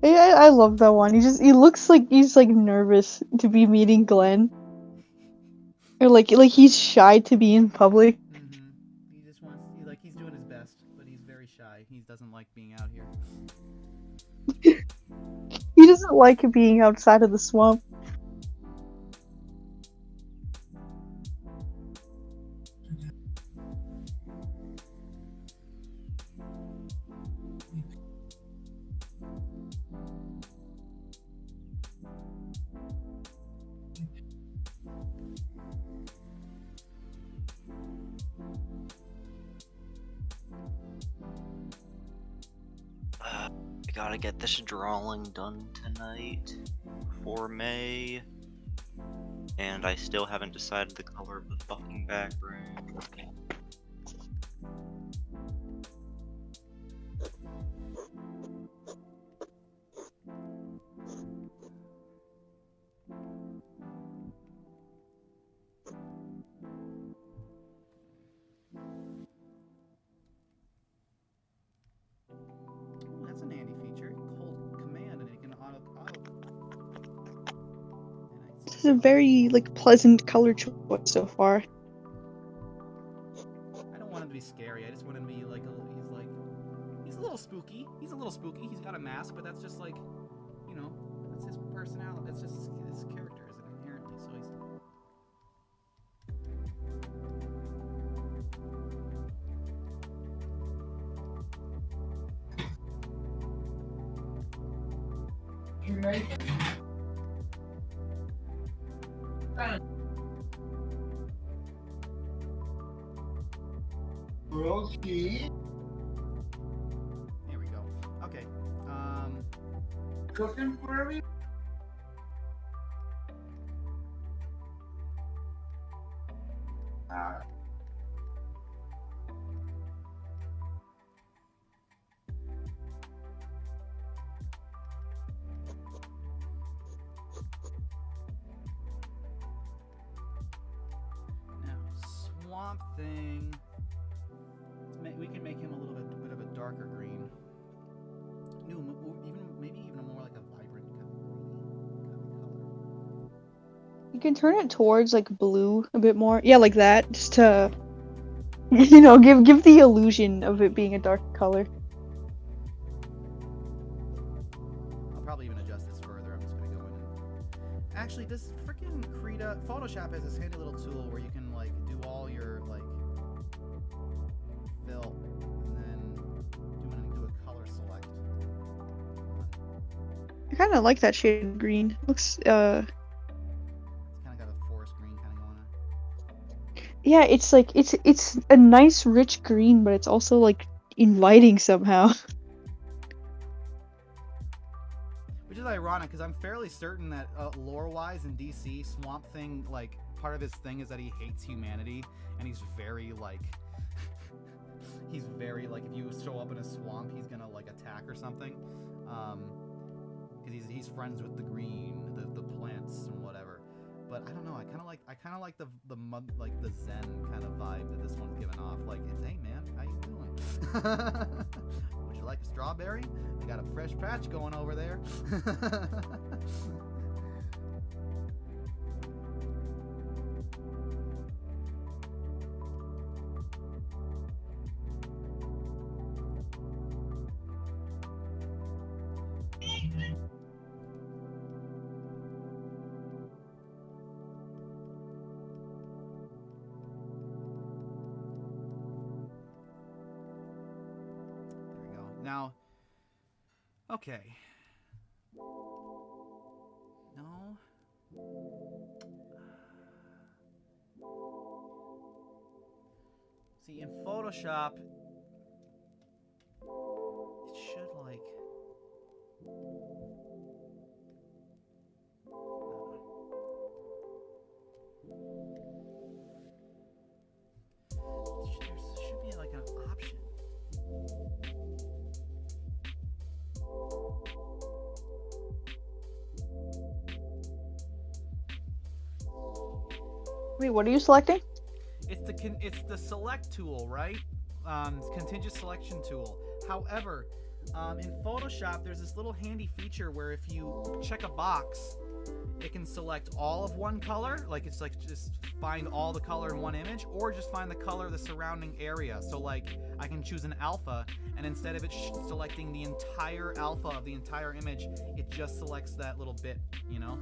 I love that one. He looks like he's like nervous to be meeting Glenn, or like he's shy to be in public. He just wants he's doing his best, but he's very shy. He doesn't like being out here. He doesn't like being outside of the swamp. I gotta get this drawing done tonight for May. And I still haven't decided the color of the fucking background. That's an handy feature. You can hold command and it can auto. This is a very like pleasant color choice so far. to be scary. I just want him to be like he's a little spooky. He's a little spooky. He's got a mask, but that's just like, you know, that's his personality. That's just his character, is it inherently? So he's. Here we go. Okay. Cooking for me? Now, Swamp Thing. We can make him a little bit of a darker green. Maybe even more like a vibrant kind of green kind of color. You can turn it towards like blue a bit more. Yeah, like that, just to you know, give the illusion of it being a dark color. I'll probably even adjust this further. I'm just gonna go in and actually, does freaking Krita Photoshop has this handy little tool where you can like do all your like fill and then do a color select. I kind of like that shade of green. Looks It's kind of got a forest green kind of going on. yeah, it's like it's a nice rich green, but it's also like inviting somehow. Which is ironic because I'm fairly certain that lore-wise in DC, Swamp Thing, like part of his thing is that he hates humanity, and he's very like he's very like if you show up in a swamp, he's gonna like attack or something. Because he's friends with the green, the plants and whatever. But I don't know. I kind of like the mud, like the Zen kind of vibe that this one's giving off. Like, it's, hey man, how you doing? Would you like a strawberry? I got a fresh patch going over there. Now, okay. No. See, in Photoshop, it should like. There should be like an option. Wait, what are you selecting? It's the select tool, right? Contingent selection tool. However, in Photoshop, there's this little handy feature where if you check a box, it can select all of one color. Like it's like just find all the color in one image, or just find the color of the surrounding area. So like I can choose an alpha, and instead of it selecting the entire alpha of the entire image, it just selects that little bit, you know?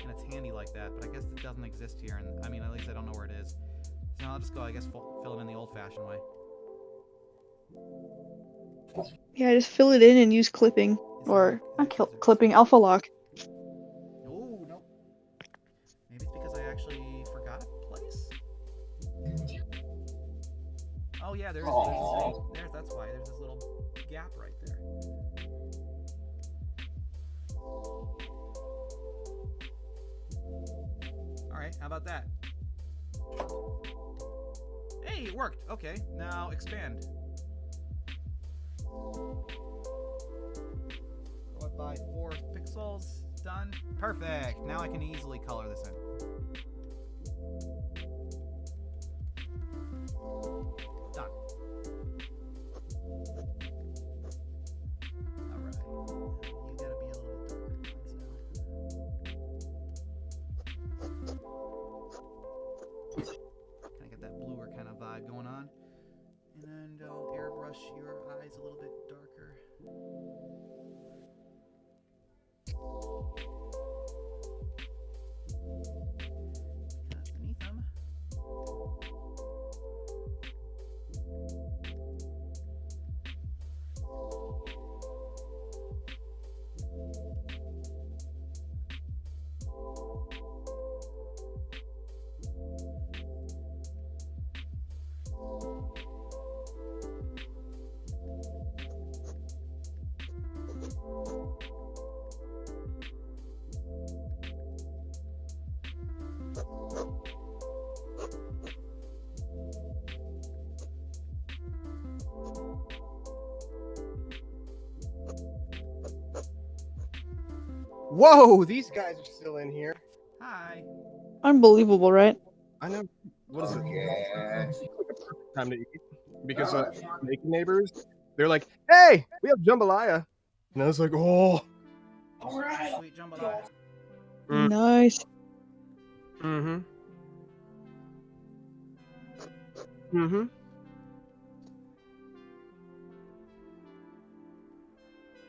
And it's handy like that, but I guess it doesn't exist here. And I mean, at least I don't know where it is. So I'll just go, I guess, fill it in the old-fashioned way. Yeah, just fill it in and use clipping. Or not clipping, alpha lock. Oh, no. Maybe it's because I actually forgot a place? Oh, yeah, that's why. There's this little gap right there. Alright, how about that? Hey, it worked. Okay, now expand. Go up by 4 pixels. Done. Perfect. Now I can easily color this in. Done. Alright. You gotta be a little bit darker now. Kind of get that bluer kind of vibe going on. brush your eyes a little bit darker. Because beneath them. Whoa, these guys are still in here. Hi. Unbelievable, right? I know. What is it? It's like a perfect time to eat because naked neighbors. They're like, "Hey, we have jambalaya," and I was like, "Oh, All right. Sweet jambalaya. Mm. Nice. mm-hmm, mm-hmm."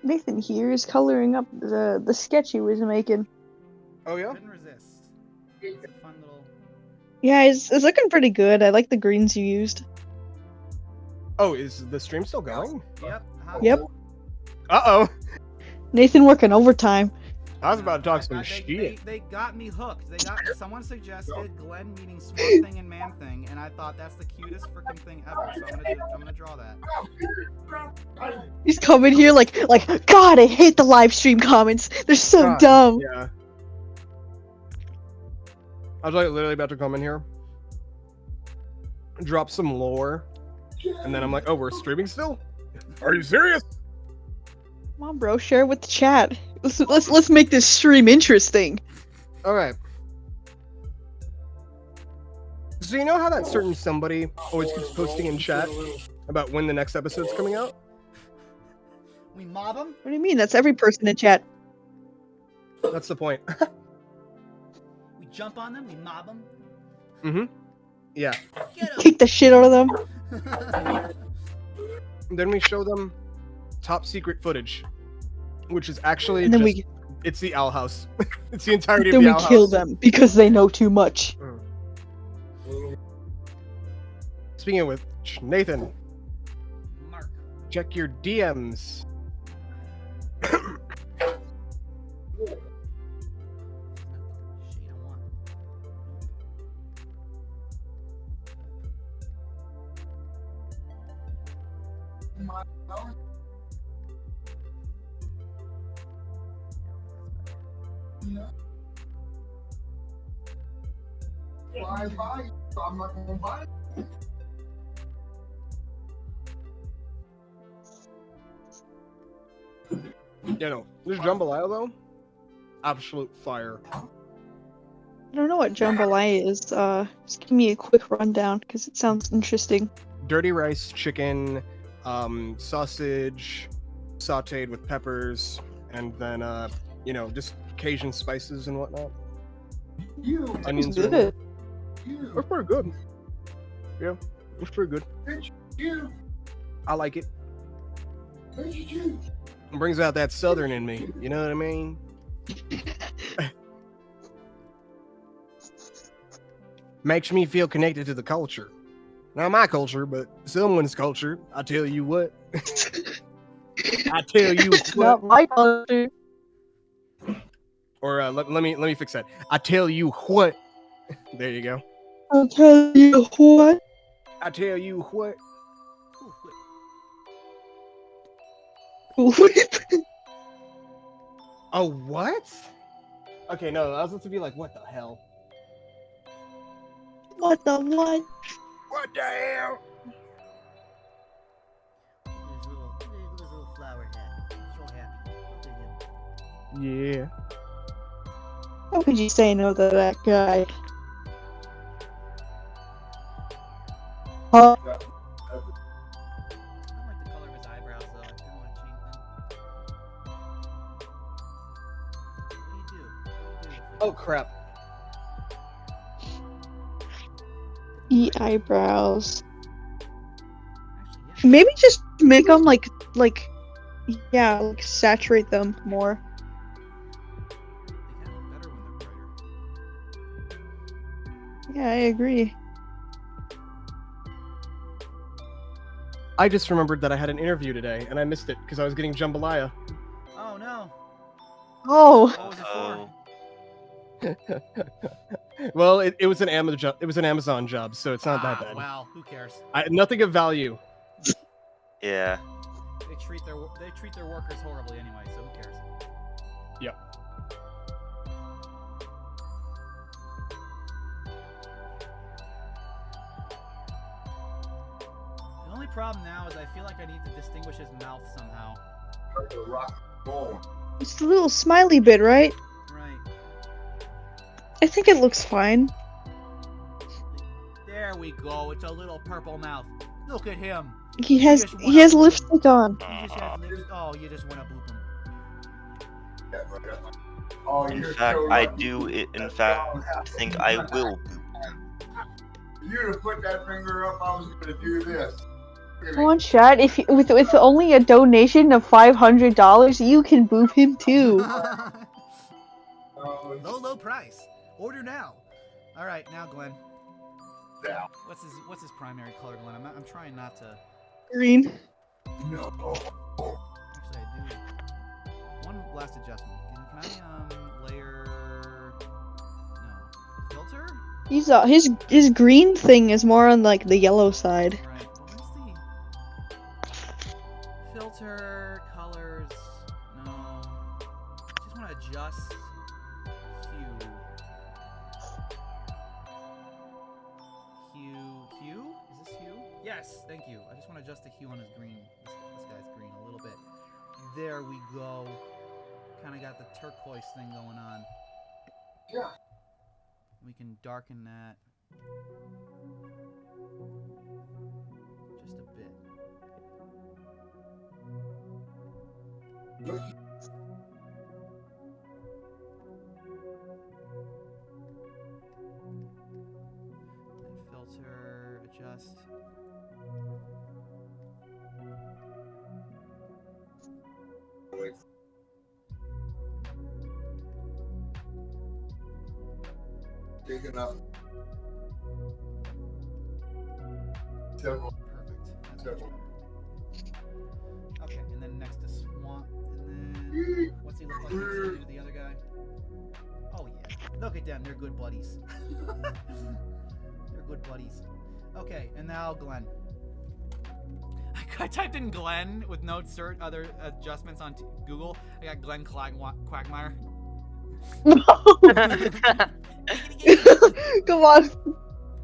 Nathan here is coloring up the sketch he was making. Oh yeah. Couldn't resist. It's a fun little. Yeah, it's looking pretty good. I like the greens you used. Oh, is the stream still going? Yep. Yep. Uh-oh. Nathan working overtime. I was about to talk some shit. They got me hooked. Someone suggested Glenn meeting Swamp Thing and Man Thing, and I thought that's the cutest freaking thing ever. So I'm gonna draw that. He's coming here like God, I hate the live stream comments. They're so God, dumb. Yeah. I was like literally about to come in here, drop some lore, and then I'm like, "Oh, we're streaming still? Are you serious?" Come on, bro, share it with the chat. Let's make this stream interesting. All right. So you know how that certain somebody always keeps posting in chat about when the next episode's coming out? We mob them. What do you mean? That's every person in chat. That's the point. We jump on them. We mob them. Mm-hmm. Yeah. Get 'em. Kick the shit out of them. Then we show them top secret footage, which is actually And then just, it's the owl house. It's the entirety then of the we owl kill house. them because they know too much. Speaking of which, Nathan, Mark. check your DMs. Shade I want. You know, this jambalaya though, absolute fire. I don't know what jambalaya is. Just give me a quick rundown because it sounds interesting. Dirty rice, chicken, sausage, sautéed with peppers, and then you know, just Cajun spices and whatnot. Onions. Good. It's pretty good. Yeah, it's pretty good. I like it. It brings out that southern in me. You know what I mean? Makes me feel connected to the culture. Not my culture, but someone's culture. I tell you what. I tell you what. Not my culture. Or let me fix that. I tell you what. There you go. I'll tell you what. I tell you what. Whip. Oh, what? Okay, no, I was about to be like, what the hell? What the what? What the hell? His little flower hat. So happy. Look at him. Yeah. How could you say no to that guy? Huh? I don't like the color of his eyebrows though. I kind of want to change them. What do you do? Oh crap. Eat eyebrows. Actually, yeah. Maybe just make them like yeah, like saturate them more. They can look better when they're brighter. Yeah, I agree. I just remembered that I had an interview today, and I missed it because I was getting jambalaya. Oh no. Oh, What was it for? Well, it was an Amazon job, so it's not that bad. Well, who cares? Nothing of value. Yeah. They treat their workers horribly anyway, so who cares? Yep. The only problem now is I feel like I need to distinguish his mouth somehow. it's the little smiley bit, right? Right. I think it looks fine. There we go. It's a little purple mouth. Look at him. He has lipstick on. He just has lips. Oh, you just want to boop him. In fact, I do. In fact, think I will. You to put that finger up, I was gonna do this. Come on, chat. If you, with only a donation of $500, you can boop him too. Low price. Order now. All right, now Glenn. Down. What's his primary color, Glenn? I'm trying not to. Green. No. Actually, I do. One last adjustment. Can I layer? No. Filter? His green thing is more on like the yellow side. Right. Well, let's see. Filter, colors. No. Just want to adjust hue. Hue? Is this hue? Yes, thank you. I just want to adjust the hue on his green. This guy's green a little bit. There we go. Kind of got the turquoise thing going on. Yeah. We can darken that just a bit. And filter, adjust. Picking up. Several. Perfect. That's much Several. better. Okay, and then next to Swamp, and then what's he look like next to the other guy? Oh yeah, look at them, they're good buddies. They're good buddies. Okay, and now Glenn. I typed in Glenn with no other adjustments on Google. I got Glenn Quagmire.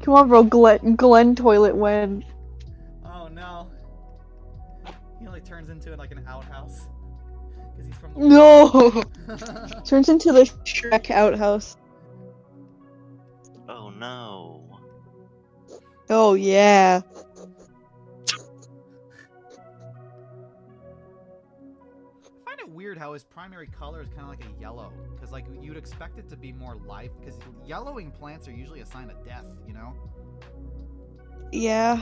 Come on, bro. Glenn Toilet when. Oh no. He only turns into like an outhouse. Because he's from the No! Turns into the Shrek outhouse. Oh no. Oh, yeah. I find it weird how his primary color is kind of like a yellow. Because like you'd expect it to be more life. Because yellowing plants are usually a sign of death, you know? Yeah.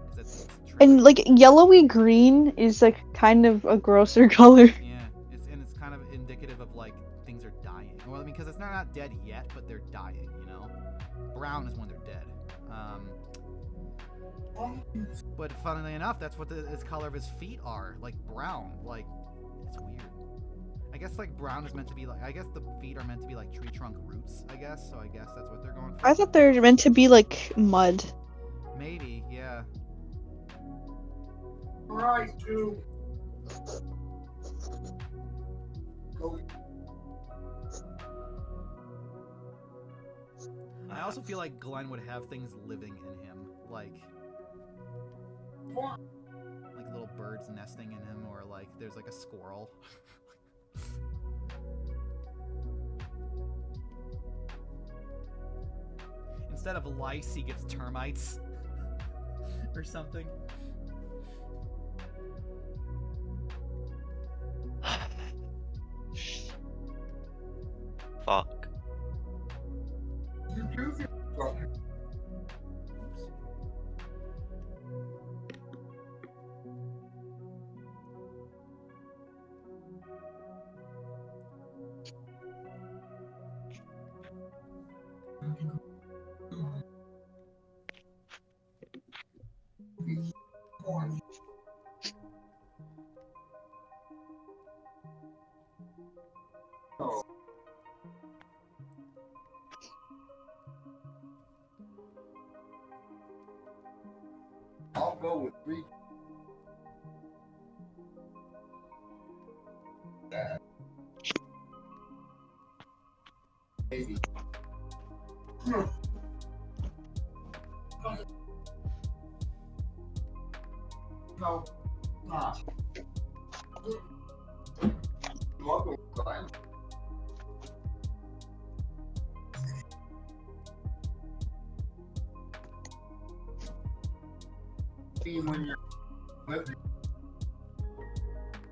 'Cause it's And like yellowy green is like kind of a grosser color. yeah, it's kind of indicative of like things are dying. Well, I mean, because it's not dead yet, but they're dying. You know, brown is when they're dead. But funnily enough, that's what the color of his feet are, like brown. Like it's weird. I guess like brown is meant to be like. I guess the feet are meant to be like tree trunk roots. I guess so. I guess that's what they're going for. I thought they were meant to be like mud. Maybe, yeah. Right, too. Go. I also feel like Glenn would have things living in him, like little birds nesting in him, or like there's like a squirrel. Instead of lice, he gets termites or something. Fuck. You do get something. I'll go with 3. Maybe. No, not. Welcome, Brian. See when you're living.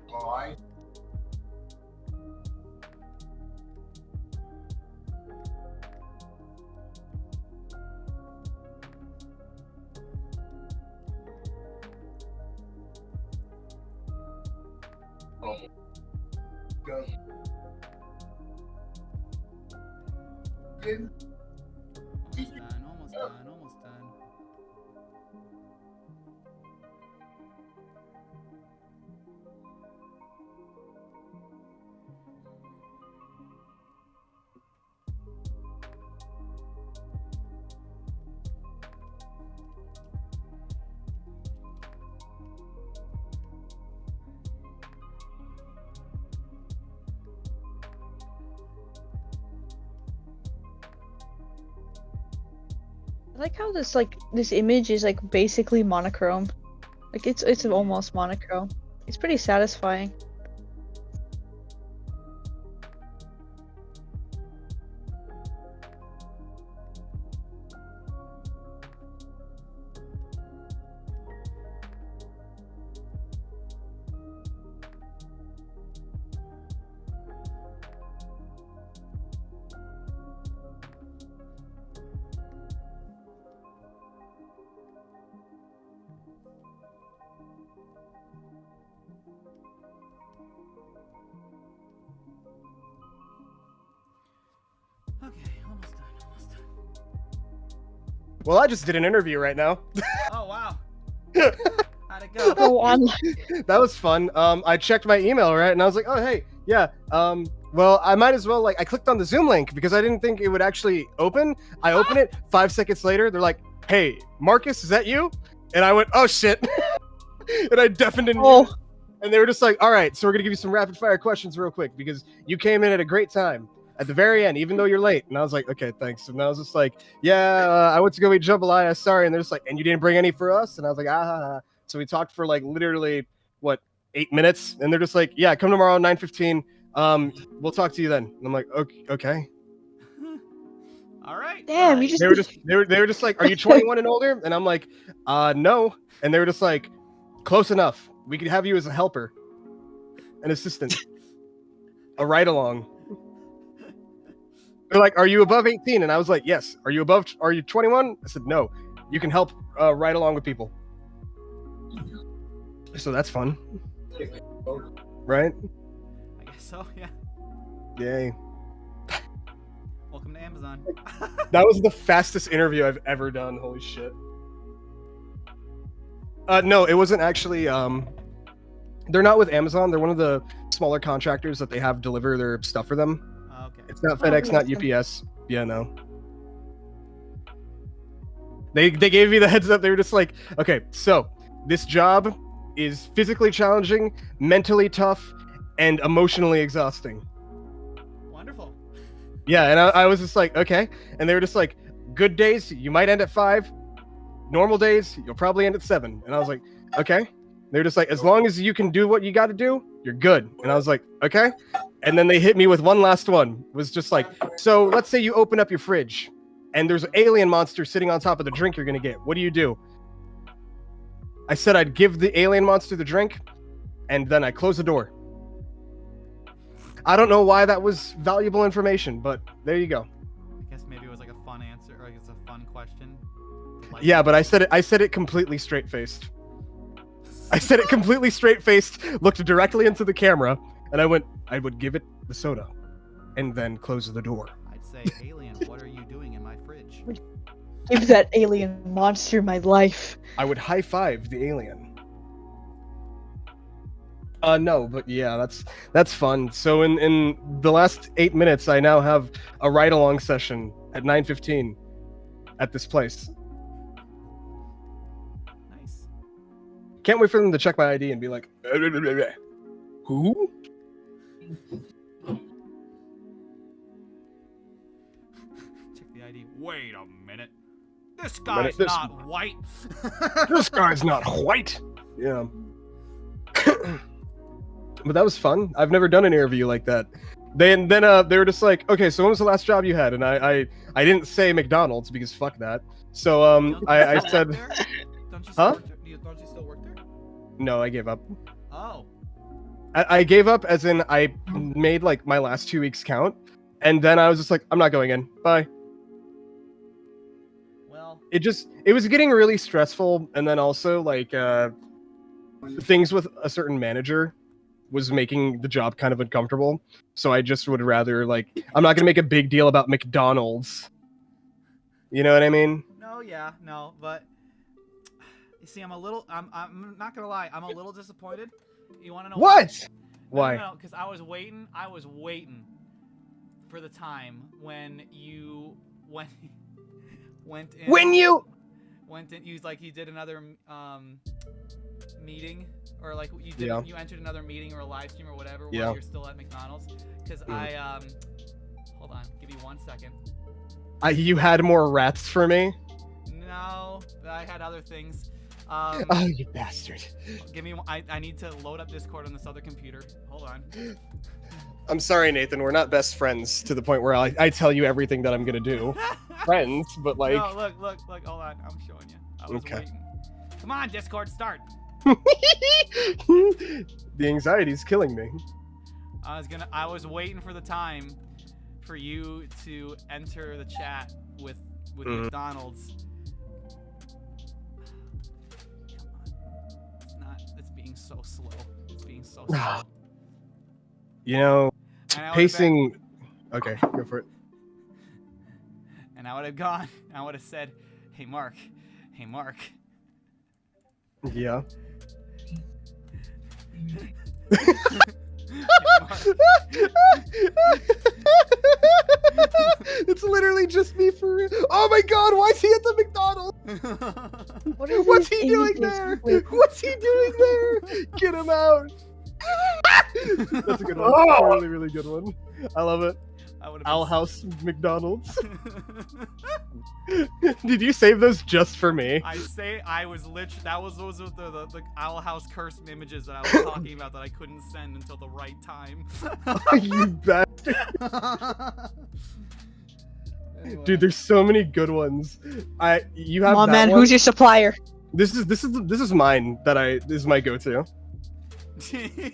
Why? Almost done. I like how this image is like basically monochrome. Like it's almost monochrome. It's pretty satisfying. Okay, almost done. Well, I just did an interview right now. Oh wow. How'd it go? Go on. That was fun. I checked my email, right, and I was like, oh hey, yeah. Well, I might as well I clicked on the Zoom link because I didn't think it would actually open. I open it. 5 seconds later, they're like, hey, Marcus, is that you? And I went, oh shit. And I deafened and Oh. And they were just like, all right, so we're gonna give you some rapid fire questions real quick because you came in at a great time. At the very end, even though you're late. And I was like, okay, thanks. And I was just like, yeah, I went to go eat jambalaya, sorry. And they're just like, and you didn't bring any for us? And I was like, ah. So we talked for like literally, 8 minutes? And they're just like, yeah, come tomorrow, 9:15. We'll talk to you then. And I'm like, okay. All right. Damn, you just They were just like, are you 21 and older? And I'm like, no. And they were just like, close enough. We could have you as a helper, an assistant, a ride-along. They're like, are you above 18? And I was like, yes. Are you 21? I said, no. You can help ride along with people. So that's fun. Right? I guess so, yeah. Yay. Welcome to Amazon. That was the fastest interview I've ever done. Holy shit. No, it wasn't actually. They're not with Amazon. They're one of the smaller contractors that they have deliver their stuff for them. Okay. It's not FedEx, not UPS. Yeah, no. They gave me the heads up. They were just like, okay, so this job is physically challenging, mentally tough, and emotionally exhausting. Wonderful. Yeah, and I was just like, okay. And they were just like, good days, you might end at 5. Normal days, you'll probably end at 7. And I was like, okay. They were just like, as long as you can do what you got to do, you're good. And I was like, okay. And then they hit me with one last one. It was just like, so let's say you open up your fridge and there's an alien monster sitting on top of the drink you're going to get. What do you do? I said I'd give the alien monster the drink and then I close the door. I don't know why that was valuable information, but there you go. I guess maybe it was like a fun answer, or like it's a fun question. Like, Yeah, but I said it completely straight-faced. I said it completely straight-faced, looked directly into the camera, and I would give it the soda, and then close the door. I'd say, alien, what are you doing in my fridge? Give that alien monster my life. I would high five the alien. No, but yeah, that's fun. So in the last 8 minutes, I now have a ride along session at 9:15 at this place. Nice. Can't wait for them to check my ID and be like, who? Check the ID. Wait a minute. This guy's This- not white. This guy's not white. Yeah. But that was fun. I've never done an interview like that. Then they were just like, okay, so when was the last job you had? And I didn't say McDonald's because fuck that. So I said, Don't you still Huh? work there? Don't you still work there? no, I gave up. Oh. I gave up as in I made like my last 2 weeks count, and then I was just like, I'm not going in. Bye. Well. It was getting really stressful, and then also like things with a certain manager was making the job kind of uncomfortable. So I just would rather like I'm not gonna make a big deal about McDonald's. You know what I mean? No, yeah, no, but you see, I'm not gonna lie, I'm a little disappointed. You want to know What? Why? Why? No, because I was waiting for the time when you went in. When you went in, you did another meeting, or like you did, Yeah. you entered another meeting or a live stream or whatever Yeah. while you're still at McDonald's. Because I hold on, give me 1 second. you had more rats for me? No, I had other things. Oh, you bastard. Give me. I need to load up Discord on this other computer. Hold on. I'm sorry, Nathan. We're not best friends to the point where I tell you everything that I'm gonna do. Friends, but like. No, look. Hold on. I'm showing you. I was Okay. waiting. Come on, Discord, start. The anxiety's killing me. I was waiting for the time for you to enter the chat with McDonald's. It's being so slow. It's being so slow. You know, And I would've pacing. Okay, go for it. And I would have gone. I would have said, "Hey, Mark. Hey, Mark." Yeah. It's literally just me for real. Oh my god, why is he at the McDonald's? What's he doing there? What's he doing there? Get him out. That's a good one. That's a really, really good one. I love it. Owl House McDonald's. Did you save those just for me? I was literally, those were the Owl House curse images that I was talking about that I couldn't send until the right time. You bastard. Anyway. Dude, there's so many good ones. You have Come on, that man. one? Who's your supplier? This is mine this is my go-to. The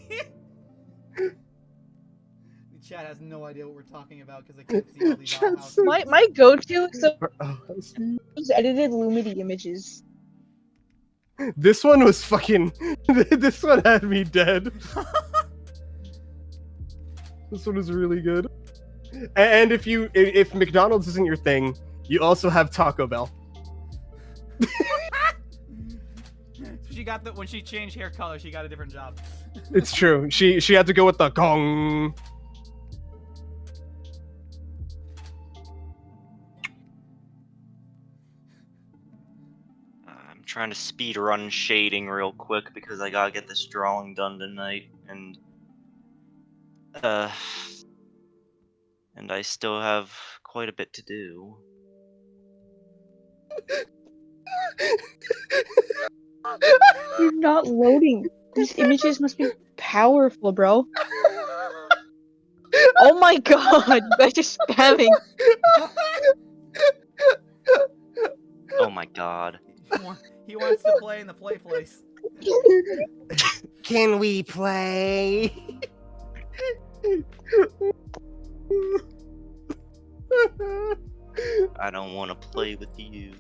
chat has no idea what we're talking about because they can't see all these Owl House. My go-to is Oh, those edited Lumity images. this one was fucking. This one had me dead. This one was really good. And if McDonald's isn't your thing, you also have Taco Bell. She got when she changed hair color, she got a different job. It's true. She had to go with the gong. I'm trying to speed run shading real quick because I gotta get this drawing done tonight, and I still have quite a bit to do. You're not loading. These images must be powerful, bro. Oh my god, you guys are spamming. Oh my god. He wants to play in the play place. Can we play? I don't want to play with you.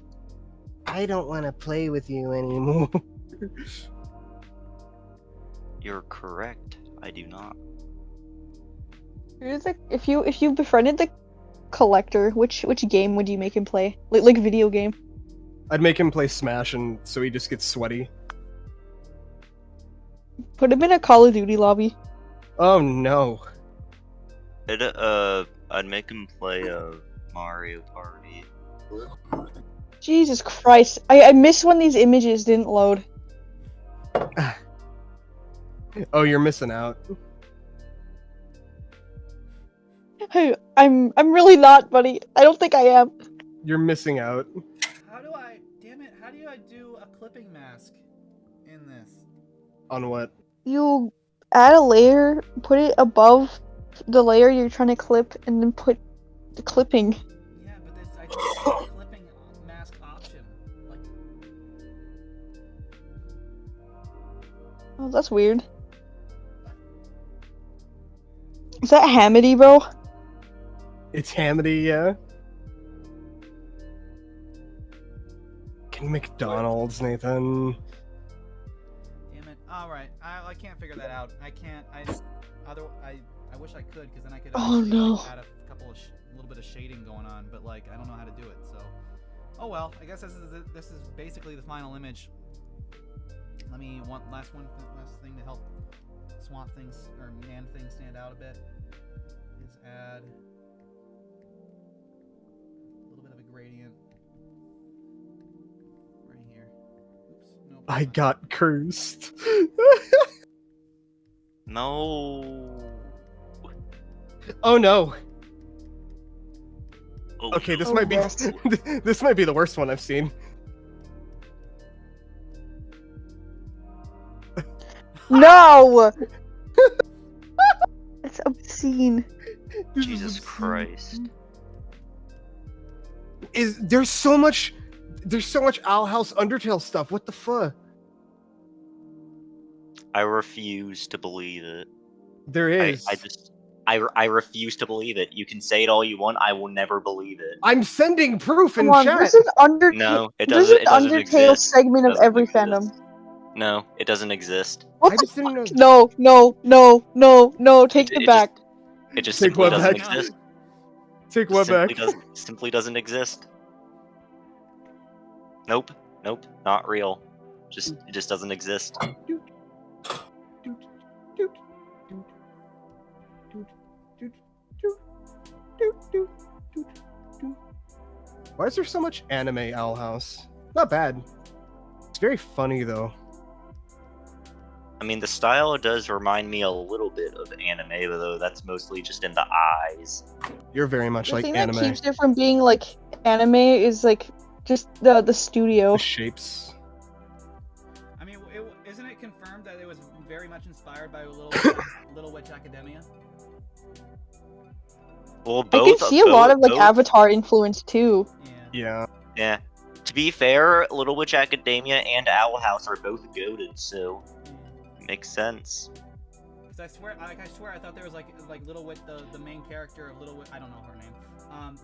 I don't want to play with you anymore. You're correct. I do not. Here's if you befriended the collector, which game would you make him play? Like video game? I'd make him play Smash, and so he just gets sweaty. Put him in a Call of Duty lobby. Oh no. I'd make him play Mario Party. Jesus Christ. I miss when these images didn't load. Oh, you're missing out. Hey, I'm really not, buddy. I don't think I am. You're missing out. Damn it, how do I do a clipping mask in this? On what? You add a layer, put it above the layer you're trying to clip, and then put the clipping. Yeah, but I think it's a clipping mask option. Like, Oh, that's weird. Is that Hamity, bro? It's Hamity, yeah. Can McDonald's, Nathan. damn it. Alright, I can't figure that out. I can't, I wish I could, because then I could Oh, actually, no. like, add a little bit of shading going on, but like, I don't know how to do it, so. Oh well, I guess this is basically the final image. Let me, last thing to help swamp things, or man things stand out a bit, is add a little bit of a gradient right here. Oops, nope. I got cursed. No. Oh no. Oh, Okay, this Oh, might be yes. this might be the worst one I've seen. No! It's obscene. Jesus Christ. There's so much Owl House Undertale stuff. What the fuck? I refuse to believe it. There is. I refuse to believe it. You can say it all you want. I will never believe it. I'm sending proof in Come on, chat. this is Undertale. No, it This doesn't. is It doesn't Undertale exist. segment of Doesn't every exist. fandom. No, it doesn't exist. What I the just didn't know. No, take It it back. It just Take simply what doesn't back? exist. Take what back? Simply doesn't exist. Nope. Nope. Not real. It just doesn't exist. Why is there so much anime Owl House? Not bad. It's very funny though. I mean, the style does remind me a little bit of anime, though that's mostly just in the eyes. You're very much The like thing anime. that keeps it from being like anime is like just the studio. The shapes. I mean, isn't it confirmed that it was very much inspired by Little Witch Academia? Well, I can see a lot of like Avatar influence too. Yeah. Yeah. To be fair, Little Witch Academia and Owl House are both goated, so it makes sense. Because I swear I thought there was like Little Witch, the main character of Little Witch, I don't know her name, of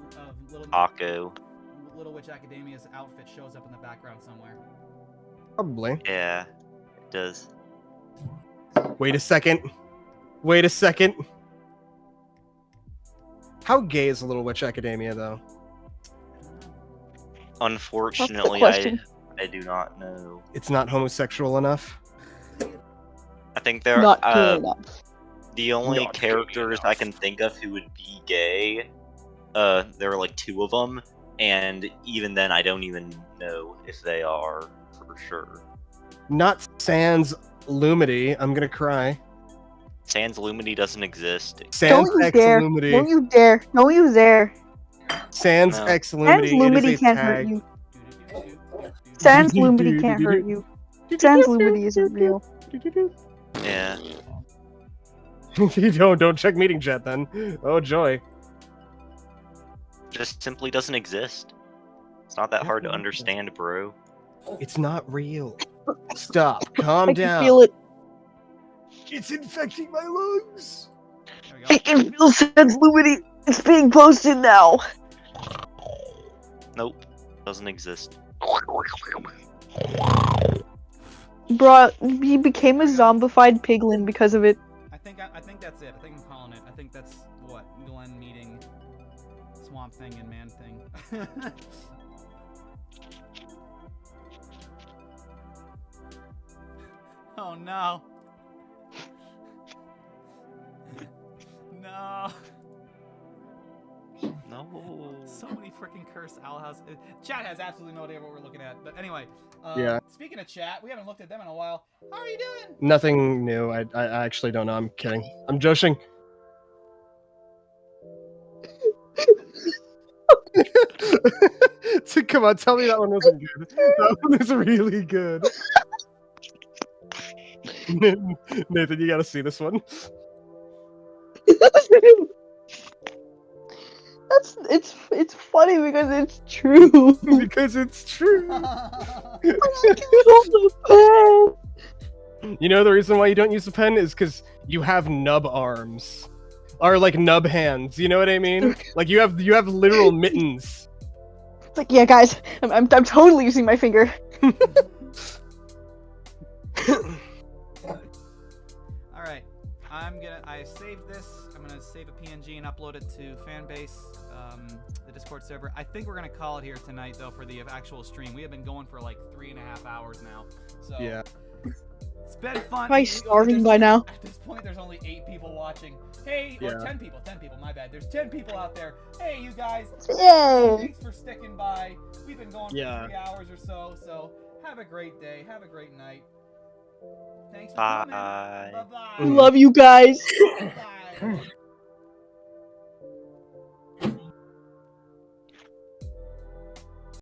Little Witch Academia's outfit shows up in the background somewhere. Probably. Yeah, it does. Wait a second. Wait a second. How gay is Little Witch Academia though? Unfortunately, question. I do not know. It's not homosexual enough. I think there Not cool enough. the only Not characters good I can think of who would be gay, there are like 2 of them, and even then I don't even know if they are for sure. Not Sans Lumity. I'm gonna cry. Sans Lumity doesn't exist. Sans Don't you X dare! Lumity. Don't you dare! Don't you dare! No. Sans X Lumity. Sans Lumity it is a can't hurt tag. you. Sans Lumity can't hurt you. Sans Lumity isn't real. Yeah. Don't check meeting chat then. Oh joy. Just simply doesn't exist. It's not that hard to understand, bro. It's not real. Stop. Calm I down. can feel it. It's infecting my lungs. There we I go. can feel Sans Lumity. It's being posted now. Nope. Doesn't exist. Bruh, he became a zombified piglin because of it. I think that's it. I think I'm calling it. I think that's what Glenn meeting swamp thing and man thing. Oh no. No. No. So many freaking cursed owl house. Chat has absolutely no idea what we're looking at. But anyway, Yeah. Speaking of chat, we haven't looked at them in a while. How are you doing? Nothing new. I actually don't know. I'm kidding. I'm joshing. So come on, tell me that one wasn't good. That one was really good. Nathan, you gotta see this one. It's funny because it's true. Because it's true. You You know the reason why you don't use a pen is because you have nub arms. Or like nub hands, you know what I mean? Like you have literal mittens. It's like, yeah, guys, I'm totally using my finger. all right. I saved this. I'm gonna save a PNG and upload it to Fanbase, the Discord server. I think we're gonna call it here tonight, though, for the actual stream. We have been going for like 3.5 hours now. So Yeah. it's been fun. Am I starving by now? At this point, there's only 8 people watching. Hey, or Yeah. 10 people. 10 people. My bad. There's 10 people out there. Hey, you guys. Yay! Thanks for sticking by. We've been going Yeah. for 3 hours or so. So have a great day. Have a great night. Thanks for Bye. coming. Bye bye. Love you guys. Bye.